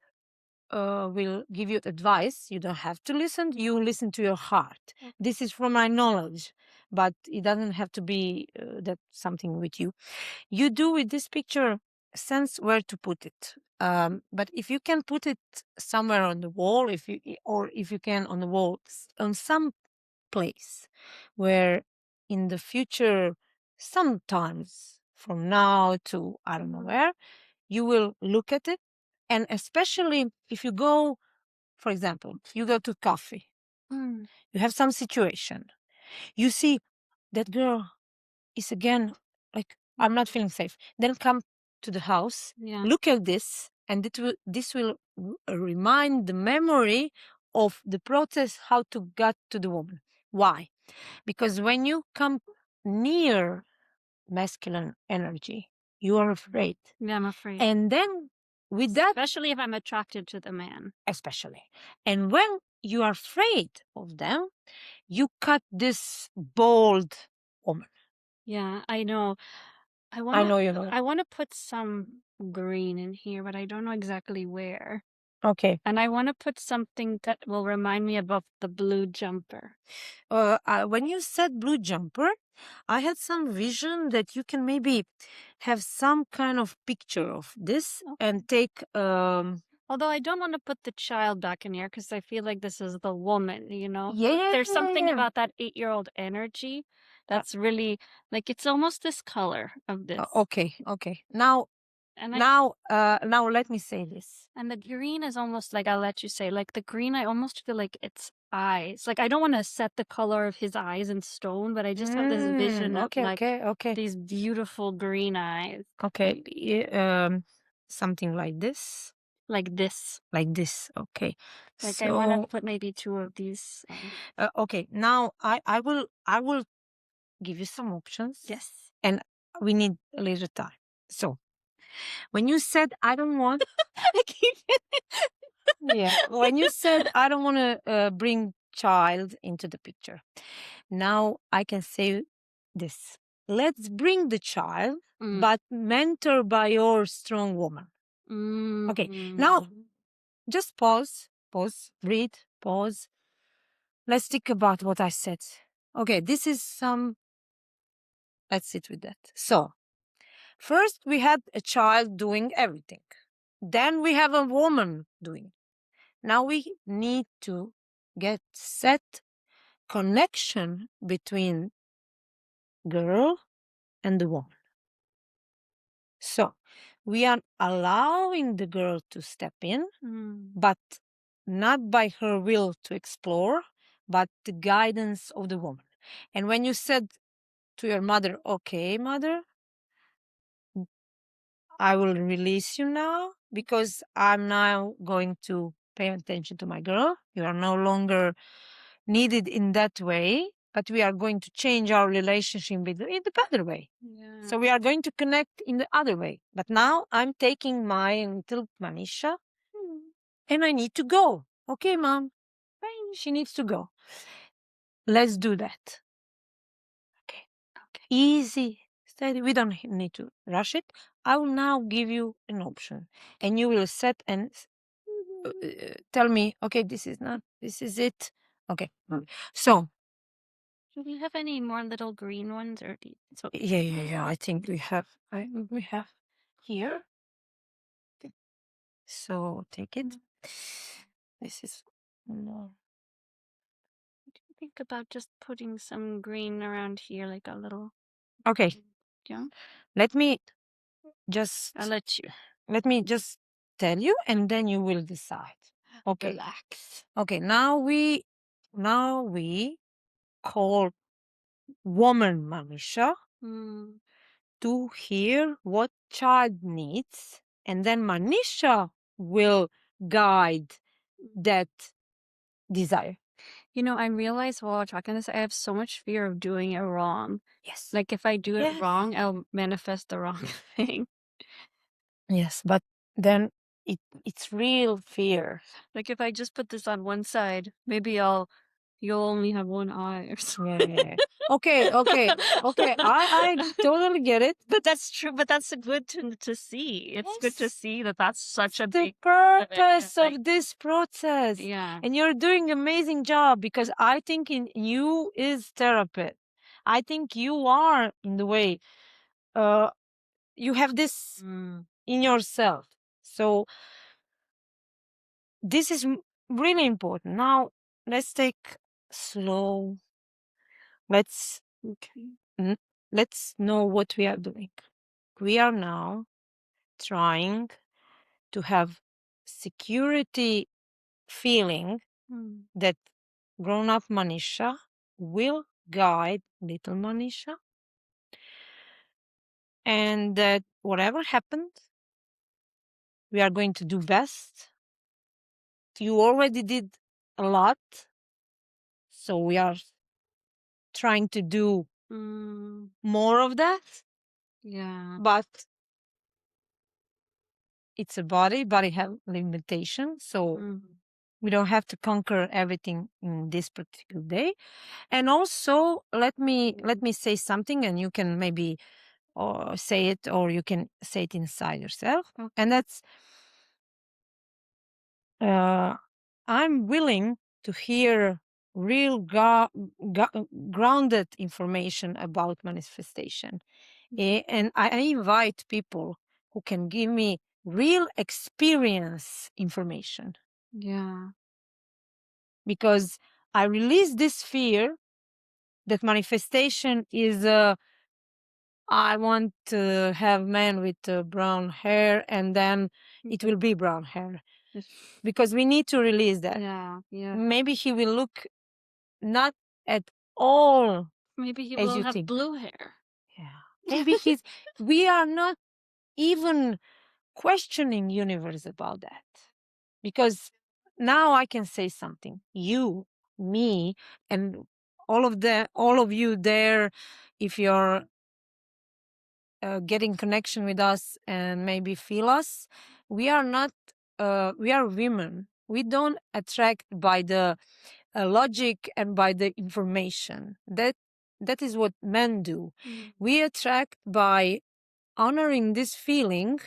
S2: will give you advice. You don't have to listen. You listen to your heart. This is from my knowledge, but it doesn't have to be that something with you. You do with this picture sense where to put it. But if you can put it somewhere on the wall, if you can on the wall on some place where in the future, sometimes from now to I don't know where, you will look at it. And especially if you go, for example, you go to coffee, you have some situation, you see that girl is again like, I'm not feeling safe. Then come to the house,
S1: Yeah.
S2: look at this, and this will remind the memory of the process how to get to the woman. Why? Because when you come near masculine energy, you are afraid.
S1: Yeah, I'm afraid.
S2: And then with that,
S1: Especially if I'm attracted to the man.
S2: especially, and when you are afraid of them, you cut this bold woman.
S1: Yeah, I know.
S2: I know you know.
S1: I want to put some green in here, but I don't know exactly where.
S2: Okay.
S1: And I want to put something that will remind me about the blue jumper.
S2: When you said blue jumper, I had some vision that you can maybe have some kind of picture of this and take.
S1: Although I don't want to put the child back in here because I feel like this is the woman, you know?
S2: Yeah,
S1: There's something
S2: yeah.
S1: about that 8-year-old energy that's really like it's almost this color of this.
S2: Okay, okay. Now,
S1: And
S2: now let me say this.
S1: and the green is almost like I'll let you say, like the green, I almost feel like it's eyes. Like I don't want to set the color of his eyes in stone, but I just have this vision of
S2: Okay,
S1: like
S2: okay.
S1: these beautiful green eyes.
S2: Okay, something like this.
S1: Like this.
S2: Like this. Okay.
S1: Like I want to
S2: So
S1: put maybe 2 of these.
S2: okay. Now I will give you some options.
S1: Yes.
S2: And we need a little time. So when you said I don't want,
S1: I keep
S2: yeah, when you said I don't want to bring child into the picture, now I can say this. Let's bring the child, but mentor by your strong woman. Okay. Now just pause, breathe, pause. Let's think about what I said. Okay, this is some. Let's sit with that. So, first we had a child doing everything. Then we have a woman doing. Now we need to get set connection between girl and the woman. So, we are allowing the girl to step in, but not by her will to explore, but the guidance of the woman. And when you said to your mother, okay, mother, I will release you now because I'm now going to pay attention to my girl. You are no longer needed in that way, but we are going to change our relationship in the better way. Yeah. So we are going to connect in the other way. But now I'm taking my little Manisha and I need to go. Okay, mom. Fine. She needs to go. Let's do that. Okay. Easy, steady. We don't need to rush it. I will now give you an option, and you will set and tell me, okay, this is not, this is it. Okay. So
S1: Do we have any more little green ones, or it's okay?
S2: Yeah. I think we have here. So take it. This is no.
S1: Think about just putting some green around here, like a little.
S2: Okay.
S1: Yeah,
S2: Let me
S1: I'll
S2: just
S1: let you
S2: let me just tell you, and then you will decide. Okay.
S1: relax.
S2: Okay. Now we call woman Manisha
S1: Mm.
S2: to hear what child needs, and then Manisha will guide that desire.
S1: You know, I realized while talking this, I have so much fear of doing it wrong.
S2: Yes.
S1: Like if I do it
S2: Yes.
S1: wrong, I'll manifest the wrong thing.
S2: Yes, but then it's real fear.
S1: Like if I just put this on one side, maybe you'll only have one eye or something.
S2: Yeah. Okay. I totally get it.
S1: But that's true. But that's good to see. It's good to
S2: Yes.
S1: see that that's such a
S2: The
S1: big part of it.
S2: purpose
S1: Like,
S2: of this process.
S1: yeah.
S2: And you're doing amazing job, because I think in you is therapy. I think you are in the way. You have this
S1: Mm.
S2: in yourself. So this is really important. Now let's take slow. Let's
S1: Okay.
S2: let's know what we are doing. We are now trying to have security feeling
S1: Mm.
S2: that grown up Manisha will guide little Manisha, and that whatever happens, we are going to do best. You already did a lot, so we are trying to do
S1: Mm.
S2: more of that.
S1: Yeah.
S2: But it's a body have limitation, so
S1: Mm.
S2: we don't have to conquer everything in this particular day. And also let me say something, and you can maybe or say it, or you can say it inside yourself.
S1: Okay.
S2: And that's I'm willing to hear real grounded information about manifestation. And I invite people who can give me real experience information,
S1: Yeah.
S2: because I release this fear that manifestation is I want to have man with brown hair, and then it will be brown hair, because we need to release that.
S1: Yeah. Yeah.
S2: Maybe he will look not at all
S1: Maybe he
S2: as
S1: will
S2: you
S1: have
S2: think.
S1: blue hair.
S2: Yeah. Maybe we are not even questioning universe about that, because now I can say something. You, me, and all of you there, if you're getting connection with us and maybe feel us, we are not. We are women. We don't attract by the logic and by the information. That is what men do.
S1: Mm.
S2: We attract by honoring this feeling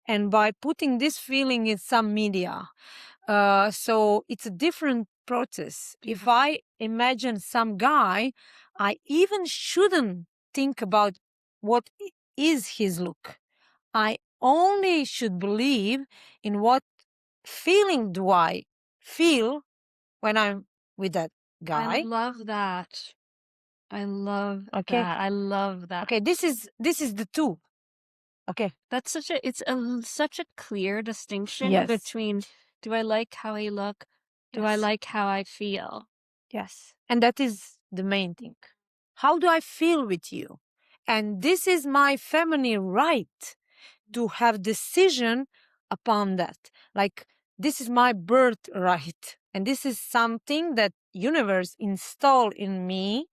S2: and by putting this feeling in some media. So it's a different process.
S1: Yeah.
S2: If I imagine some guy, I even shouldn't think about what is his look. I only should believe in what feeling do I feel when I'm with that
S1: I
S2: guy.
S1: love that. I love
S2: Okay.
S1: that. I love that.
S2: Okay. This is the two. Okay.
S1: That's such a clear distinction
S2: Yes.
S1: between, do I like how I look? Do I
S2: Yes.
S1: like how I feel?
S2: Yes. And that is the main thing. How do I feel with you? And this is my feminine right to have decision upon that. Like, this is my birthright. And this is something that universe installed in me,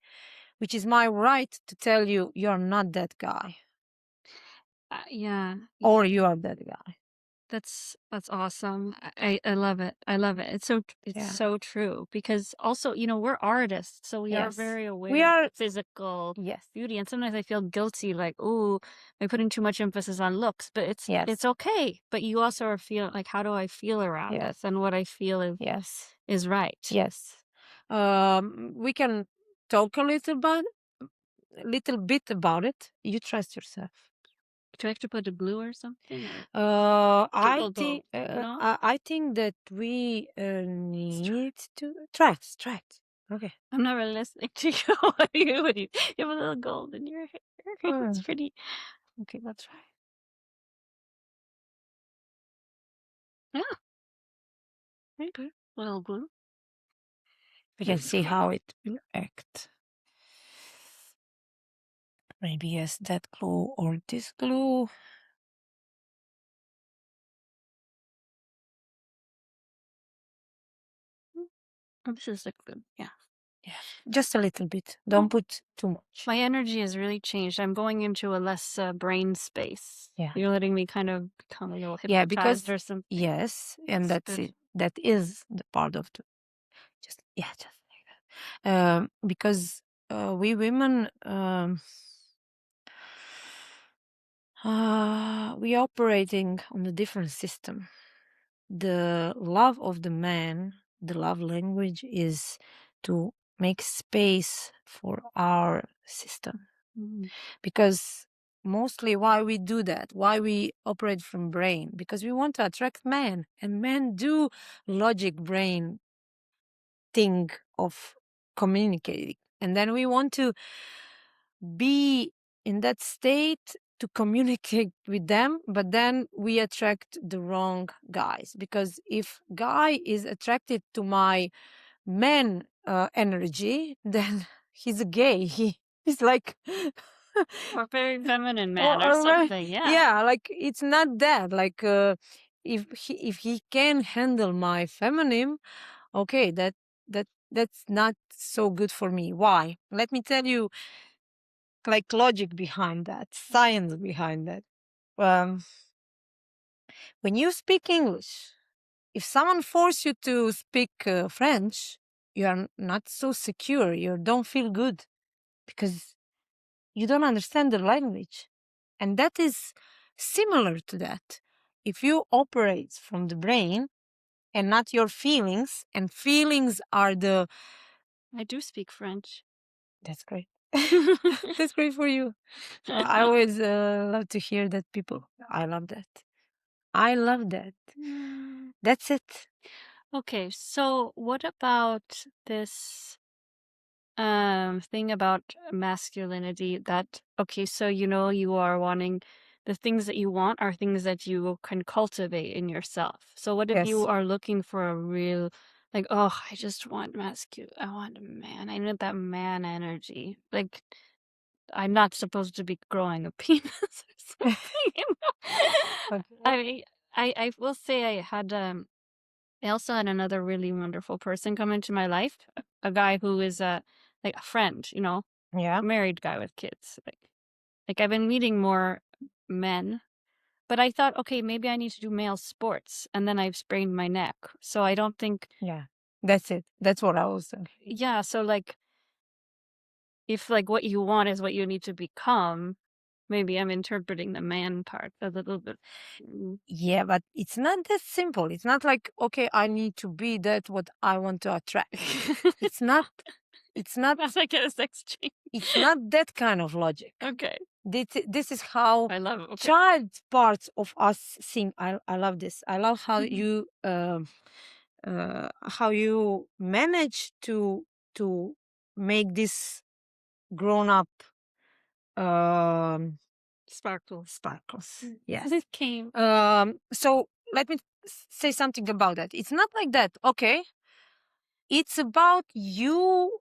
S2: which is my right to tell you, you're not that guy.
S1: Yeah.
S2: Or you are that guy.
S1: That's awesome. I love it. I love it. It's
S2: Yeah.
S1: so true, because also, we're artists, so we are
S2: Yes.
S1: very aware
S2: We are
S1: of physical
S2: Yes.
S1: beauty, and sometimes I feel guilty, like, oh, I'm putting too much emphasis on looks, but it's
S2: Yes.
S1: okay. But you also are feeling like, how do I feel around
S2: Yes.
S1: this, and what I feel
S2: Yes.
S1: is right.
S2: Yes. We can talk a little bit about it, you trust yourself.
S1: Do I have to put a glue or something? Or
S2: I
S1: triple
S2: think
S1: glue? No?
S2: I think that we need to try it. Try it. Okay.
S1: I'm not really listening to you. What do you have a little gold in your hair. It's pretty.
S2: Okay, let's try.
S1: Yeah,
S2: Okay.
S1: little glue.
S2: We can see how it will act. Maybe yes, that glue or this glue.
S1: This is a good. Yeah.
S2: Yeah, just a little bit. Don't put too much.
S1: My energy has really changed. I'm going into a less brain space.
S2: Yeah.
S1: You're letting me kind of become a little
S2: Yeah,
S1: hypnotized
S2: because
S1: or something.
S2: yes, and
S1: It's
S2: that's
S1: good.
S2: it. That is the part of the just like that. Because we women we operating on a different system. The love of the man, the love language is to make space for our system.
S1: Mm.
S2: Because mostly why we do that, why we operate from brain, because we want to attract men, and men do logic brain thing of communicating, and then we want to be in that state to communicate with them, but then we attract the wrong guys, because if guy is attracted to my man energy, then he's a gay. He's like
S1: Or very feminine
S2: or,
S1: man or something. Yeah.
S2: yeah, like it's not that, like if he can handle my feminine, okay, that's not so good for me. Why? Let me tell you, like logic behind that, science behind that. um when you speak English, if someone force you to speak French, you are not so secure, you don't feel good, because you don't understand the language. And that is similar to that. If you operate from the brain and not your feelings, and feelings are the.
S1: I do speak French.
S2: That's great. That's great for you. I always love to hear that people. I love that. I love that. That's it.
S1: Okay, so what about this thing about masculinity that okay, so you are wanting the things that you want are things that you can cultivate in yourself. So what if you
S2: Yes.
S1: are looking for a real like, oh, I just want masculine, I want a man. I need that man energy. Like I'm not supposed to be growing a penis or something, you know? I
S2: Okay.
S1: mean, I will say I also had another really wonderful person come into my life, a guy who is like a friend,
S2: Yeah.
S1: a married guy with kids. Like I've been meeting more men, but I thought, okay, maybe I need to do male sports, and then I've sprained my neck. So I don't think,
S2: Yeah. That's it. That's what I was thinking.
S1: yeah. So like, if like what you want is what you need to become, maybe I'm interpreting the man part a little bit.
S2: Yeah, but it's not that simple. It's not like, okay, I need to be that what I want to attract. It's not. It's not.
S1: That's like a sex change.
S2: It's not that kind of logic.
S1: Okay,
S2: This is how
S1: I love it. Okay.
S2: child parts of us think. I love this. I love how you manage to make this grown up sparkles. Yes.
S1: It came.
S2: So let me say something about that. It's not like that. Okay. It's about you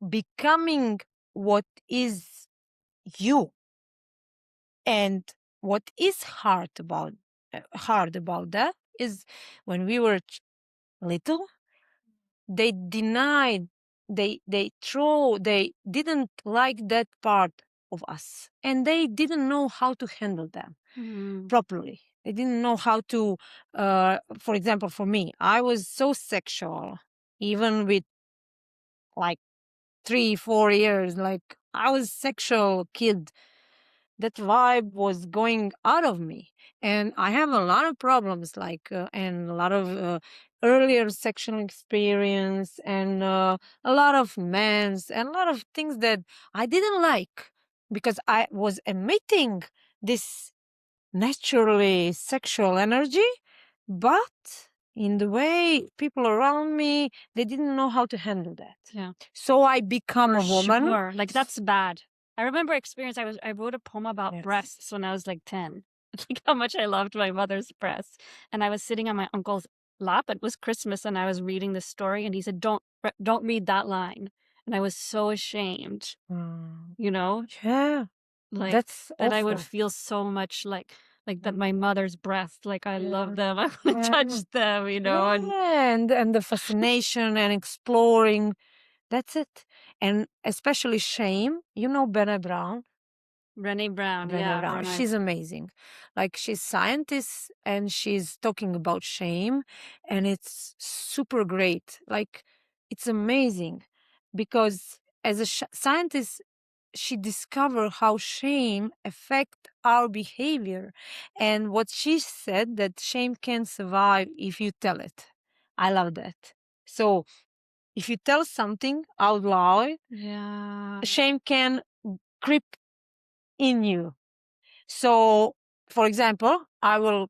S2: becoming what is you. And what is hard about that is when we were little, they denied, they didn't like that part of us, and they didn't know how to handle them properly. They didn't know how to, for example, for me, I was so sexual, even with like 3-4 years, like I was sexual kid. that vibe was going out of me. And I have a lot of problems, like, and a lot of earlier sexual experience, and a lot of men's, and a lot of things that I didn't like because I was emitting this naturally sexual energy, but in the way people around me, they didn't know how to handle that.
S1: Yeah.
S2: So I become
S1: For
S2: a woman.
S1: sure. Like, that's bad. I remember experience. I wrote a poem about
S2: Yes.
S1: breasts when I was like 10. Like how much I loved my mother's breasts. And I was sitting on my uncle's lap. It was Christmas, and I was reading this story, and he said, don't read that line." And I was so ashamed,
S2: Mm,
S1: you know,
S2: yeah,
S1: like
S2: that's
S1: that I would
S2: awful.
S1: feel so much like that my mother's breasts, like I love them. I want to
S2: Yeah.
S1: touch them, you know, and
S2: Yeah, and the fascination and exploring. That's it. And especially shame. You know Brené Brown.
S1: Brené Brown.
S2: Brené
S1: Yeah,
S2: Brown.
S1: Brené.
S2: She's amazing. Like, she's scientist and she's talking about shame, and it's super great. Like, it's amazing because as a scientist, she discovered how shame affect our behavior, and what she said, that shame can survive if you tell it. I love that. So if you tell something out loud,
S1: Yeah.
S2: shame can creep in you. So, for example, I will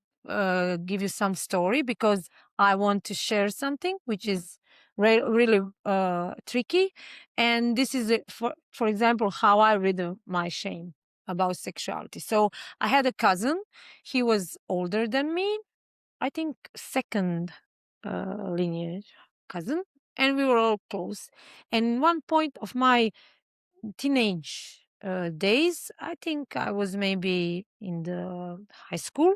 S2: give you some story because I want to share something which is really tricky. And this is, for example, how I rid of my shame about sexuality. So, I had a cousin. He was older than me, I think second lineage cousin, and we were all close. And one point of my teenage days, I think I was maybe in the high school,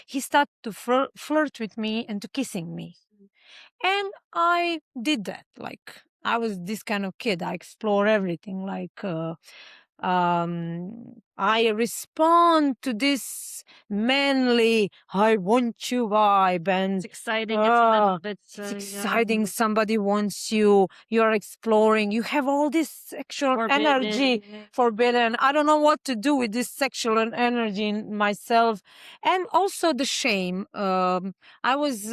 S2: he started to flirt with me and to kissing me. And I did that. Like, I was this kind of kid. I explore everything. Like, I respond to this manly "I want you" vibe, and
S1: It's exciting. It's a little bit,
S2: it's
S1: yeah,
S2: exciting. Somebody wants you. You're exploring. You have all this sexual energy,
S1: forbidden.
S2: forbidden. I don't know what to do with this sexual energy in myself, and also the shame. I was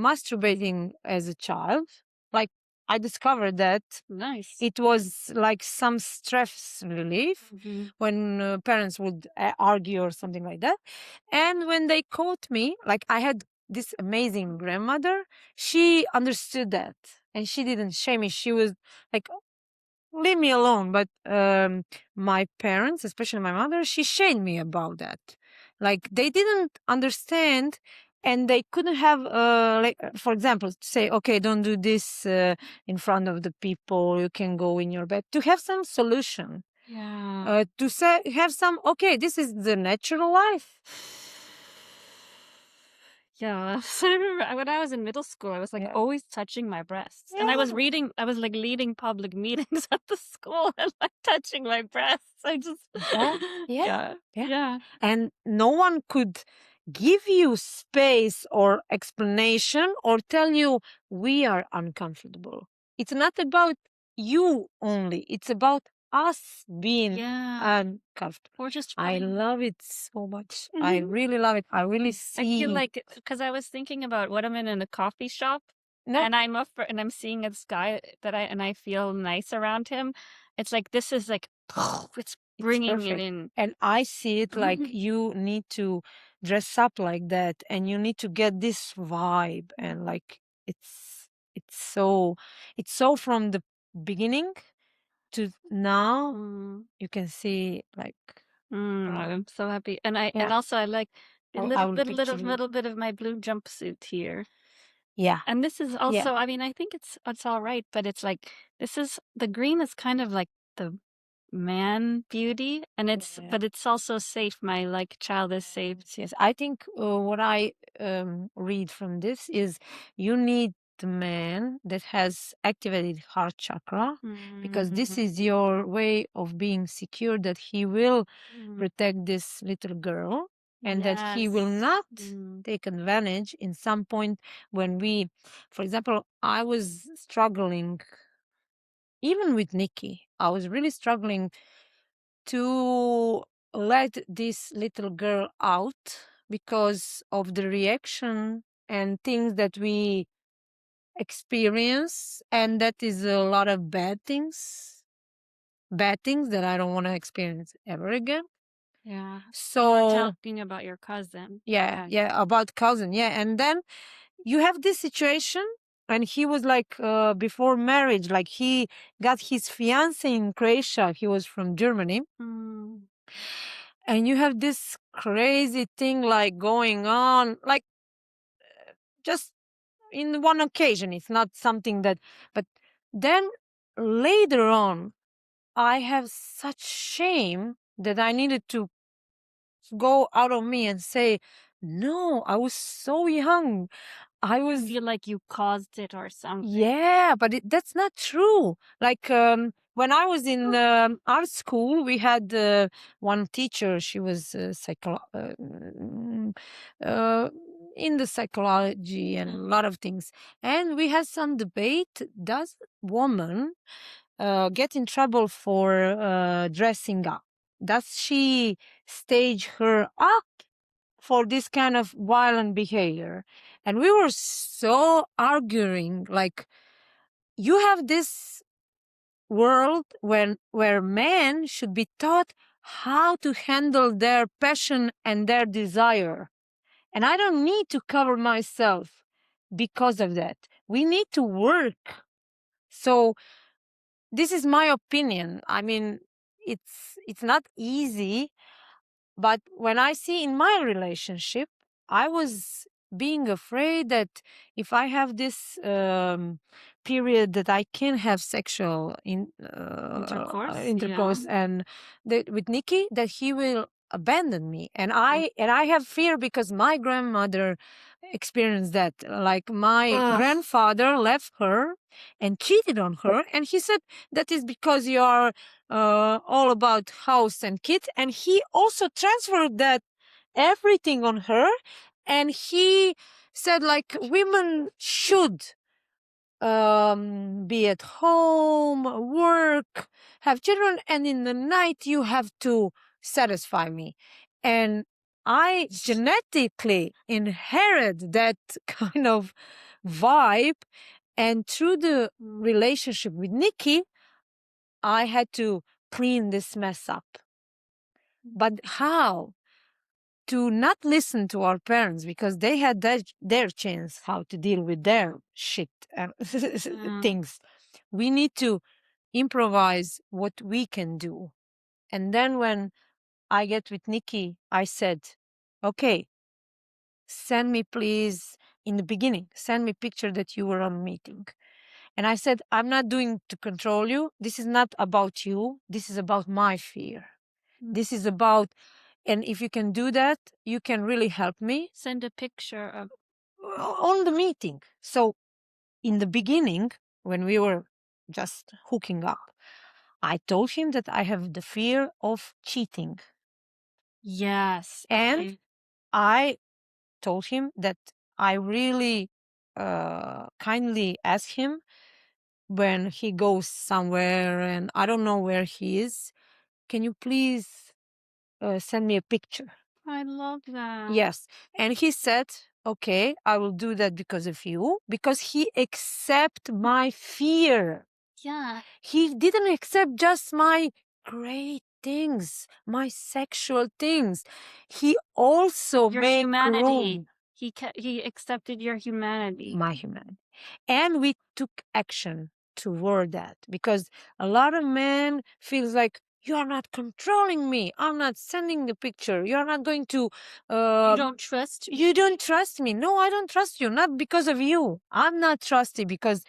S2: masturbating as a child. Like, I discovered that
S1: Nice.
S2: it was like some stress relief when parents would argue or something like that. And when they caught me, like, I had this amazing grandmother, she understood that and she didn't shame me. She was like, leave me alone. But my parents, especially my mother, she shamed me about that. Like, they didn't understand, and they couldn't have, like, for example, say, okay, don't do this in front of the people. You can go in your bed. To have some solution,
S1: Yeah.
S2: to say, have some. Okay, this is the natural life.
S1: Yeah. So I remember when I was in middle school, I was like
S2: Yeah.
S1: always touching my breasts. And I was like leading public meetings at the school and like touching my breasts. I just,
S2: Yeah, yeah,
S1: yeah.
S2: yeah.
S1: Yeah.
S2: And no one could give you space or explanation or tell you we are uncomfortable. It's not about you only, it's about us being
S1: Yeah.
S2: uncomfortable.
S1: Or just
S2: I
S1: wanting.
S2: love it so much. I really love it. I really
S1: I feel
S2: see.
S1: like because I was thinking about what I'm in a coffee shop,
S2: No,
S1: and and I'm seeing this guy that I feel nice around him. It's like this is like it's
S2: it's
S1: bringing it
S2: perfect.
S1: in.
S2: And I see it like you need to dress up like that and you need to get this vibe, and like, it's so from the beginning to now.
S1: Mm.
S2: You can see, like,
S1: I'm so happy, and
S2: yeah,
S1: also I like a
S2: I will picture you.
S1: little bit of my blue jumpsuit here.
S2: Yeah,
S1: And this is
S2: yeah,
S1: also, I mean, I think it's all right, but it's like this is the green is kind of like the man beauty, and
S2: yeah.
S1: but it's also safe. My like child is safe.
S2: Yes, yes. I think what I read from this is you need the man that has activated heart chakra, because this is your way of being secure that he will protect this little girl, and that he will
S1: Yes.
S2: not take advantage in some point when we, for example, I was struggling even with Nikki. I was really struggling to let this little girl out because of the reaction and things that we experience, and that is a lot of bad things that I don't want to experience ever again.
S1: Yeah.
S2: So
S1: we're talking about your cousin.
S2: yeah, about cousin, yeah. And then you have this situation, and he was like before marriage, like he got his fiance in Croatia. He was from Germany.
S1: Mm.
S2: And you have this crazy thing like going on, like just in one occasion. It's not something that, but then later on, I have such shame that I needed to go out of me and say, no, I was so young. I was
S1: feel like you caused it or something.
S2: Yeah, but that's not true. Like when I was in art school, we had one teacher. She was in the psychology and a lot of things. And we had some debate. Does woman get in trouble for dressing up? Does she stage her up for this kind of violent behavior? And we were so arguing, like, you have this world where men should be taught how to handle their passion and their desire. And I don't need to cover myself because of that. We need to work. So this is my opinion. I mean, it's not easy, but when I see in my relationship, I was being afraid that if I have this period that I can have sexual intercourse and with Nikki, that he will abandon me. And I have fear because my grandmother experienced that. Like my grandfather left her and cheated on her, and he said that is because you are all about house and kids, and he also transferred that everything on her, and he said like women should be at home, work, have children, and in the night you have to satisfy me. And I genetically inherit that kind of vibe, and through the relationship with Nikki, I had to clean this mess up. But how? To not listen to our parents, because they had their chance how to deal with their shit and things. We need to improvise what we can do. And then when I get with Nikki, I said, okay, send me please, in the beginning, send me picture that you were on a meeting. And I said, I'm not doing to control you. This is not about you. This is about my fear. This is about, and if you can do that, you can really help me.
S1: Send a picture of
S2: on the meeting. So in the beginning, when we were just hooking up, I told him that I have the fear of cheating.
S1: Yes.
S2: And I told him that I really kindly ask him when he goes somewhere and I don't know where he is, can you please send me a picture?
S1: I love that.
S2: Yes. And he said, okay, I will do that because of you, because he accept my fear.
S1: Yeah.
S2: He didn't accept just my great things, my sexual things. He also
S1: your
S2: made
S1: humanity.
S2: room.
S1: He accepted your humanity.
S2: My humanity. And we took action toward that, because a lot of men feels like, you are not controlling me. I'm not sending the picture. You are not going to...
S1: you don't trust me.
S2: You don't trust me. No, I don't trust you. Not because of you. I'm not trusty because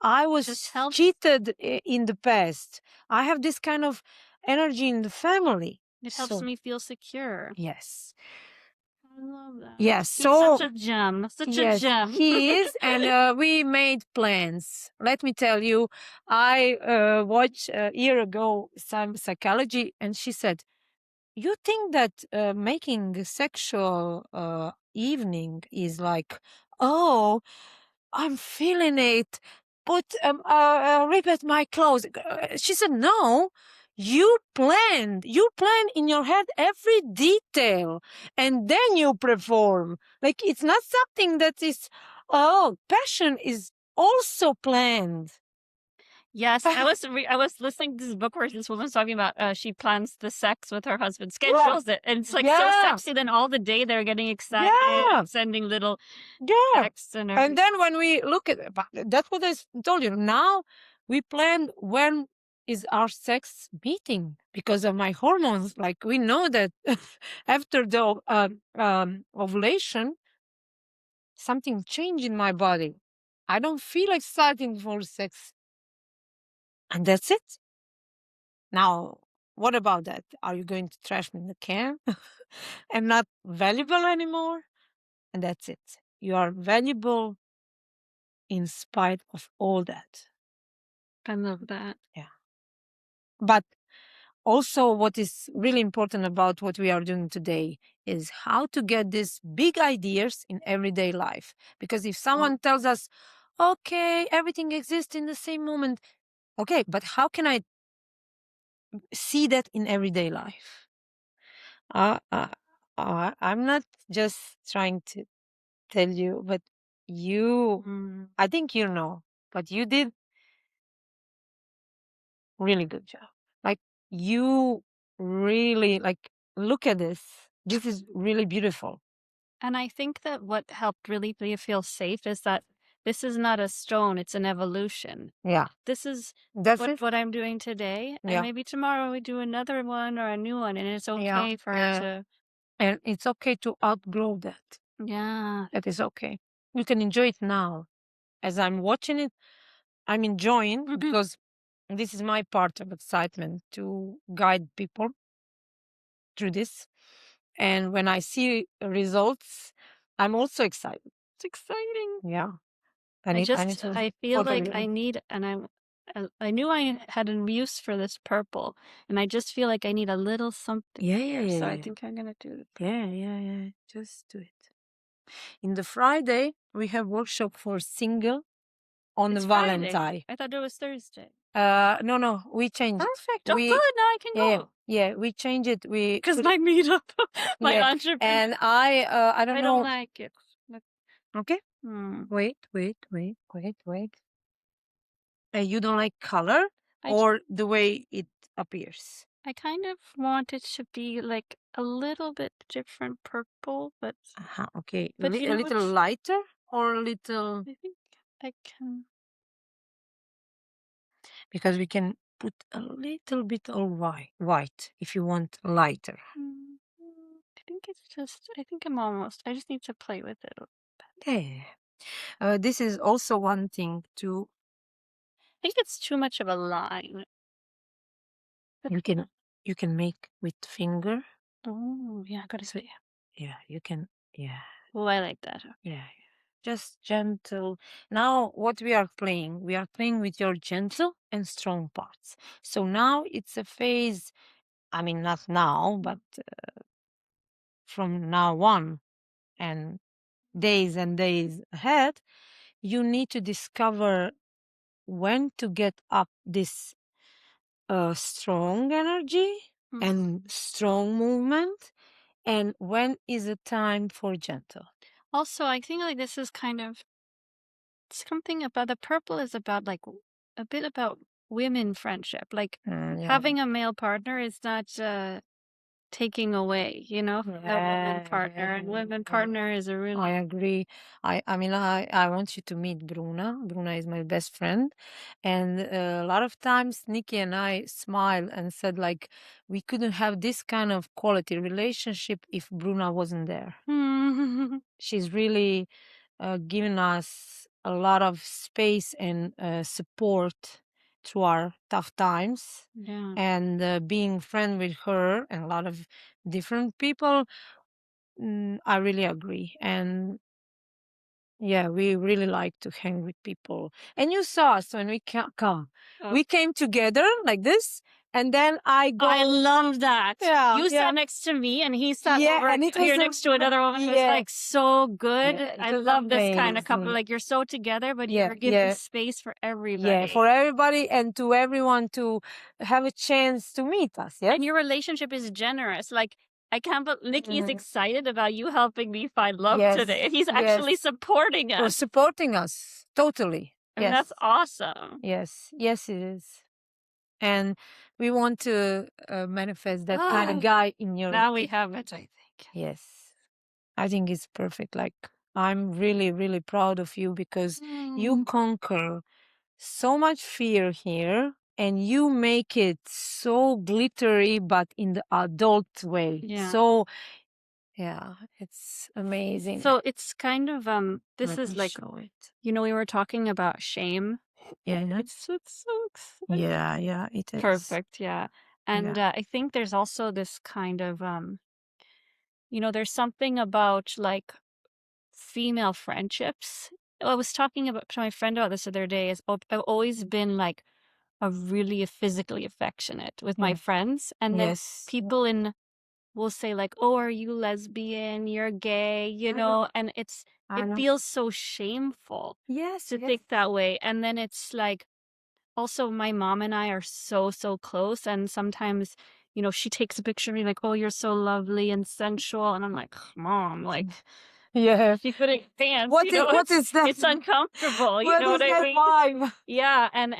S2: I was cheated in the past. I have this kind of energy in the family.
S1: It helps me feel secure.
S2: Yes.
S1: I love that.
S2: Yes,
S1: He's such a gem. Such a gem.
S2: He is, and we made plans. Let me tell you, I watched a year ago some psychology, and she said, "You think that making a sexual evening is like, oh, I'm feeling it. Put repeat my clothes." She said, "No, you planned in your head every detail, and then you perform. Like, it's not something that is, oh, passion is also planned.
S1: Yes, I was listening to this book where this woman's talking about she plans the sex with her husband, schedules it, and it's like so
S2: Yeah.
S1: sexy. Then all the day they're getting excited,
S2: Yeah.
S1: sending little
S2: Yeah.
S1: texts and
S2: And
S1: everything.
S2: then when we look at that's what I told you. Now we plan when is our sex meeting because of my hormones. Like, we know that after the ovulation, something changed in my body. I don't feel exciting for sex, and that's it. Now, what about that? Are you going to trash me in the can and not valuable anymore? And that's it. You are valuable in spite of all that.
S1: I love that.
S2: Yeah. But also, what is really important about what we are doing today is how to get these big ideas in everyday life. Because if someone tells us, okay, everything exists in the same moment, okay, but how can I see that in everyday life? Uh, uh, I'm not just trying to tell you, but you, I think you know, but you did really good job. Like, you really, like, look at this. This is really beautiful.
S1: And I think that what helped really me feel safe is that this is not a stone, it's an evolution.
S2: Yeah.
S1: This is
S2: That's it.
S1: what I'm doing today, and
S2: Yeah.
S1: maybe tomorrow we do another one or a new one, and it's
S2: Yeah.
S1: okay for it to.
S2: And it's okay to outgrow that.
S1: Yeah.
S2: That is okay. You can enjoy it now. As I'm watching it, I'm enjoying because this is my part of excitement to guide people through this. And when I see results, I'm also excited. It's exciting. Yeah. I
S1: I feel like
S2: totally.
S1: I need, and I knew I had a use for this purple, and I just feel like I need a little something.
S2: Yeah.
S1: So I think I'm gonna do it.
S2: Yeah. Just do it. In the Friday, we have workshop for single on
S1: It's
S2: the
S1: Friday.
S2: Valentine.
S1: I thought it was Thursday.
S2: No, we changed it.
S1: Perfect. Oh, good. Now I can go.
S2: Yeah, we changed it. We
S1: Because
S2: put
S1: my meetup, my
S2: yeah,
S1: entrepreneur,
S2: and I don't
S1: I
S2: know.
S1: don't like it.
S2: Okay,
S1: Hmm.
S2: wait. You don't like color or the way it appears?
S1: I kind of want it to be like a little bit different purple, but
S2: Okay,
S1: but you
S2: a
S1: know
S2: little
S1: what?
S2: lighter or a little,
S1: I think I can.
S2: because we can put a little bit of white if you want lighter.
S1: I think it's just. I think I'm almost. I just need to play with it.
S2: Yeah. This is also one thing to
S1: I think it's too much of a line.
S2: you can make with finger.
S1: Oh, yeah, good
S2: So,
S1: idea.
S2: yeah, you can. Yeah.
S1: Oh, I like that.
S2: Yeah. Just gentle. Now, what we are playing with your gentle and strong parts. So now it's a phase. I mean, not now, but from now on and days and days ahead, you need to discover when to get up this strong energy and strong movement, and when is it time for gentle.
S1: Also, I think like this is kind of something about the purple is about like a bit about women friendship. Like having a male partner is not taking away, you know, from the woman partner. And women partner is a really.
S2: I agree. I mean, I want you to meet Bruna. Bruna is my best friend. And a lot of times, Nikki and I smile and said, like, we couldn't have this kind of quality relationship if Bruna wasn't there. She's really given us a lot of space and support through our tough times.
S1: Yeah.
S2: And being friend with her and a lot of different people, I really agree. And yeah, we really like to hang with people. And you saw us when we come.
S1: Oh.
S2: We came together like this, and then I go.
S1: I love that.
S2: Yeah,
S1: You
S2: yeah.
S1: sat next to me and he sat
S2: Yeah,
S1: over
S2: and it was
S1: here next to another woman. It was
S2: yeah,
S1: like so good.
S2: yeah, it
S1: I
S2: was
S1: love this kind of couple.
S2: amazing.
S1: Like you're so together, but
S2: Yeah,
S1: you're giving
S2: yeah,
S1: space for
S2: yeah,
S1: everybody.
S2: for everybody and to everyone to have a chance to meet us. Yes,
S1: And your relationship is generous. Like I can't believe Nikki's
S2: Mhm.
S1: excited about you helping me find love
S2: Yes,
S1: today. And he's actually
S2: yes,
S1: supporting
S2: for
S1: us.
S2: supporting us totally.
S1: And
S2: Yes,
S1: that's awesome.
S2: yes, yes, it is. And we want to manifest that kind of guy in your.
S1: Now we have it, I think.
S2: Yes, I think it's perfect. Like I'm really, really proud of you because you conquer so much fear here and you make it so glittery, but in the adult way.
S1: Yeah.
S2: So yeah, it's amazing.
S1: So it's kind of this
S2: Let
S1: is
S2: me
S1: like,
S2: show it.
S1: you know, we were talking about shame.
S2: Yeah,
S1: It's so exciting.
S2: yeah, yeah, it is.
S1: Perfect, yeah. And
S2: Yeah.
S1: I think there's also this kind of you know, there's something about like female friendships. I was talking about to my friend about this the other day. I've always been like a really physically affectionate with my
S2: Yeah.
S1: friends, and then
S2: Yes.
S1: people in will say like, "Oh, are you lesbian? You're gay?" You know, and
S2: I
S1: it
S2: know.
S1: feels so shameful
S2: Yes,
S1: to
S2: yes.
S1: think that way. And then it's like also my mom and I are so close, and sometimes, you know, she takes a picture of me like, "Oh, you're so lovely and sensual," and I'm like, "Mom, like."
S2: Yeah.
S1: She's putting pants,
S2: What
S1: you
S2: is
S1: know,
S2: what is that?
S1: it's uncomfortable, you
S2: What
S1: know
S2: is
S1: what I
S2: that
S1: mean?
S2: vibe?
S1: Yeah, and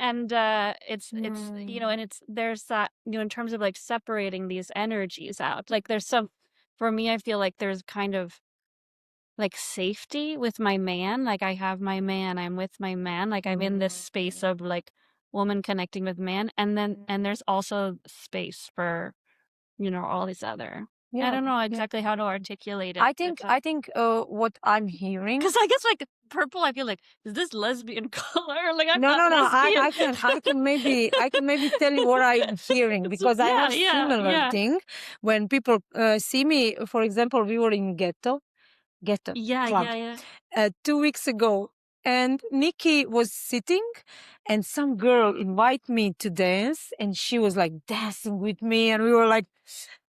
S1: it's you know,
S2: Mm.
S1: and it's there's that, you know, in terms of like separating these energies out. Like there's some for me, I feel like there's kind of like safety with my man. Like I have my man, I'm with my man, like I'm in this space of like woman connecting with man, and then and there's also space for, you know, all these other. I don't know
S2: Yeah.
S1: exactly how to articulate it.
S2: I think what I'm hearing.
S1: Because I guess like purple, I feel like, is this lesbian color? Like I'm
S2: No,
S1: not
S2: no, no.
S1: lesbian.
S2: I can maybe tell you what I'm hearing because I have similar
S1: Yeah.
S2: thing. When people see me, for example, we were in ghetto club
S1: Yeah.
S2: 2 weeks ago, and Nikki was sitting, and some girl invited me to dance, and she was like dancing with me, and we were like,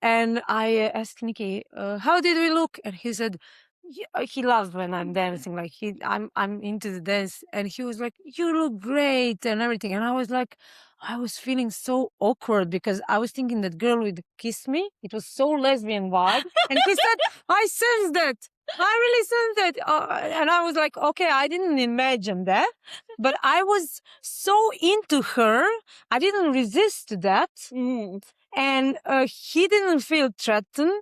S2: and I asked Nikki, "How did we look?" And he said, yeah, he loves when I'm dancing. Like I'm into the dance, and he was like, "You look great" and everything. And I was like, I was feeling so awkward because I was thinking that girl would kiss me. It was so lesbian vibe, and he said, "I sense that. I really sense that." And I was like, "Okay, I didn't imagine that, but I was so into her, I didn't resist that." And he didn't feel threatened.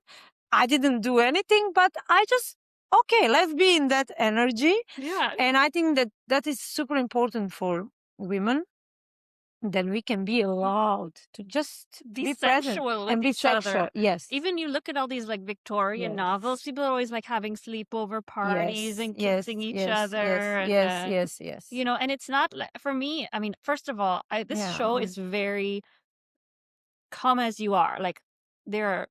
S2: I didn't do anything, but I just, okay, let's be in that energy.
S1: Yeah.
S2: And I think that that is super important for women, that we can be allowed to just
S1: Be
S2: present
S1: sensual with
S2: and be
S1: each other.
S2: sexual. Yes.
S1: Even you look at all these like Victorian novels, people are always like having sleepover parties and kissing each other. And,
S2: Yes.
S1: you know, and it's not like, for me, I mean, first of all, this show is very come as you are. Like there are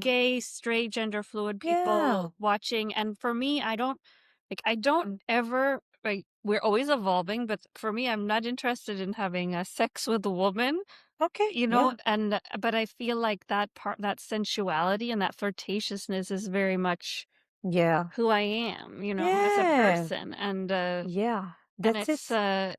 S1: gay, straight, gender fluid people watching. And for me, I don't ever, like, we're always evolving, but for me, I'm not interested in having sex with a woman,
S2: Okay.
S1: you know, and, but I feel like that part, that sensuality and that flirtatiousness is very much who I am, you know, as a person. And,
S2: Yeah.
S1: and
S2: That's
S1: it's,
S2: it.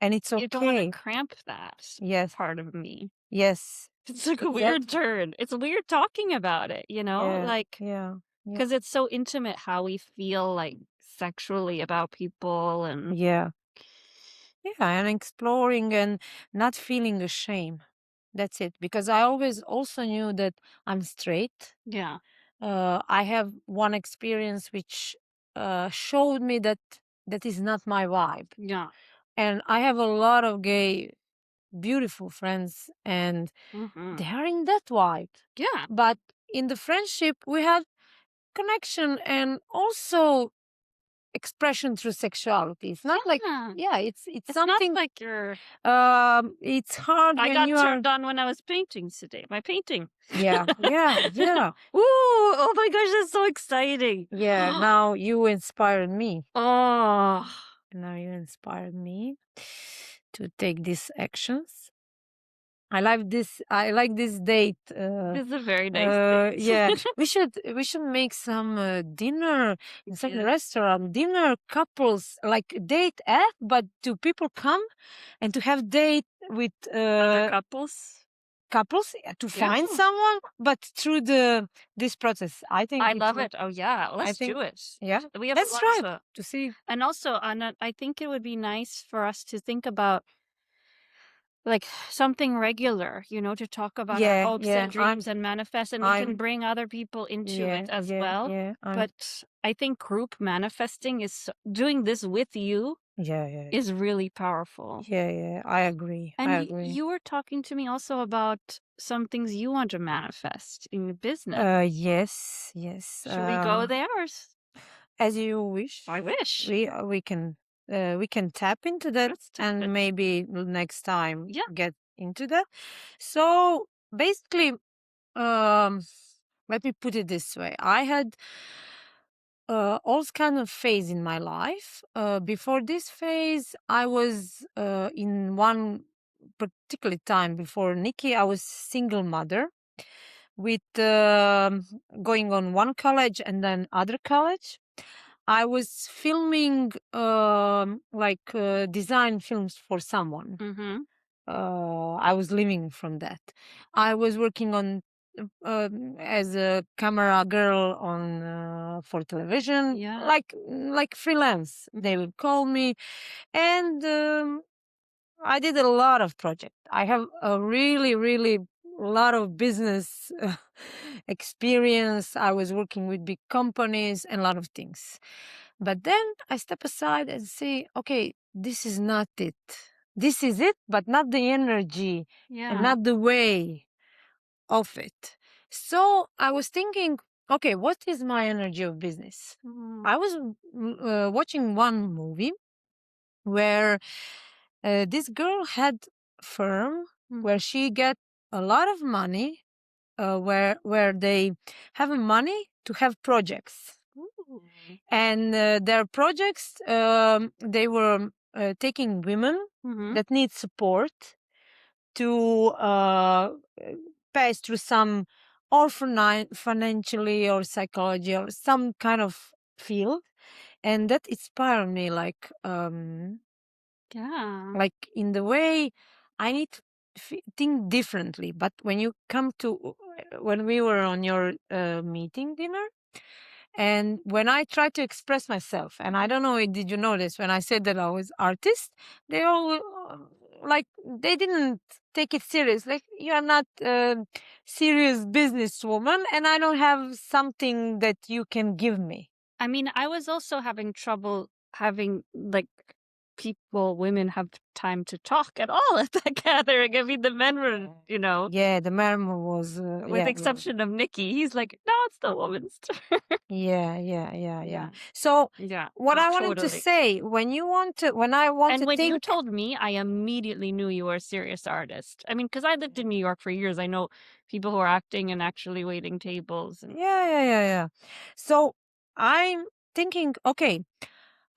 S2: And it's
S1: you don't want to
S2: okay.
S1: cramp that
S2: Yes.
S1: part of me.
S2: Yes.
S1: It's like a weird turn. It's weird talking about it, you know, like,
S2: Yeah.
S1: because it's so intimate how we feel like sexually about people. And
S2: Yeah. And exploring and not feeling ashamed. That's it. Because I always also knew that I'm straight.
S1: yeah,
S2: I have one experience which showed me that that is not my vibe.
S1: yeah.
S2: And I have a lot of gay, beautiful friends, and
S1: Hmm.
S2: they are in that vibe.
S1: Yeah.
S2: But in the friendship, we have connection and also expression through sexuality. It's not like, it's
S1: It's
S2: something
S1: not like you're.
S2: it's hard
S1: I
S2: when
S1: got
S2: you are.
S1: turned on when I was painting today. My painting.
S2: Yeah.
S1: Ooh, oh my gosh, that's so exciting.
S2: Now you inspired me.
S1: Oh,
S2: Now you inspired me to take these actions. I like this. I like this date.
S1: It's a very nice date.
S2: Yeah, we should make some dinner in some
S1: Yeah.
S2: restaurant. Dinner couples like date app, but do people come and to have date with
S1: Other couples.
S2: couples to
S1: Yeah.
S2: find someone, but through the this process. I think
S1: I
S2: it
S1: love
S2: will.
S1: it. Oh yeah,
S2: I
S1: let's
S2: think
S1: do it.
S2: yeah.
S1: We have
S2: Let's
S1: lots
S2: try
S1: of,
S2: to see.
S1: and also I think it would be nice for us to think about like something regular, to talk about our
S2: Yeah,
S1: hopes and
S2: yeah.
S1: dreams and manifest, and we can
S2: I'm.
S1: bring other people into
S2: Yeah,
S1: it as
S2: yeah,
S1: well.
S2: yeah.
S1: But I think group manifesting is doing this with you
S2: Yeah, yeah,
S1: is really powerful.
S2: yeah, yeah. I agree. I
S1: And
S2: agree.
S1: you were talking to me also about some things you want to manifest in your business.
S2: Yes, yes.
S1: Should we go there?
S2: As you wish.
S1: I wish.
S2: We can tap into that
S1: Let's tap it.
S2: and maybe next time
S1: Yeah.
S2: get into that. So basically, um, let me put it this way: I had all kind of phase in my life. Before this phase, I was in one particular time before Nikki. I was single mother with going on one college and then other college. I was filming design films for someone.
S1: Mm-hmm.
S2: I was living from that. I was working on as a camera girl on for television,
S1: Yeah.
S2: like freelance. They would call me, and I did a lot of projects. I have a really, really lot of business experience. I was working with big companies and a lot of things. But then I step aside and say, okay, this is not it. This is it, but not the energy and
S1: Yeah.
S2: not the way of it. So I was thinking, okay, what is my energy of business?
S1: Mm.
S2: I was watching one movie where this girl had firm
S1: Mm.
S2: where she get a lot of money, where they have money to have projects,
S1: Ooh.
S2: and their projects they were taking women
S1: Mm-hmm.
S2: that need support to pass through some or financially or psychology or some kind of field, and that inspired me
S1: Yeah.
S2: like in the way I need to think differently. But when you come to when we were on your meeting dinner, and when I try to express myself, and I don't know, did you notice when I said that I was artist, they all like they didn't take it serious. Like you are not a serious businesswoman, and I don't have something that you can give me.
S1: I mean, I was also having trouble having like women have time to talk at all at that gathering. I mean, the men were,
S2: Yeah, the murmur was
S1: with exception of Nikki, he's like, no, it's the woman's turn.
S2: yeah, yeah, yeah, yeah.
S1: Yeah.
S2: So
S1: Yeah.
S2: what
S1: No,
S2: I wanted to
S1: totally.
S2: say, when I want
S1: And
S2: to
S1: when you
S2: think,
S1: told me, I immediately knew you were a serious artist. I mean, because I lived in New York for years. I know people who are acting and actually waiting tables. And
S2: yeah, yeah, yeah, yeah. So I'm thinking, okay,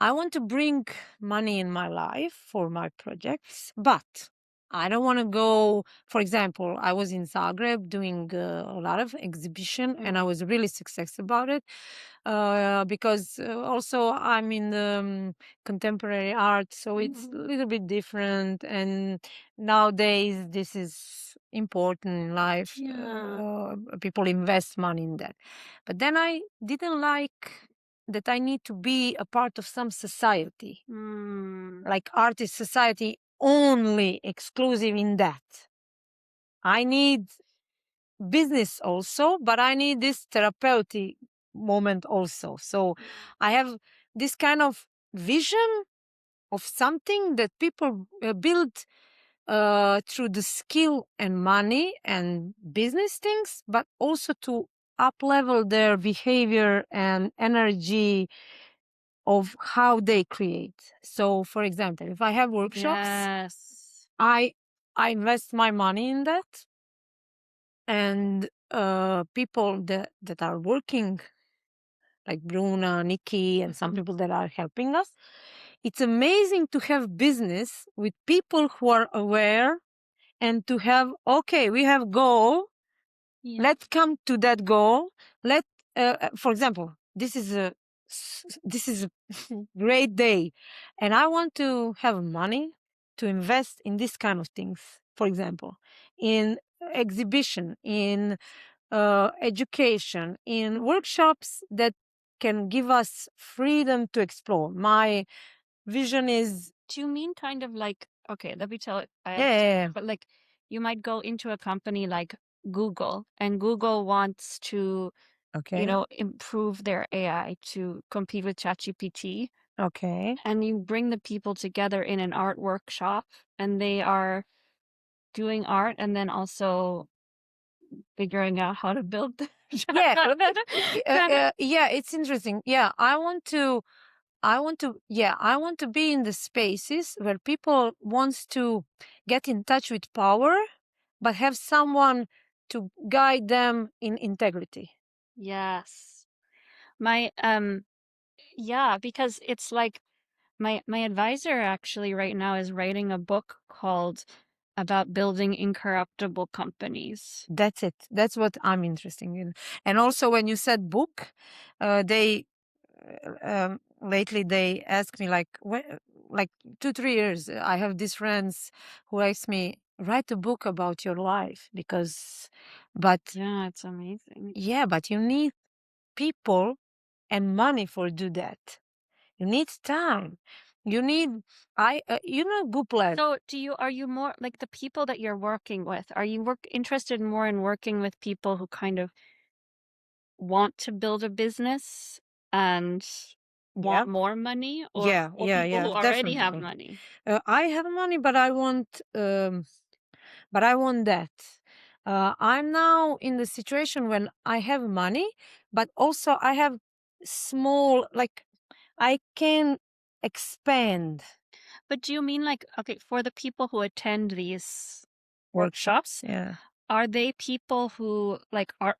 S2: I want to bring money in my life for my projects, but I don't want to go. For example, I was in Zagreb doing a lot of exhibition, and I was really successful about it because also I'm in the contemporary art, so it's a little bit different. And nowadays, this is important in life.
S1: yeah.
S2: People invest money in that, but then I didn't like that I need to be a part of some society,
S1: Mm.
S2: like artist society, only exclusive in that. I need business also, but I need this therapeutic moment also. So I have this kind of vision of something that people build through the skill and money and business things, but also to up level their behavior and energy of how they create. So, for example, if I have workshops,
S1: Yes.
S2: I I invest my money in that, and people that are working, like Bruna, Nikki, and some people that are helping us. It's amazing to have business with people who are aware and to have, okay, we have goal.
S1: Yeah.
S2: Let's come to that goal. Let, for example, this is a great day, and I want to have money to invest in this kind of things. For example, in exhibition, in education, in workshops that can give us freedom to explore. My vision is,
S1: Do you mean kind of like, okay, let me tell it, I
S2: yeah, yeah,
S1: understand,
S2: yeah.
S1: but like you might go into a company like Google, and Google wants to,
S2: Okay,
S1: improve their AI to compete with ChatGPT,
S2: okay.
S1: and you bring the people together in an art workshop, and they are doing art and then also figuring out how to build the
S2: Yeah,
S1: chatbot better. Kind of.
S2: yeah, it's interesting. Yeah, I want to be in the spaces where people wants to get in touch with power, but have someone to guide them in integrity.
S1: Yes. My yeah, because it's like my advisor actually right now is writing a book called about building incorruptible companies.
S2: That's it. That's what I'm interested in. And also, when you said book, they lately they ask me like 2 3 years. I have these friends who ask me, write a book about your life because, but
S1: Yeah, it's amazing.
S2: yeah, but you need people and money for do that. You need time. You need, Guplet.
S1: So, are you more like the people that you're working with? Are you interested more in working with people who kind of want to build a business and
S2: Yeah,
S1: want more money,
S2: yeah,
S1: or
S2: yeah,
S1: people
S2: yeah,
S1: who already have
S2: definitely.
S1: money?
S2: I have money, but I want that. I'm now in the situation when I have money, but also I have small, like I can expand
S1: But do you mean like, okay, for the people who attend these
S2: workshops.
S1: workshops,
S2: Yeah.
S1: are they people who like are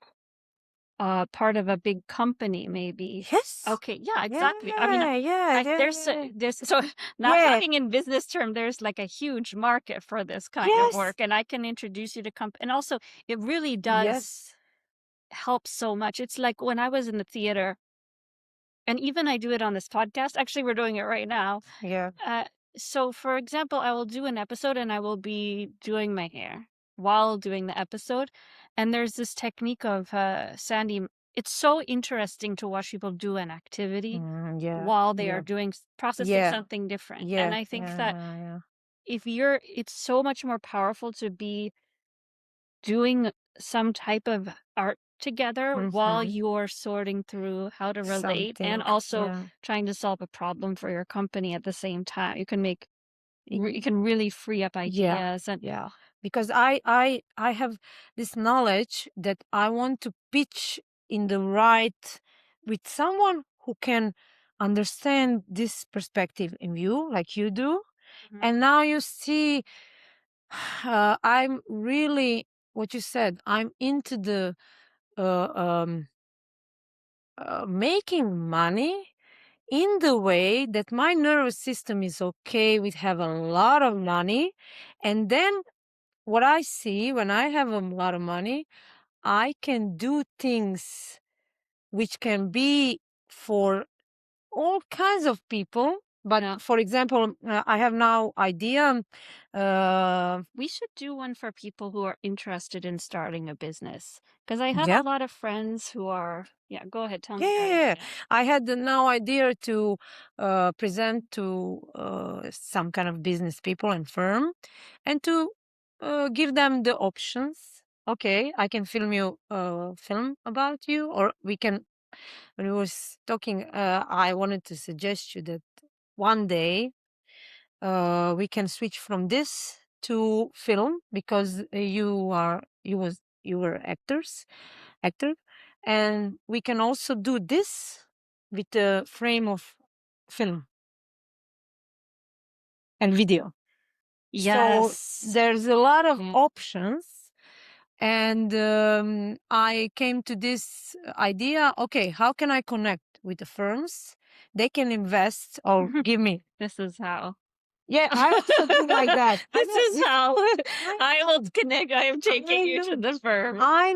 S1: part of a big company maybe?
S2: Yes.
S1: Okay, yeah, exactly. I mean,
S2: Yeah. Yeah.
S1: I
S2: Yeah.
S1: there's so now
S2: Yeah.
S1: talking in business term, there's like a huge market for this kind of
S2: Yes.
S1: work, and I can introduce you to and also it really does
S2: Yes.
S1: help so much. It's like when I was in the theater, and even I do it on this podcast. Actually, we're doing it right now.
S2: Yeah.
S1: Uh, so, for example, I will do an episode and I will be doing my hair while doing the episode. And there's this technique of Sandy. It's so interesting to watch people do an activity
S2: Yeah.
S1: while they are
S2: Yeah.
S1: doing processing
S2: Yeah.
S1: something different. And
S2: Yeah.
S1: I think
S2: Yeah.
S1: that
S2: Yeah.
S1: it's so much more powerful to be doing some type of art together
S2: Yeah.
S1: while you're sorting through how to relate and
S2: Something.
S1: also
S2: Yeah.
S1: trying to solve a problem for your company at the same time. You
S2: Y-
S1: can really free up
S2: Yeah.
S1: ideas and
S2: Yeah. Because I have this knowledge that I want to pitch in the right with someone who can understand this perspective in view like you do.
S1: Mhm.
S2: And now you see, I'm really what you said. I'm into the uh, um, making money in the way that my nervous system is okay with have a lot of money, and then what I see when I have a lot of money, I can do things which can be for all kinds of people. But
S1: yeah.
S2: for example, I have now idea.
S1: We should do one for people who are interested in starting a business because I have a
S2: Yeah,
S1: lot of friends who are, yeah, go ahead, tell
S2: yeah,
S1: me your
S2: yeah, yeah.
S1: idea.
S2: I had the now idea to present to some kind of business people and firm, and to give them the options. Okay, I can film you film about you, or we can. When we was talking, I wanted to suggest you that one day we can switch from this to film because you were actor, and we can also do this with the frame of film and video. So
S1: Yes.
S2: there's a lot of
S1: Yeah.
S2: options, and I came to this idea. Okay, how can I connect with the firms? They can invest or give me.
S1: This is how.
S2: Yeah, I also think like that.
S1: This is how I will connect. I am
S2: I
S1: taking you to
S2: know.
S1: the firm.
S2: I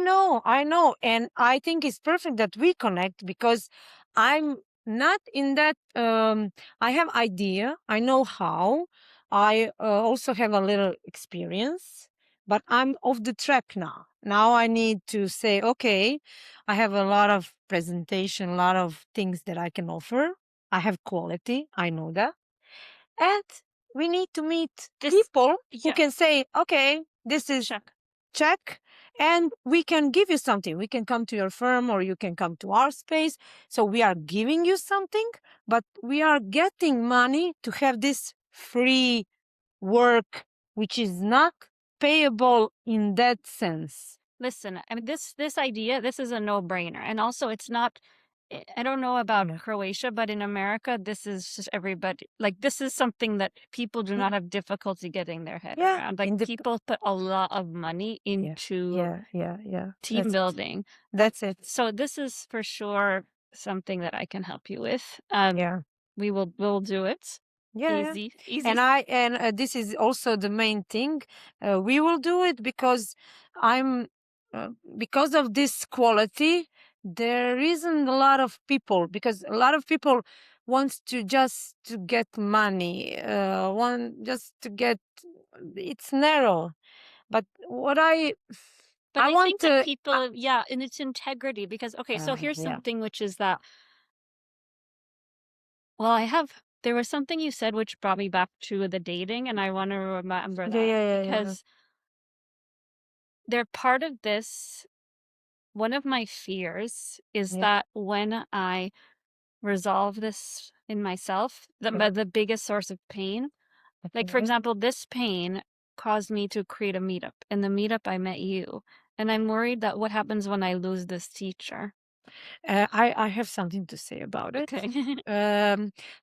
S2: know. And I think it's perfect that we connect because I'm not in that I have idea, I know how. I also have a little experience, but I'm off the track now. Now I need to say, okay, I have a lot of presentation, a lot of things that I can offer. I have quality, I know that. And we need to meet
S1: This,
S2: people who
S1: yeah,
S2: can say, okay, this is
S1: check.
S2: check, and we can give you something. We can come to your firm or you can come to our space. So we are giving you something, but we are getting money to have this free work, which is not payable in that sense.
S1: Listen, I mean, this idea, this is a no-brainer, and also it's not. I don't know about
S2: Yeah.
S1: Croatia, but in America, this is just everybody. Like this is something that people do not have difficulty getting their head
S2: Yeah,
S1: around. Like
S2: in the
S1: people put a lot of money
S2: yeah,
S1: into
S2: yeah.
S1: team building.
S2: That's it.
S1: So this is for sure something that I can help you with.
S2: Yeah.
S1: We'll do it.
S2: Yeah.
S1: Easy.
S2: And this is also the main thing. We will do it because I'm because of this quality. There isn't a lot of people because a lot of people wants to just to get money. Want just to get. It's narrow, but what
S1: But
S2: I
S1: I
S2: want
S1: think that
S2: to.
S1: people, yeah, and its integrity, because okay, so here's
S2: Yeah.
S1: something which is that, well, there was something you said which brought me back to the dating, and I want to remember that
S2: Yeah.
S1: because they're part of this. One of my fears is
S2: Yeah.
S1: that when I resolve this in myself, the biggest source of pain, like for
S2: Okay.
S1: example, this pain caused me to create a meetup. In the meetup, I met you, and I'm worried that what happens when I lose this teacher.
S2: I have something to say about it.
S1: Okay.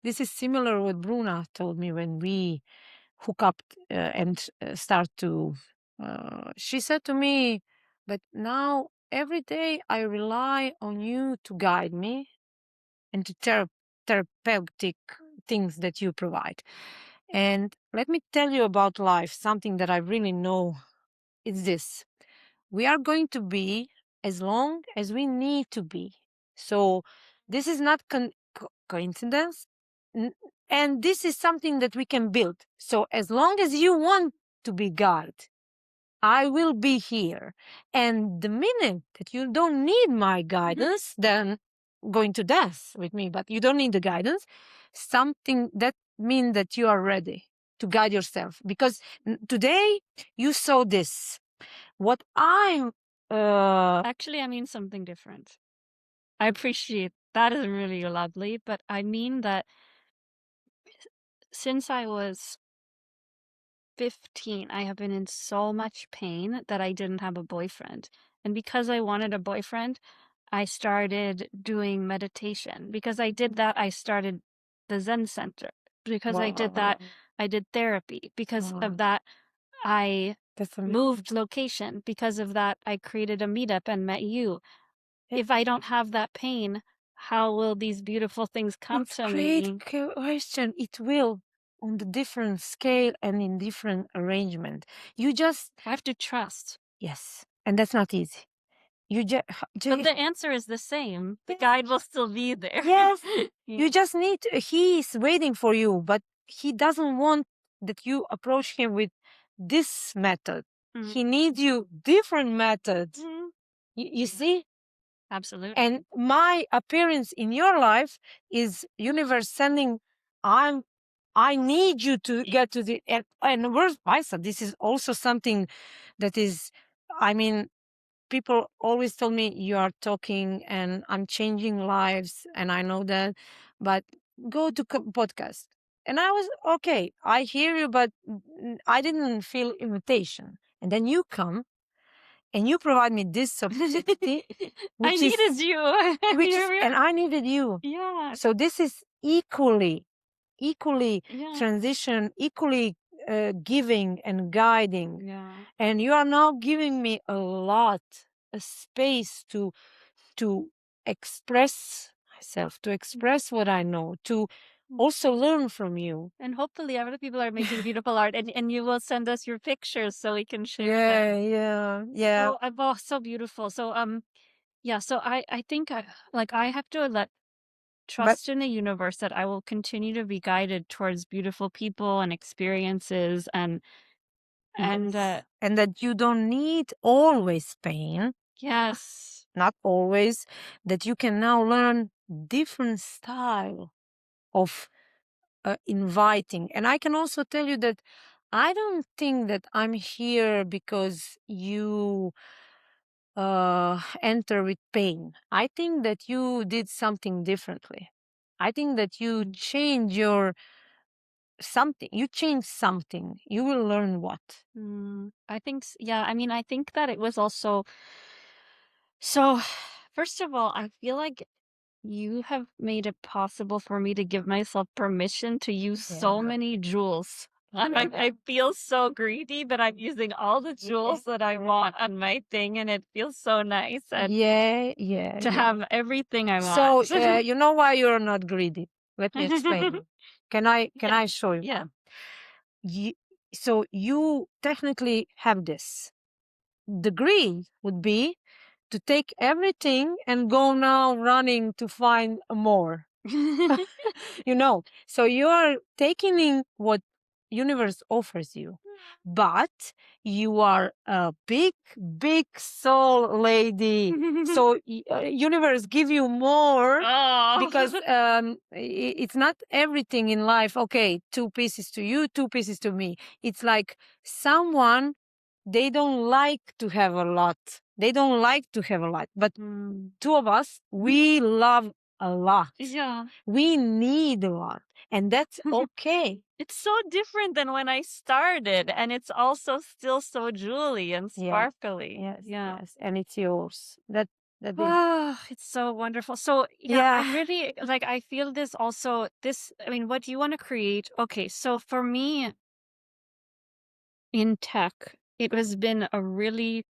S2: This is similar what Bruna told me when we hook up and start to. She said to me, "But now every day I rely on you to guide me and to therapeutic things that you provide." And let me tell you about life. Something that I really know is this: we are going to be as long as we need to be. So this is not coincidence. N- And this is something that we can build. So as long as you want to be God, I will be here. And the minute that you don't need my guidance, then going to death with me, but you don't need the guidance, something that means that you are ready to guide yourself. Because today you saw this what I'm
S1: Actually, I mean something different. I appreciate that is really lovely, but I mean that since I was 15, I have been in so much pain that I didn't have a boyfriend. And because I wanted a boyfriend, I started doing meditation. Because I did that, I started the Zen Center. Because I did that,
S2: wow,
S1: I did therapy. Because of
S2: wow,
S1: that, I
S2: that's amazing.
S1: moved location. Because of that, I created a meetup and met you.
S2: Yeah.
S1: If I don't have that pain, how will these beautiful things come
S2: It's
S1: to
S2: great
S1: me?
S2: question. It will on the different scale and in different arrangement. You just
S1: I have to trust.
S2: yes, and that's not easy. You just
S1: But the answer is the same. The
S2: yes,
S1: guide will still be there.
S2: yes.
S1: Yeah.
S2: You just need. He is waiting for you, but he doesn't want that you approach him with this method.
S1: Mhm.
S2: He needs you different methods.
S1: Mhm.
S2: You see,
S1: Absolutely.
S2: and my appearance in your life is universe sending I need you to get to the and worse Isa, this is also something that is I mean people always tell me you are talking and I'm changing lives and I know that, but go to podcast. And I was okay, I hear you, but I didn't feel invitation, and then you come and you provide me this subjectivity
S1: I
S2: which is
S1: needed you.
S2: and I needed you.
S1: Yeah.
S2: So this is equally
S1: Yeah.
S2: transition, equally giving and guiding.
S1: Yeah.
S2: And you are now giving me a lot, a space to express myself, to express what I know, to also learn from you.
S1: And hopefully other people are making beautiful art, and you will send us your pictures so we can share
S2: Yeah,
S1: them.
S2: yeah, yeah.
S1: So, oh, so beautiful. So, yeah, so I think like I have to let
S2: But
S1: trust in the universe that I will continue to be guided towards beautiful people and experiences and
S2: yes, and that you don't need always pain,
S1: yes.
S2: not always, that you can now learn different style of inviting. And I can also tell you that I don't think that I'm here because you enter with pain. I think that you did something differently. I think that you
S1: Mm.
S2: change your something. You change something. You will learn what.
S1: I think yeah, I mean I think that it was also so first of all, I feel like you have made it possible for me to give myself permission to use so
S2: Yeah.
S1: many jewels. I feel so greedy that I'm using all the jewels that I want on my thing, and it feels so nice and
S2: Yeah, yeah,
S1: to
S2: yeah.
S1: have everything I
S2: So
S1: want.
S2: you know why you're not greedy? Let me explain you. Can I show you?
S1: Yeah.
S2: You, so you technically have this. The greed would be to take everything and go now running to find more. So you are taking in what universe offers you, but you are a big soul lady. So universe give you more because
S1: Oh.
S2: it's not everything in life. Okay, two pieces to you, two pieces to me. It's like someone, they don't like to have a lot. They don't like to have a lot, but
S1: Mm.
S2: two of us, we love a lot.
S1: Yeah.
S2: We need a lot, and that's okay.
S1: It's so different than when I started, and it's also still so jewelly and
S2: Yes,
S1: sparkly.
S2: yes,
S1: Yeah.
S2: yes, and it's yours. That is.
S1: Ah, it's so wonderful. So, yeah,
S2: Yeah,
S1: I'm really like I feel this also I mean, what do you want to create? Okay, so for me in tech, it has been a really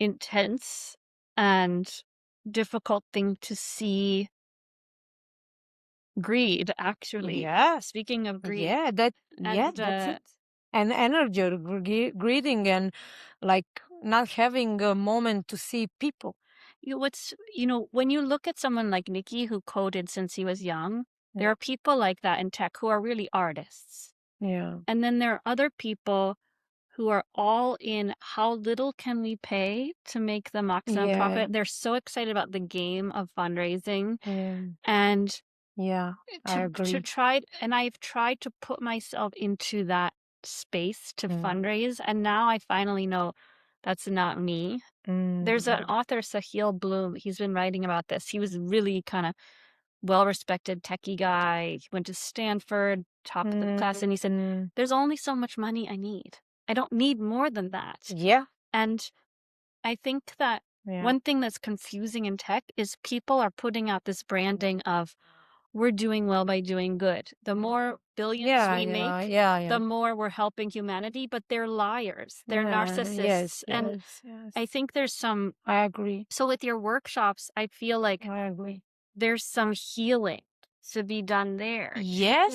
S1: intense and difficult thing to see greed actually.
S2: yes,
S1: Speaking of greed,
S2: yeah. Yeah,
S1: and
S2: that's it. And energy, greeting, and like not having a moment to see people.
S1: when you look at someone like Nikki who coded since he was young, there
S2: Yeah,
S1: are people like that in tech who are really artists.
S2: yeah,
S1: And then there are other people who are all in how little can we pay to make the maximum
S2: yeah,
S1: profit. They're so excited about the game of fundraising
S2: yeah.
S1: and
S2: Yeah, I
S1: to
S2: agree.
S1: try and I've tried to put myself into that space to
S2: Mm.
S1: fundraise and now I finally know that's not me. There's an
S2: Mm.
S1: author, Sahil Bloom. He's been writing about this. He was really kind of well-respected techie guy. He went to Stanford, top of the class, and he said,
S2: Mm.
S1: "There's only so much money I need. I don't need more than that."
S2: Yeah,
S1: And I think that
S2: yeah,
S1: one thing that's confusing in tech is people are putting out this branding of we're doing well by doing good. The more billions
S2: yeah,
S1: we
S2: yeah,
S1: make,
S2: yeah,
S1: the
S2: yeah.
S1: more we're helping humanity, but they're liars. They're
S2: Yes,
S1: narcissists. And
S2: yes, yes.
S1: I think there's some
S2: I agree.
S1: so with your workshops, I feel like
S2: I agree.
S1: there's some healing to be done there too,
S2: Yes,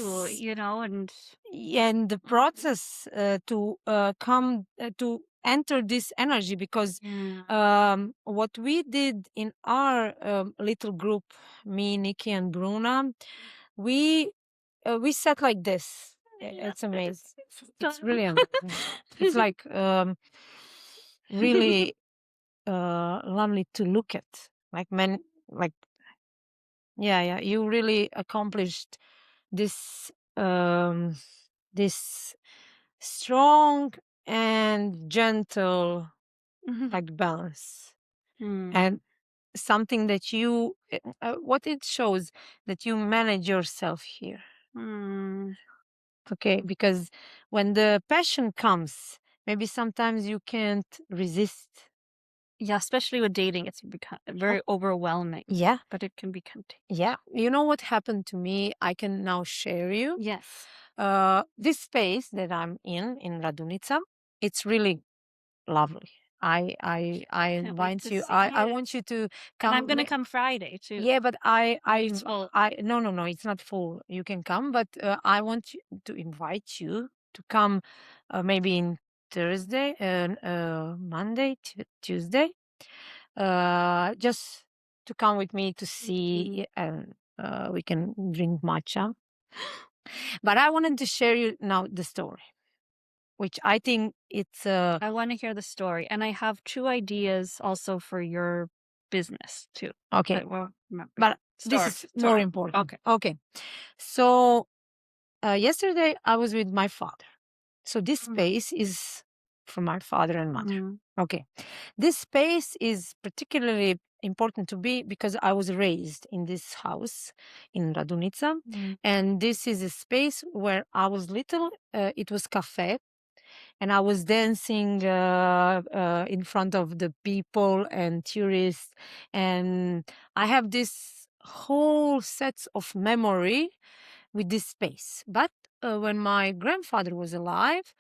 S1: and
S2: and the process to come to enter this energy, because
S1: yeah.
S2: what we did in our little group, me, Nikki, and Bruna, we sat like this. It's amazing. It's really amazing. It's like really lovely to look at. Like men, like yeah, yeah. You really accomplished this this strong and gentle like balance,
S1: Hmm.
S2: and something that you what it shows, that you manage yourself here.
S1: Hmm.
S2: Okay, because when the passion comes, maybe sometimes you can't resist.
S1: Yeah, especially with dating, it's become
S2: Yeah,
S1: very overwhelming,
S2: yeah,
S1: but it can be contagious.
S2: yeah. You know what happened to me? I can now share you.
S1: Yes.
S2: This space that I'm in Radunica, it's really lovely. I
S1: Can't wait
S2: invite
S1: to
S2: you.
S1: see
S2: I
S1: it.
S2: want you to
S1: And
S2: come.
S1: I'm gonna come Friday too.
S2: Yeah, but
S1: It's full.
S2: no, no, no, it's not full. You can come, but I want you to invite you to come maybe in Thursday and Monday, Tuesday, just to come with me to see, and we can drink matcha. But I wanted to share you now the story, which I think it's
S1: I want to hear the story, and I have 2 ideas also for your business too.
S2: okay.
S1: Well, remember.
S2: But this
S1: Story,
S2: is more
S1: story.
S2: important.
S1: Okay.
S2: Okay. So yesterday I was with my father. So this
S1: Mhm.
S2: space is for my father and mother.
S1: Mhm.
S2: Okay. This space is particularly important to me because I was raised in this house in Radunica.
S1: Mhm.
S2: And this is a space where I was little. It was cafe. And I was dancing in front of the people and tourists. And I have this whole set of memory with this space. But when my grandfather was alive,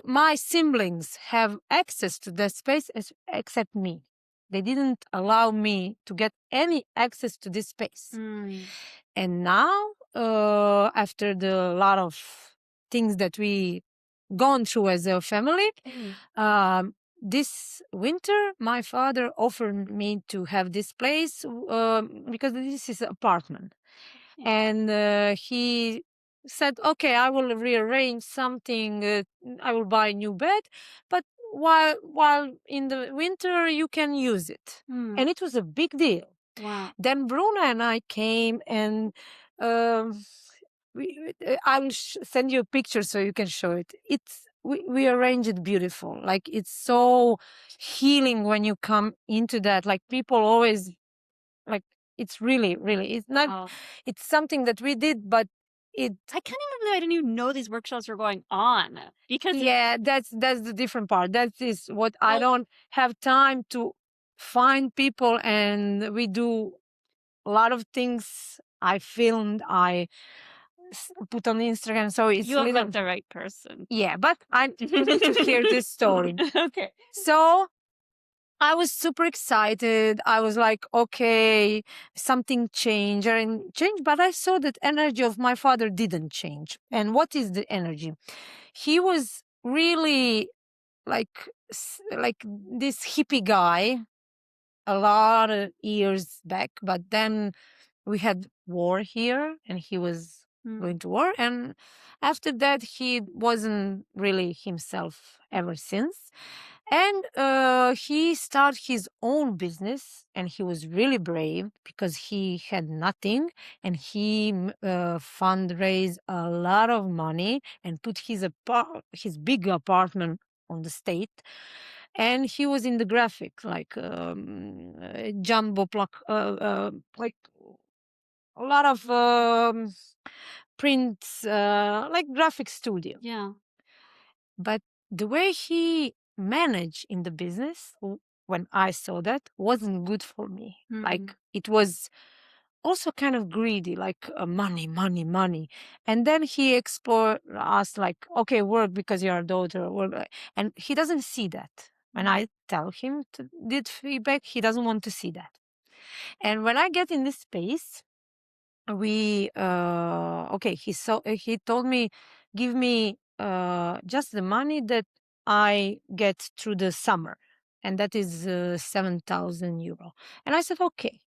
S2: my siblings have access to that space except me. They didn't allow me to get any access to this space.
S1: Mm.
S2: And now, after the lot of things that we gone through as a family, this winter my father offered me to have this place because this is an apartment. And he said, okay, I will rearrange something, I will buy a new bed, but while in the winter you can use it. And it was a big deal.
S1: Wow.
S2: Then Bruna and I came, and um, I will send you a picture so you can show it. We arrange it beautiful. Like, it's so healing when you come into that. Like, people always, like, it's really, really, it's not,
S1: Oh.
S2: it's something that we did, but it,
S1: I can't even believe I didn't even know these workshops were going on because
S2: yeah, that's the different part. That is what I
S1: Well-
S2: don't have time to find people, and we do a lot of things. I filmed, put on Instagram, so it's
S1: you have
S2: little,
S1: met the right person.
S2: yeah. But you need to hear this story.
S1: Okay.
S2: So I was super excited. I was like, okay, something changed, but I saw that energy of my father didn't change. And what is the energy? He was really like this hippie guy a lot of years back, but then we had war here and he was going to war, and after that he wasn't really himself ever since. And he started his own business, and he was really brave because he had nothing, and he fundraised a lot of money and put his big apartment on the state. And he was in the graphic, like jumbo block, like a lot of prints, like graphic studio.
S1: Yeah.
S2: But the way he managed in the business, when I saw that, wasn't good for me. Like, it was also kind of greedy, like money, money, money. And then he explored us like, okay, work because you're a daughter, work. And he doesn't see that. When I tell him to did feedback, he doesn't want to see that. And when I get in this space, we okay, he told me, give me just the money that I get through the summer, and that is 7,000 euro. And I said, okay,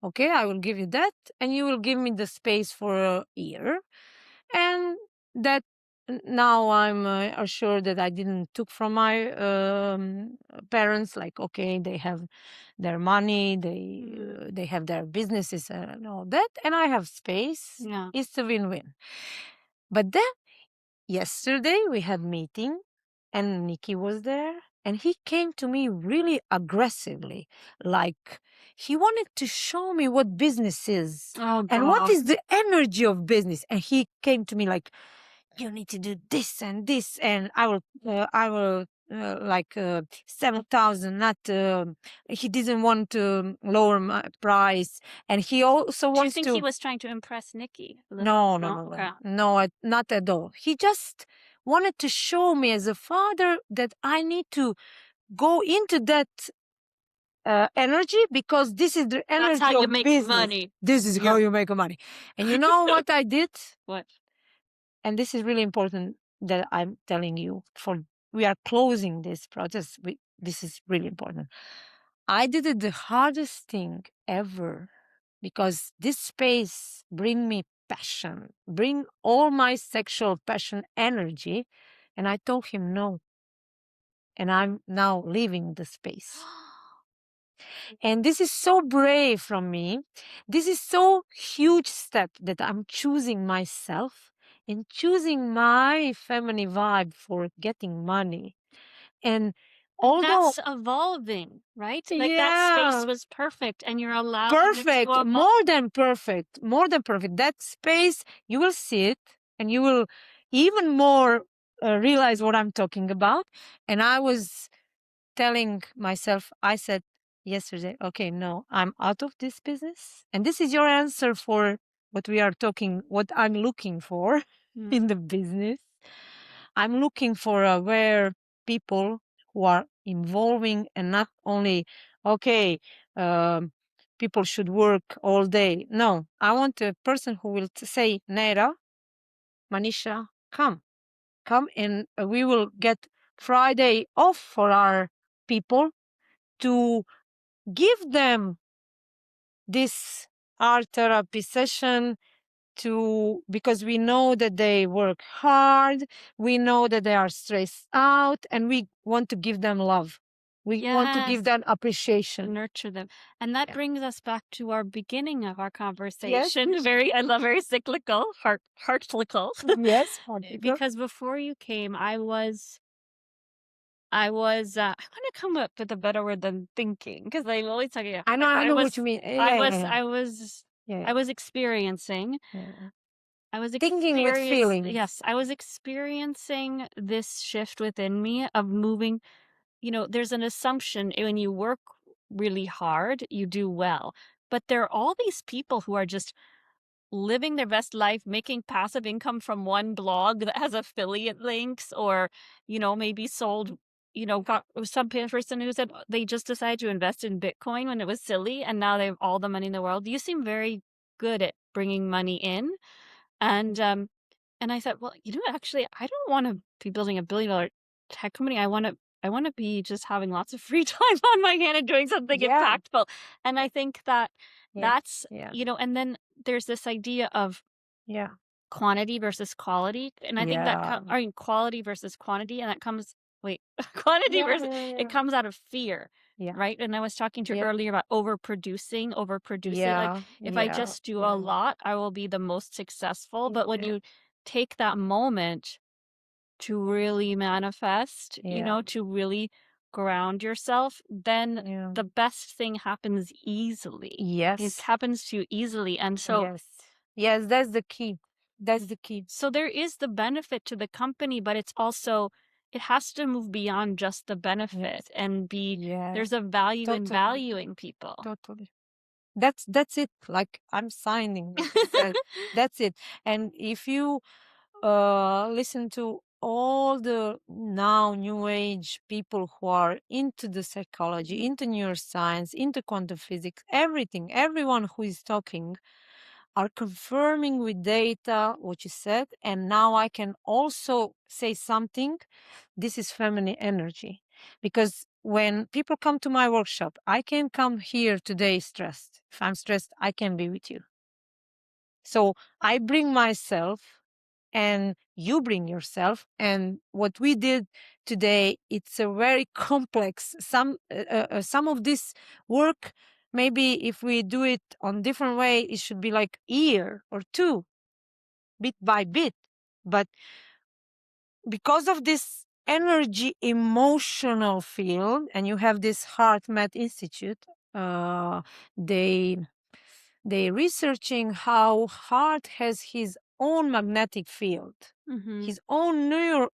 S2: I will give you that, and you will give me the space for a year. And that, now I'm assured that I didn't took from my parents. Like, okay, they have their money, they have their businesses and all that, and I have space.
S1: Yeah.
S2: It's a win-win. But then yesterday we had meeting, and Nikki was there, and he came to me really aggressively, like he wanted to show me what business is.
S1: Oh,
S2: and what
S1: God.
S2: is the energy of business. And he came to me like, you need to do this and this, and I will like 7,000. Not he didn't want to lower my price, and he also
S1: Do you
S2: wants
S1: think
S2: to.
S1: he was trying to impress Nikki?
S2: No, no,
S1: No?
S2: no,
S1: Okay.
S2: no, not at all. He just wanted to show me as a father that I need to go into that energy, because this is the energy
S1: That's how you
S2: of
S1: make
S2: business.
S1: money.
S2: This is how you make money. And you know what I did?
S1: What?
S2: And this is really important that I'm telling you, for we are closing this process. This is really important. I did it the hardest thing ever, because this space bring me passion, bring all my sexual passion energy. And I told him no. And I'm now leaving the space. And this is so brave from me. This is so huge step that I'm choosing myself and choosing my feminine vibe for getting money. And although
S1: That's evolving, right? Like that
S2: yeah,
S1: space was perfect and you're allowing it to
S2: perfect,
S1: evolve.
S2: more than perfect, more than perfect. That space, you will see it and you will even more realize what I'm talking about. And I was telling myself, I said yesterday, okay, no, I'm out of this business. And this is your answer for what we are talking, what I'm looking for
S1: Mm.
S2: in the business. I'm looking for aware people who are involving, and not only, okay, um, people should work all day. No, I want a person who will say, Nera, Manisha, come and we will get Friday off for our people to give them this art therapy session, to because we know that they work hard, we know that they are stressed out, and we want to give them love, we want to give
S1: Yes.
S2: them appreciation.
S1: Nurture them. And that
S2: Yeah.
S1: brings us back to our beginning of our
S2: Yes.
S1: conversation. I love very cyclical, heartlical.
S2: Yes, Monica.
S1: Because before you came, I want to come up with a better word than thinking, because I'm always talking about,
S2: I know what you mean. Yeah, yeah, yeah. Yeah,
S1: I was experiencing,
S2: yeah, yeah.
S1: I was
S2: Thinking with feelings.
S1: yes, I was experiencing this shift within me of moving. There's an assumption when you work really hard, you do well. But there are all these people who are just living their best life, making passive income from one blog that has affiliate links, or, maybe sold, got some person who said they just decided to invest in Bitcoin when it was silly and now they have all the money in the world. You seem very good at bringing money in. And I said, well, actually, I don't want to be building $1 billion tech company. I want to be just having lots of free time on my hand and doing something
S2: Yeah,
S1: impactful. And I think that
S2: yeah,
S1: that's,
S2: yeah,
S1: and then there's this idea of
S2: yeah,
S1: quantity versus quality. And I think that,
S2: yeah,
S1: quality versus quantity. And that comes, wait, quantity
S2: yeah,
S1: versus,
S2: yeah,
S1: it
S2: yeah,
S1: comes out of fear.
S2: yeah,
S1: Right. And I was talking to you
S2: yeah,
S1: earlier about overproducing. Like,
S2: yeah,
S1: if I
S2: yeah,
S1: just do a
S2: yeah,
S1: lot, I will be the most successful. But when
S2: yeah,
S1: you take that moment to really manifest,
S2: yeah,
S1: to really ground yourself, then
S2: yeah.
S1: the best thing happens easily. It
S2: Yes.
S1: happens to you easily. And so,
S2: Yes. Yes, that's the key. That's the key.
S1: so there is the benefit to the company, but it's also, it has to move beyond just the benefit
S2: Yes.
S1: and be,
S2: Yeah.
S1: there's a value in
S2: Totally.
S1: valuing people.
S2: Totally. That's it. Like I'm signing what you said. That's it. And if you listen to all the now new age people who are into the psychology, into neuroscience, into quantum physics, everything, everyone who is talking are confirming with data what you said. And now I can also say something. This is feminine energy. Because when people come to my workshop, I can come here today stressed. If I'm stressed, I can be with you. So I bring myself and you bring yourself. And what we did today, it's a very complex, some of this work, maybe if we do it on different way, it should be like year or two, bit by bit. But because of this energy emotional field, and you have this heart math institute, uh, they they researching how heart has his own magnetic field, his own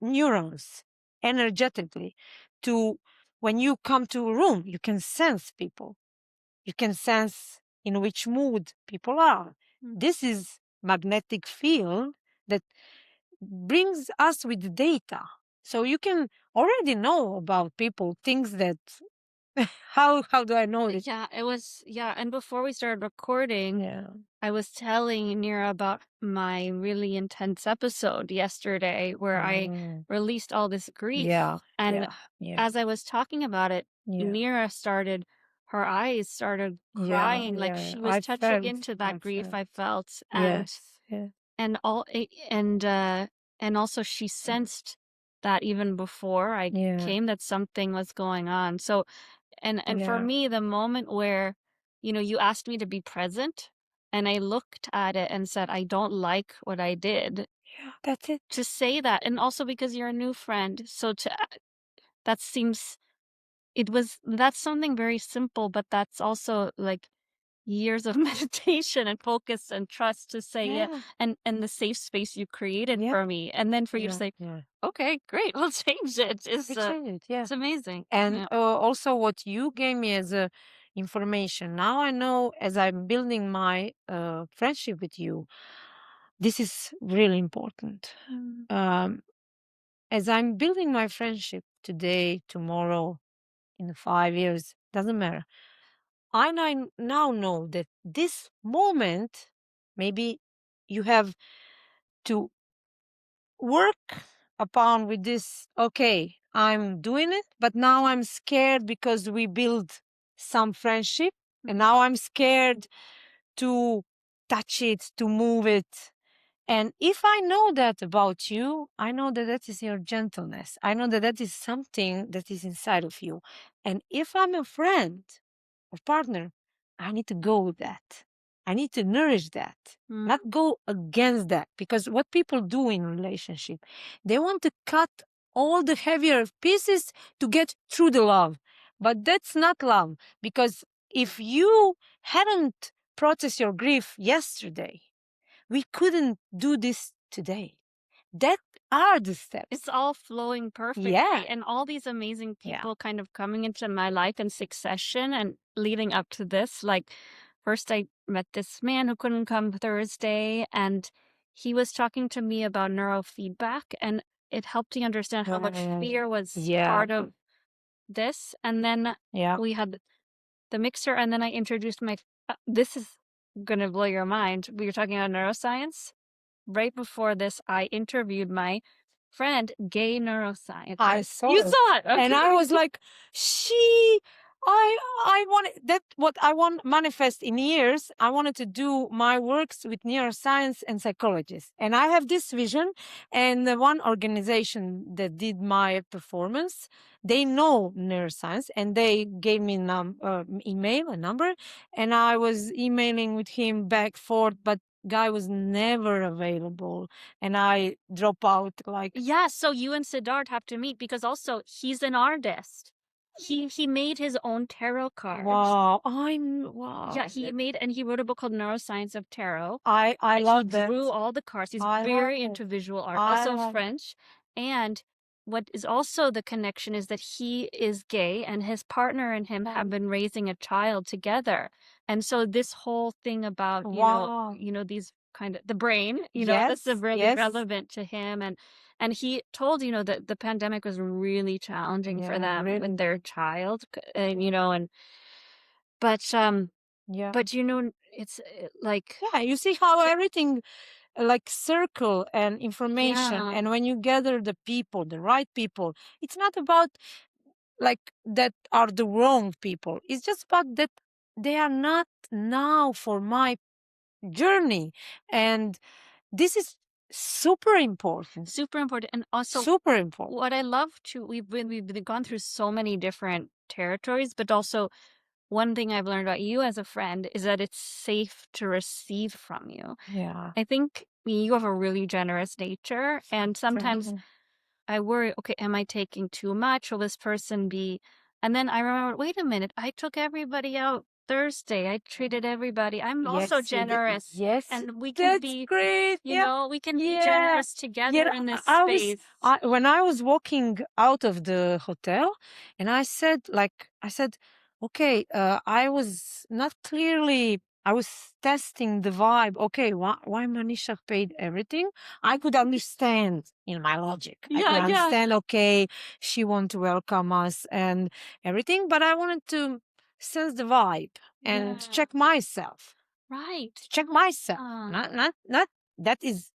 S2: neurons energetically, to when you come to a room you can sense people, you can sense in which mood people are.
S1: Mm.
S2: This is magnetic field that brings us with data. So you can already know about people, things that how do I know it?
S1: Yeah, it was yeah, and before we started recording,
S2: Yeah.
S1: I was telling Nira about my really intense episode yesterday where I
S2: Mm.
S1: released all this grief.
S2: Yeah,
S1: And
S2: yeah, yeah,
S1: as I was talking about it,
S2: yeah,
S1: Nira started, her eyes started
S2: yeah,
S1: crying, like
S2: yeah.
S1: she was
S2: I
S1: touching
S2: felt,
S1: into
S2: I
S1: that grief
S2: felt.
S1: I felt.
S2: Yes, yeah,
S1: And all and also she sensed that even before I
S2: yeah,
S1: came that something was going on. So and for
S2: yeah,
S1: me, the moment where, you asked me to be present, and I looked at it and said, "I don't like what I did,"
S2: yeah. That's it.
S1: to say that, and also because you're a new friend, so that seems that's something very simple, but that's also, like, years of meditation and focus and trust to say, "Yeah,"
S2: Yeah,
S1: and the safe space you created
S2: yeah,
S1: for me, and then for you to
S2: yeah,
S1: say,
S2: yeah.
S1: "Okay, great, we'll change it,"
S2: We change it. Yeah.
S1: it's amazing.
S2: And
S1: Yeah.
S2: also what you gave me as a information. Now I know as I'm building my friendship with you, this is really important.
S1: Mm.
S2: Um, as I'm building my friendship today, tomorrow, in 5 years, doesn't matter. Now know that this moment, maybe you have to work upon with this. Okay, I'm doing it, but now I'm scared because we build some friendship, and now I'm scared to touch it, to move it. And if I know that about you, I know that that is your gentleness. I know that that is something that is inside of you. And if I'm a friend or partner, I need to go with that. I need to nourish that,
S1: Mm.
S2: not go against that. Because what people do in relationship, they want to cut all the heavier pieces to get through the love. But that's not love. Because if you hadn't processed your grief yesterday, we couldn't do this today. That are the
S1: It's
S2: steps.
S1: all flowing
S2: Yeah.
S1: perfectly, and all these amazing
S2: Yeah.
S1: people kind of coming into my life in succession and leading up to this. Like, first I met this man who couldn't come Thursday, and he was talking to me about neurofeedback, and it helped me understand how much
S2: Right.
S1: fear was
S2: Yeah.
S1: part of this. And then
S2: Yeah.
S1: we had the mixer, and then I introduced this is gonna blow your mind. We were talking about neuroscience. Right before this, I interviewed my friend, gay
S2: I
S1: neuroscientist.
S2: saw
S1: You
S2: it.
S1: saw it,
S2: And
S1: okay.
S2: I was like, she I wanted that what I want manifest in years. I wanted to do my works with neuroscience and psychologists. And I have this vision. And the one organization that did my performance, they know neuroscience and they gave me email, a number, and I was emailing with him back forth, but guy was never available and I drop out like
S1: Yeah, so you and Siddharth have to meet because also he's an artist. He made his own tarot cards.
S2: wow, I'm wow.
S1: Yeah, he wrote a book called Neuroscience of Tarot.
S2: I
S1: And he
S2: love that.
S1: drew all the cards. He's
S2: I love
S1: very
S2: it.
S1: into visual art,
S2: I
S1: also
S2: love
S1: French. And what is also the connection is that he is gay and his partner and him have been raising a child together. And so this whole thing about,
S2: wow.
S1: these kind of the brain, that's
S2: Yes,
S1: really
S2: yes.
S1: relevant to him. And he told, that the pandemic was really challenging for
S2: Yeah,
S1: them with
S2: really.
S1: their child. And but
S2: Yeah.
S1: it's like
S2: Yeah, you see how everything like circle and information,
S1: yeah.
S2: and when you gather the people, the right people, it's not about like that are the wrong people. It's just about that they are not now for my journey. And this is super important.
S1: Super important. And also
S2: Super important.
S1: what I love too, we've gone through so many different territories, but also one thing I've learned about you as a friend is that it's safe to receive from you.
S2: Yeah.
S1: I think you have a really generous nature, and
S2: Thank
S1: sometimes
S2: you.
S1: I worry, okay, am I taking too much? Will this person be? And then I remember, wait a minute, I took everybody out Thursday. I treated everybody. I'm also
S2: Yes, you did.
S1: generous,
S2: Yes,
S1: and we can
S2: that's
S1: be,
S2: great. Yeah,
S1: we can be
S2: yeah,
S1: generous together
S2: yeah.
S1: in this
S2: I was,
S1: space.
S2: when I was walking out of the hotel, and I said, okay, I was not clearly I was testing the vibe. Okay, why Manisha paid everything? I could understand in my logic. I could
S1: Yeah, yeah.
S2: understand, okay, she want to welcome us and everything, but I wanted to sense the vibe and to
S1: Yeah.
S2: check myself.
S1: Right.
S2: To check myself. Not that is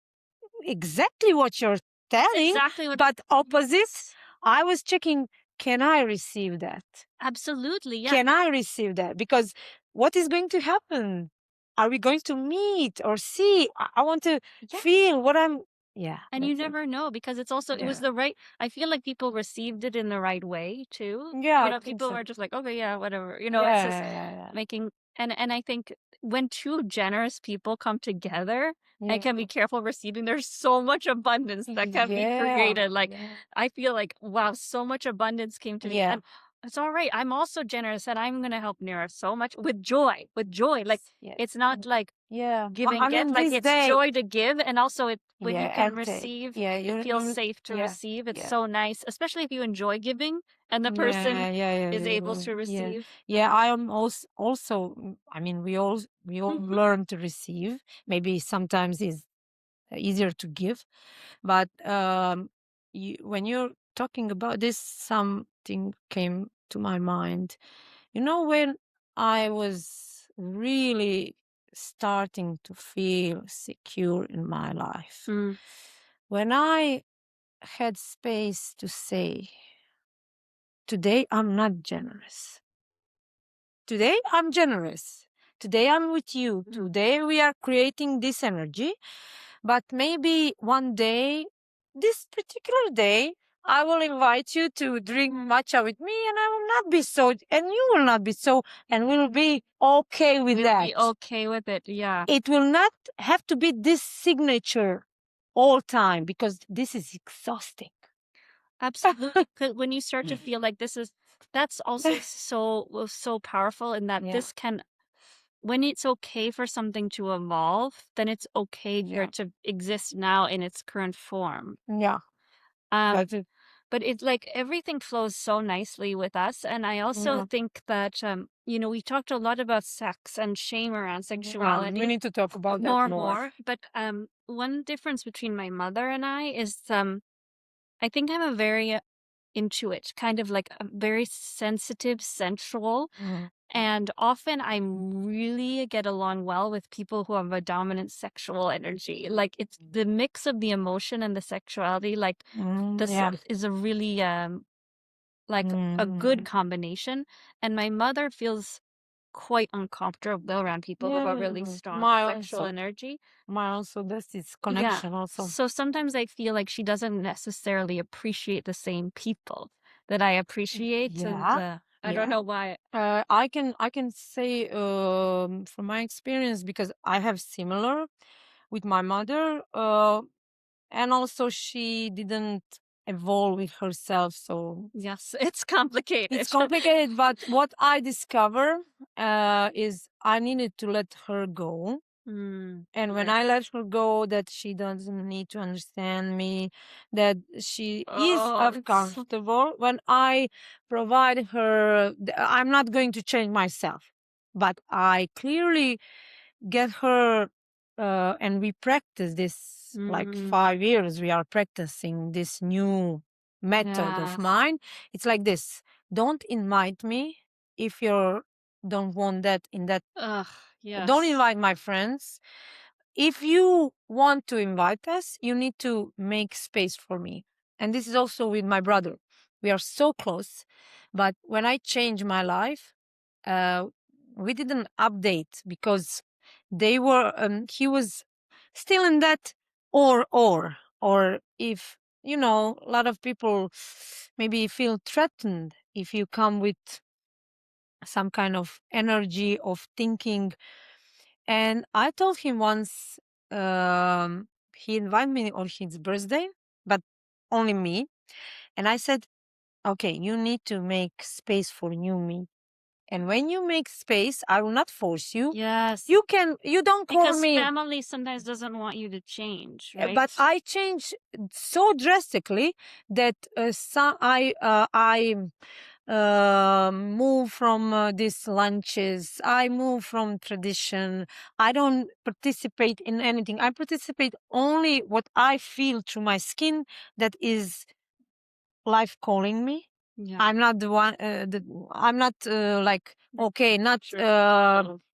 S2: exactly what you're
S1: That's
S2: telling,
S1: exactly what.
S2: but opposite.
S1: Yes.
S2: I was checking, can I receive that?
S1: Absolutely, yeah.
S2: Can I receive that? Because what is going to happen? Are we going to meet or see? I want to
S1: Yeah.
S2: feel what I'm. Yeah.
S1: And you
S2: That's it.
S1: never know because it's also it was
S2: Yeah.
S1: the right. I feel like people received it in the right way too.
S2: Yeah,
S1: You
S2: I
S1: know,
S2: think
S1: people
S2: so.
S1: were just like, okay, yeah, whatever. You know, it's
S2: Yeah,
S1: just
S2: yeah, yeah,
S1: making and I think when two generous people come together and
S2: yeah.
S1: can be careful receiving, there's so much abundance that can be
S2: Yeah,
S1: created. Like
S2: yeah,
S1: I feel like wow, so much abundance came to me.
S2: yeah.
S1: And it's all right. I'm also generous and I'm gonna help Nira so much with joy. With joy. Like
S2: Yes.
S1: it's not like
S2: Yeah.
S1: giving
S2: I
S1: gift,
S2: mean,
S1: like
S2: this
S1: it's
S2: day.
S1: joy to give, and also it when you
S2: Yeah,
S1: can
S2: and take.
S1: receive,
S2: Yeah,
S1: it feels
S2: you
S1: safe to
S2: yeah,
S1: receive. It's
S2: yeah.
S1: so nice, especially if you enjoy giving and the person
S2: Yeah, yeah, yeah,
S1: is able
S2: yeah,
S1: to
S2: yeah.
S1: receive.
S2: Yeah, I am also, I mean, we all
S1: Mhm.
S2: learn to receive. Maybe sometimes it's easier to give, but when you're talking about this, something came to my mind. You know, when I was really starting to feel secure in my life,
S1: Mm.
S2: when I had space to say, today I'm not generous. Today I'm generous. Today I'm with you. Today we are creating this energy. But maybe one day, this particular day, I will invite you to drink matcha with me and I will not be so, and you will not be so, and we'll be okay with
S1: We'll
S2: that.
S1: be okay with it. Yeah,
S2: It will not have to be this signature all time because this is exhausting.
S1: absolutely. 'Cause when you start to feel like this is, that's also so powerful in that
S2: Yeah,
S1: this can, when it's okay for something to evolve, then it's okay for
S2: yeah,
S1: it to exist now in its current form.
S2: yeah.
S1: Um,
S2: That's it.
S1: but it's like everything flows so nicely with us. And I also
S2: Yeah.
S1: think that, you know, we talked a lot about sex and shame around
S2: We
S1: sexuality
S2: need to talk about that
S1: more,
S2: more.
S1: more. But one difference between my mother and I is I think I'm a very intuit, kind of like a very sensitive, sensual.
S2: Mm.
S1: And often I really get along well with people who have a dominant sexual energy. Like it's the mix of the emotion and the sexuality, like this
S2: Yeah.
S1: is a really like a good
S2: Mm.
S1: combination. And my mother feels quite uncomfortable around people who have a
S2: Yeah,
S1: really strong
S2: my
S1: sexual
S2: also,
S1: energy.
S2: my also. This is
S1: Yeah.
S2: connection also.
S1: So sometimes I feel like she doesn't necessarily appreciate the same people that I appreciate. And
S2: Yeah,
S1: I don't
S2: yeah.
S1: know why.
S2: I can say from my experience because I have similar with my mother, and also she didn't evolve with herself, so
S1: Yes, it's complicated.
S2: it's complicated. But what I discover is I needed to let her go. And when I let
S1: Yes.
S2: her go, that she doesn't need to understand me, that she is
S1: Oh, it's
S2: uncomfortable. When I provide her, I'm not going to change myself, but I clearly get her, and we practice this like
S1: mm,
S2: 5 years. We are practicing this new method of
S1: yes.
S2: mine. It's like this: don't invite me if you don't want that in that.
S1: Ugh,
S2: Don't
S1: yes.
S2: invite my friends. If you want to invite us, you need to make space for me. And this is also with my brother. We are so close. But when I changed my life, uh, we didn't update because he was still in that or if, a lot of people maybe feel threatened if you come with some kind of energy of thinking. And I told him once, he invited me on his birthday, but only me. And I said, okay, you need to make space for new me. And when you make space, I will not force you.
S1: Yes.
S2: You don't call
S1: Because
S2: me,
S1: family sometimes doesn't want you to change,
S2: but
S1: right?
S2: I changed so drastically that move from these lunches. I move from tradition. I don't participate in anything. I participate only what I feel through my skin that is life calling me.
S1: Yeah.
S2: I'm not the one. I'm not like okay, not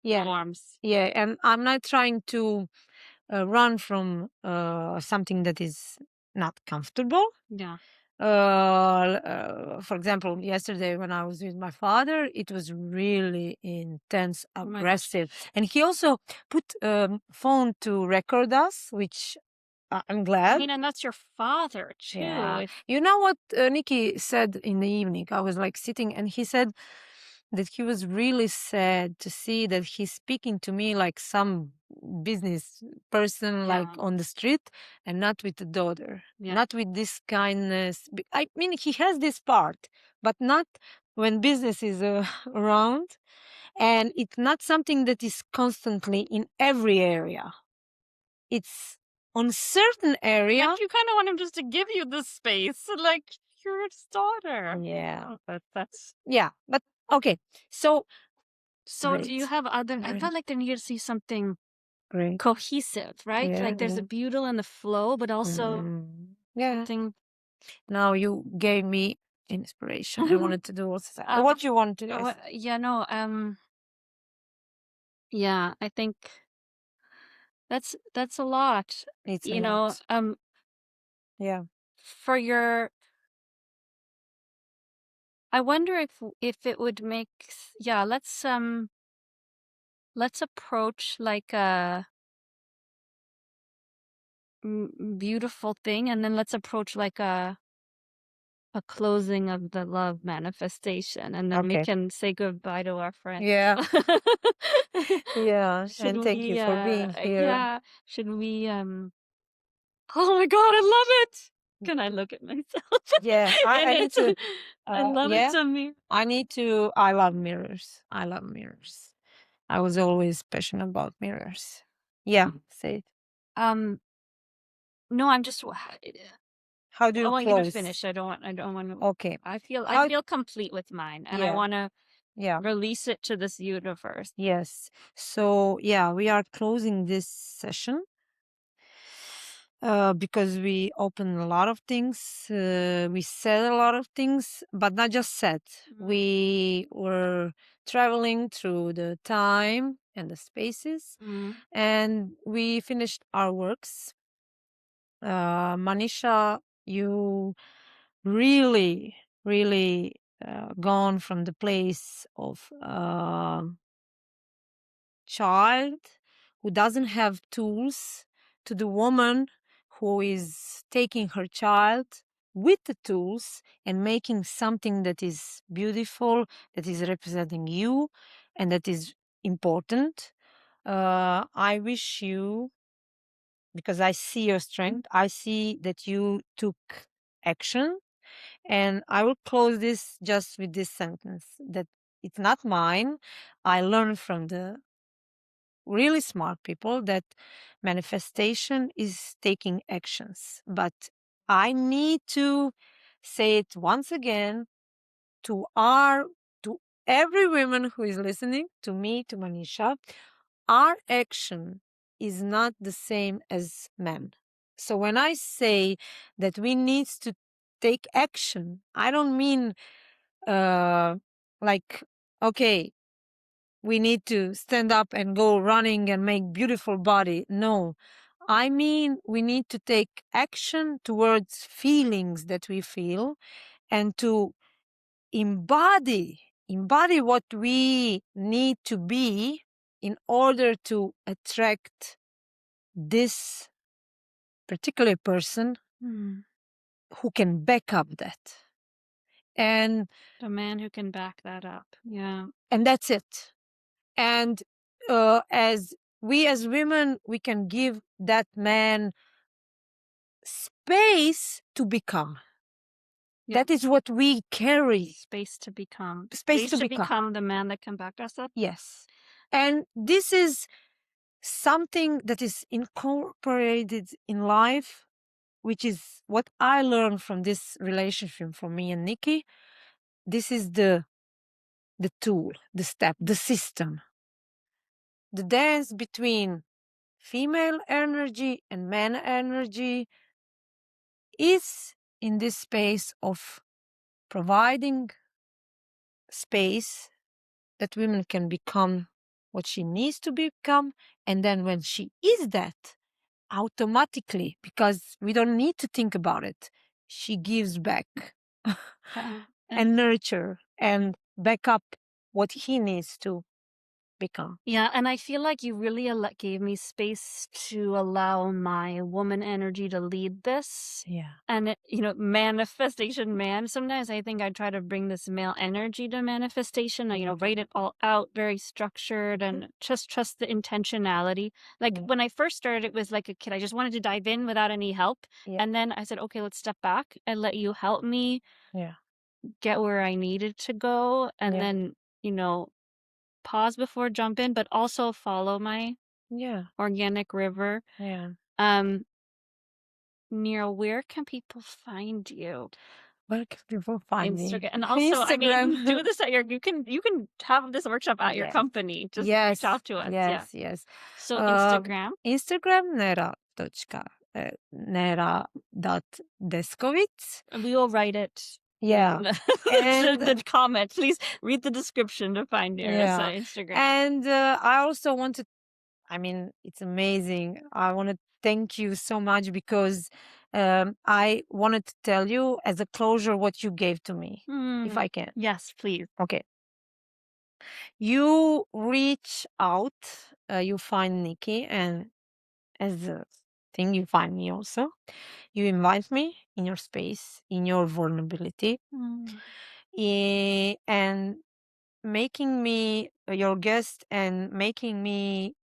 S2: yeah,
S1: Norms.
S2: yeah, and I'm not trying to run from something that is not comfortable.
S1: Yeah.
S2: For example, yesterday when I was with my father, it was really intense,
S1: Oh my gosh.
S2: aggressive, and he also put phone to record us, which I'm
S1: I
S2: glad.
S1: mean, and that's your father too.
S2: Yeah.
S1: If
S2: You know what Nikki said in the evening? I was like sitting and he said that he was really sad to see that he's speaking to me like some business person, like
S1: Yeah.
S2: on the street, and not with the daughter,
S1: Yeah.
S2: not with this kindness. I mean, he has this part, but not when business is around. And it's not something that is constantly in every area. It's on certain area.
S1: But you kind of want him just to give you the space, like you're his daughter.
S2: Yeah.
S1: Oh, but that's
S2: Yeah. But okay. So
S1: so. Do you
S2: great.
S1: have other? I
S2: Great.
S1: felt like there needed to see something
S2: Great.
S1: cohesive, right?
S2: Yeah,
S1: Like there's
S2: yeah.
S1: a beauty in the flow, but also
S2: Yeah.
S1: something.
S2: Now you gave me inspiration. I wanted to do also what you want to do.
S1: Yeah, no, yeah, I think that's a lot.
S2: It's a
S1: You know,
S2: lot. Yeah.
S1: for your I wonder if it would make yeah, let's approach like a beautiful thing and then let's approach like a closing of the love manifestation and then we
S2: Okay.
S1: can say goodbye to our friend.
S2: Yeah. Yeah.
S1: Should
S2: And thank you
S1: we
S2: for being here.
S1: yeah, should we oh my god, I love it. Can I look at myself?
S2: Yeah.
S1: And
S2: I need to
S1: I love it
S2: yeah.
S1: to me.
S2: I love mirrors. I love mirrors. I was always passionate about mirrors. Yeah. Say it.
S1: No, I'm just
S2: How do
S1: I
S2: you
S1: want you to
S2: close?
S1: finish. I don't want to
S2: Okay.
S1: I
S2: How
S1: feel complete with mine and I
S2: yeah.
S1: want to
S2: Yeah.
S1: release it to this universe.
S2: Yes. So yeah, we are closing this session because we opened a lot of things. We said a lot of things, but not just said. We were traveling through the time and the spaces, and we finished our works. Manisha, you really, really gone from the place of child who doesn't have tools to the woman who is taking her child with the tools and making something that is beautiful, that is representing you, and that is important. I wish you, because I see your strength, I see that you took action. And I will close this just with this sentence that it's not mine. I learned from the really smart people that manifestation is taking actions. But I need to say it once again to to every woman who is listening, to me, to Manisha, our action is not the same as men. So when I say that we need to take action, I don't mean like, okay, we need to stand up and go running and make beautiful body. No, I mean we need to take action towards feelings that we feel and to embody what we need to be in order to attract this particular person who can back up that. And
S1: The man who can back that up. Yeah.
S2: and that's it. And as we as women, we can give that man space to become.
S1: Yeah.
S2: That is what we carry.
S1: Space to become.
S2: Space to become.
S1: become the man that can back us up.
S2: Yes. And this is something that is incorporated in life, which is what I learned from this relationship for me and Nikki, this is the tool, the step, the system. The dance between female energy and man energy is in this space of providing space that women can become what she needs to become. And then when she is that, automatically, because we don't need to think about it, she gives back and nurture and back up what he needs to become.
S1: Yeah, and I feel like you really gave me space to allow my woman energy to lead this.
S2: Yeah.
S1: And, manifestation man. Sometimes I think I try to bring this male energy to manifestation. I, write it all out, very structured, and just trust the intentionality. Like when I first started, it was like a kid. I just wanted to dive in without any help.
S2: Yeah.
S1: And then I said, okay, let's step back and let you help me
S2: Yeah.
S1: get where I needed to go. And
S2: Yeah.
S1: then, pause before jump in, but also follow my
S2: Yeah.
S1: organic river.
S2: Yeah.
S1: Nero, where can people find you?
S2: Where can people find me?
S1: Instagram. And also, I mean,
S2: Instagram.
S1: do this at you can have this workshop at your
S2: Yes.
S1: company. Just
S2: Yes.
S1: reach out to us. Yeah.
S2: Yes.
S1: So Instagram.
S2: Instagram Nera.Deskovic.
S1: We will write it.
S2: Yeah.
S1: And the comment. Please read the description to find Nera's Instagram.
S2: And I also wanted, it's amazing. I want to thank you so much because I wanted to tell you as a closure what you gave to me, if I can.
S1: Yes, please.
S2: Okay. You reach out, you find Nikki, and as a thing, you find me also. You invite me in your space, in your vulnerability, and making me your guest and making me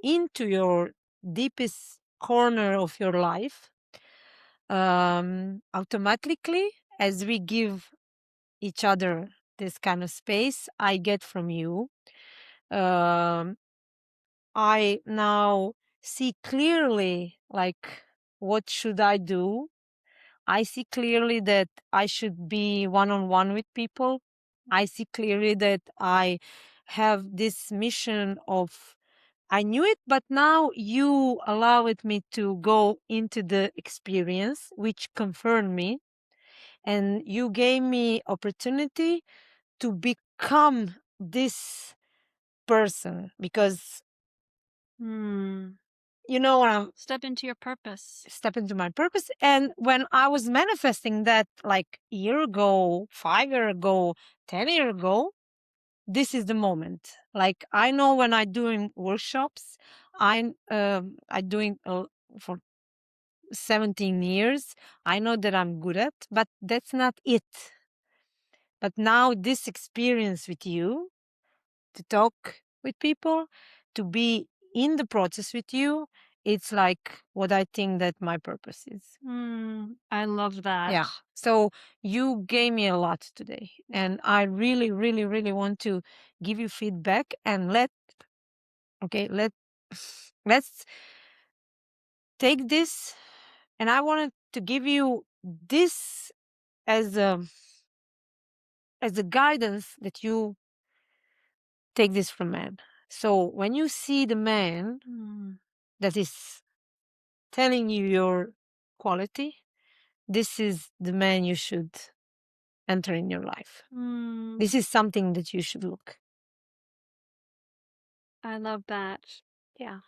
S2: into your deepest corner of your life. Automatically, as we give each other this kind of space, I get from you. I now see clearly, like, what should I do? I see clearly that I should be one-on-one with people. I see clearly that I have this mission of, I knew it, but now you allowed me to go into the experience, which confirmed me. And you gave me opportunity to become this person because you know what I'm
S1: Step into your purpose.
S2: Step into my purpose. And when I was manifesting that like a year ago, 5 years ago, 10 years ago, this is the moment. Like I know when I'm doing workshops, I doing for 17 years. I know that I'm good at, but that's not it. But now this experience with you, to talk with people, to be in the process with you, it's like what I think that my purpose is.
S1: I love that.
S2: Yeah. So you gave me a lot today. And I really, really, really want to give you feedback and let's take this. And I wanted to give you this as a guidance that you take this from man. So when you see the man that is telling you your quality, this is the man you should enter in your life. This is something that you should look.
S1: I love that.
S2: Yeah.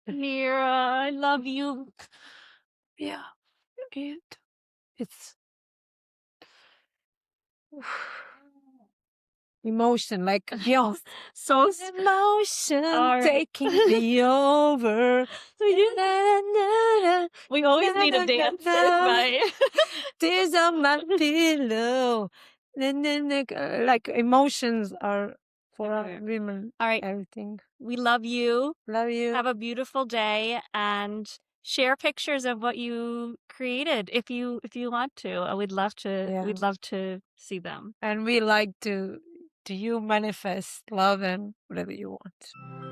S1: Nera, I love you.
S2: Yeah. It's emotion, like
S1: So
S2: emotion
S1: right.
S2: taking me over.
S1: We always need a dance. Bye.
S2: Tears on my pillow. Like emotions are for our women.
S1: All right.
S2: Everything.
S1: We love you.
S2: Love you.
S1: Have a beautiful day and share pictures of what you created if you want to. We'd love to we'd love to see them.
S2: And we like to you manifest love and whatever you want.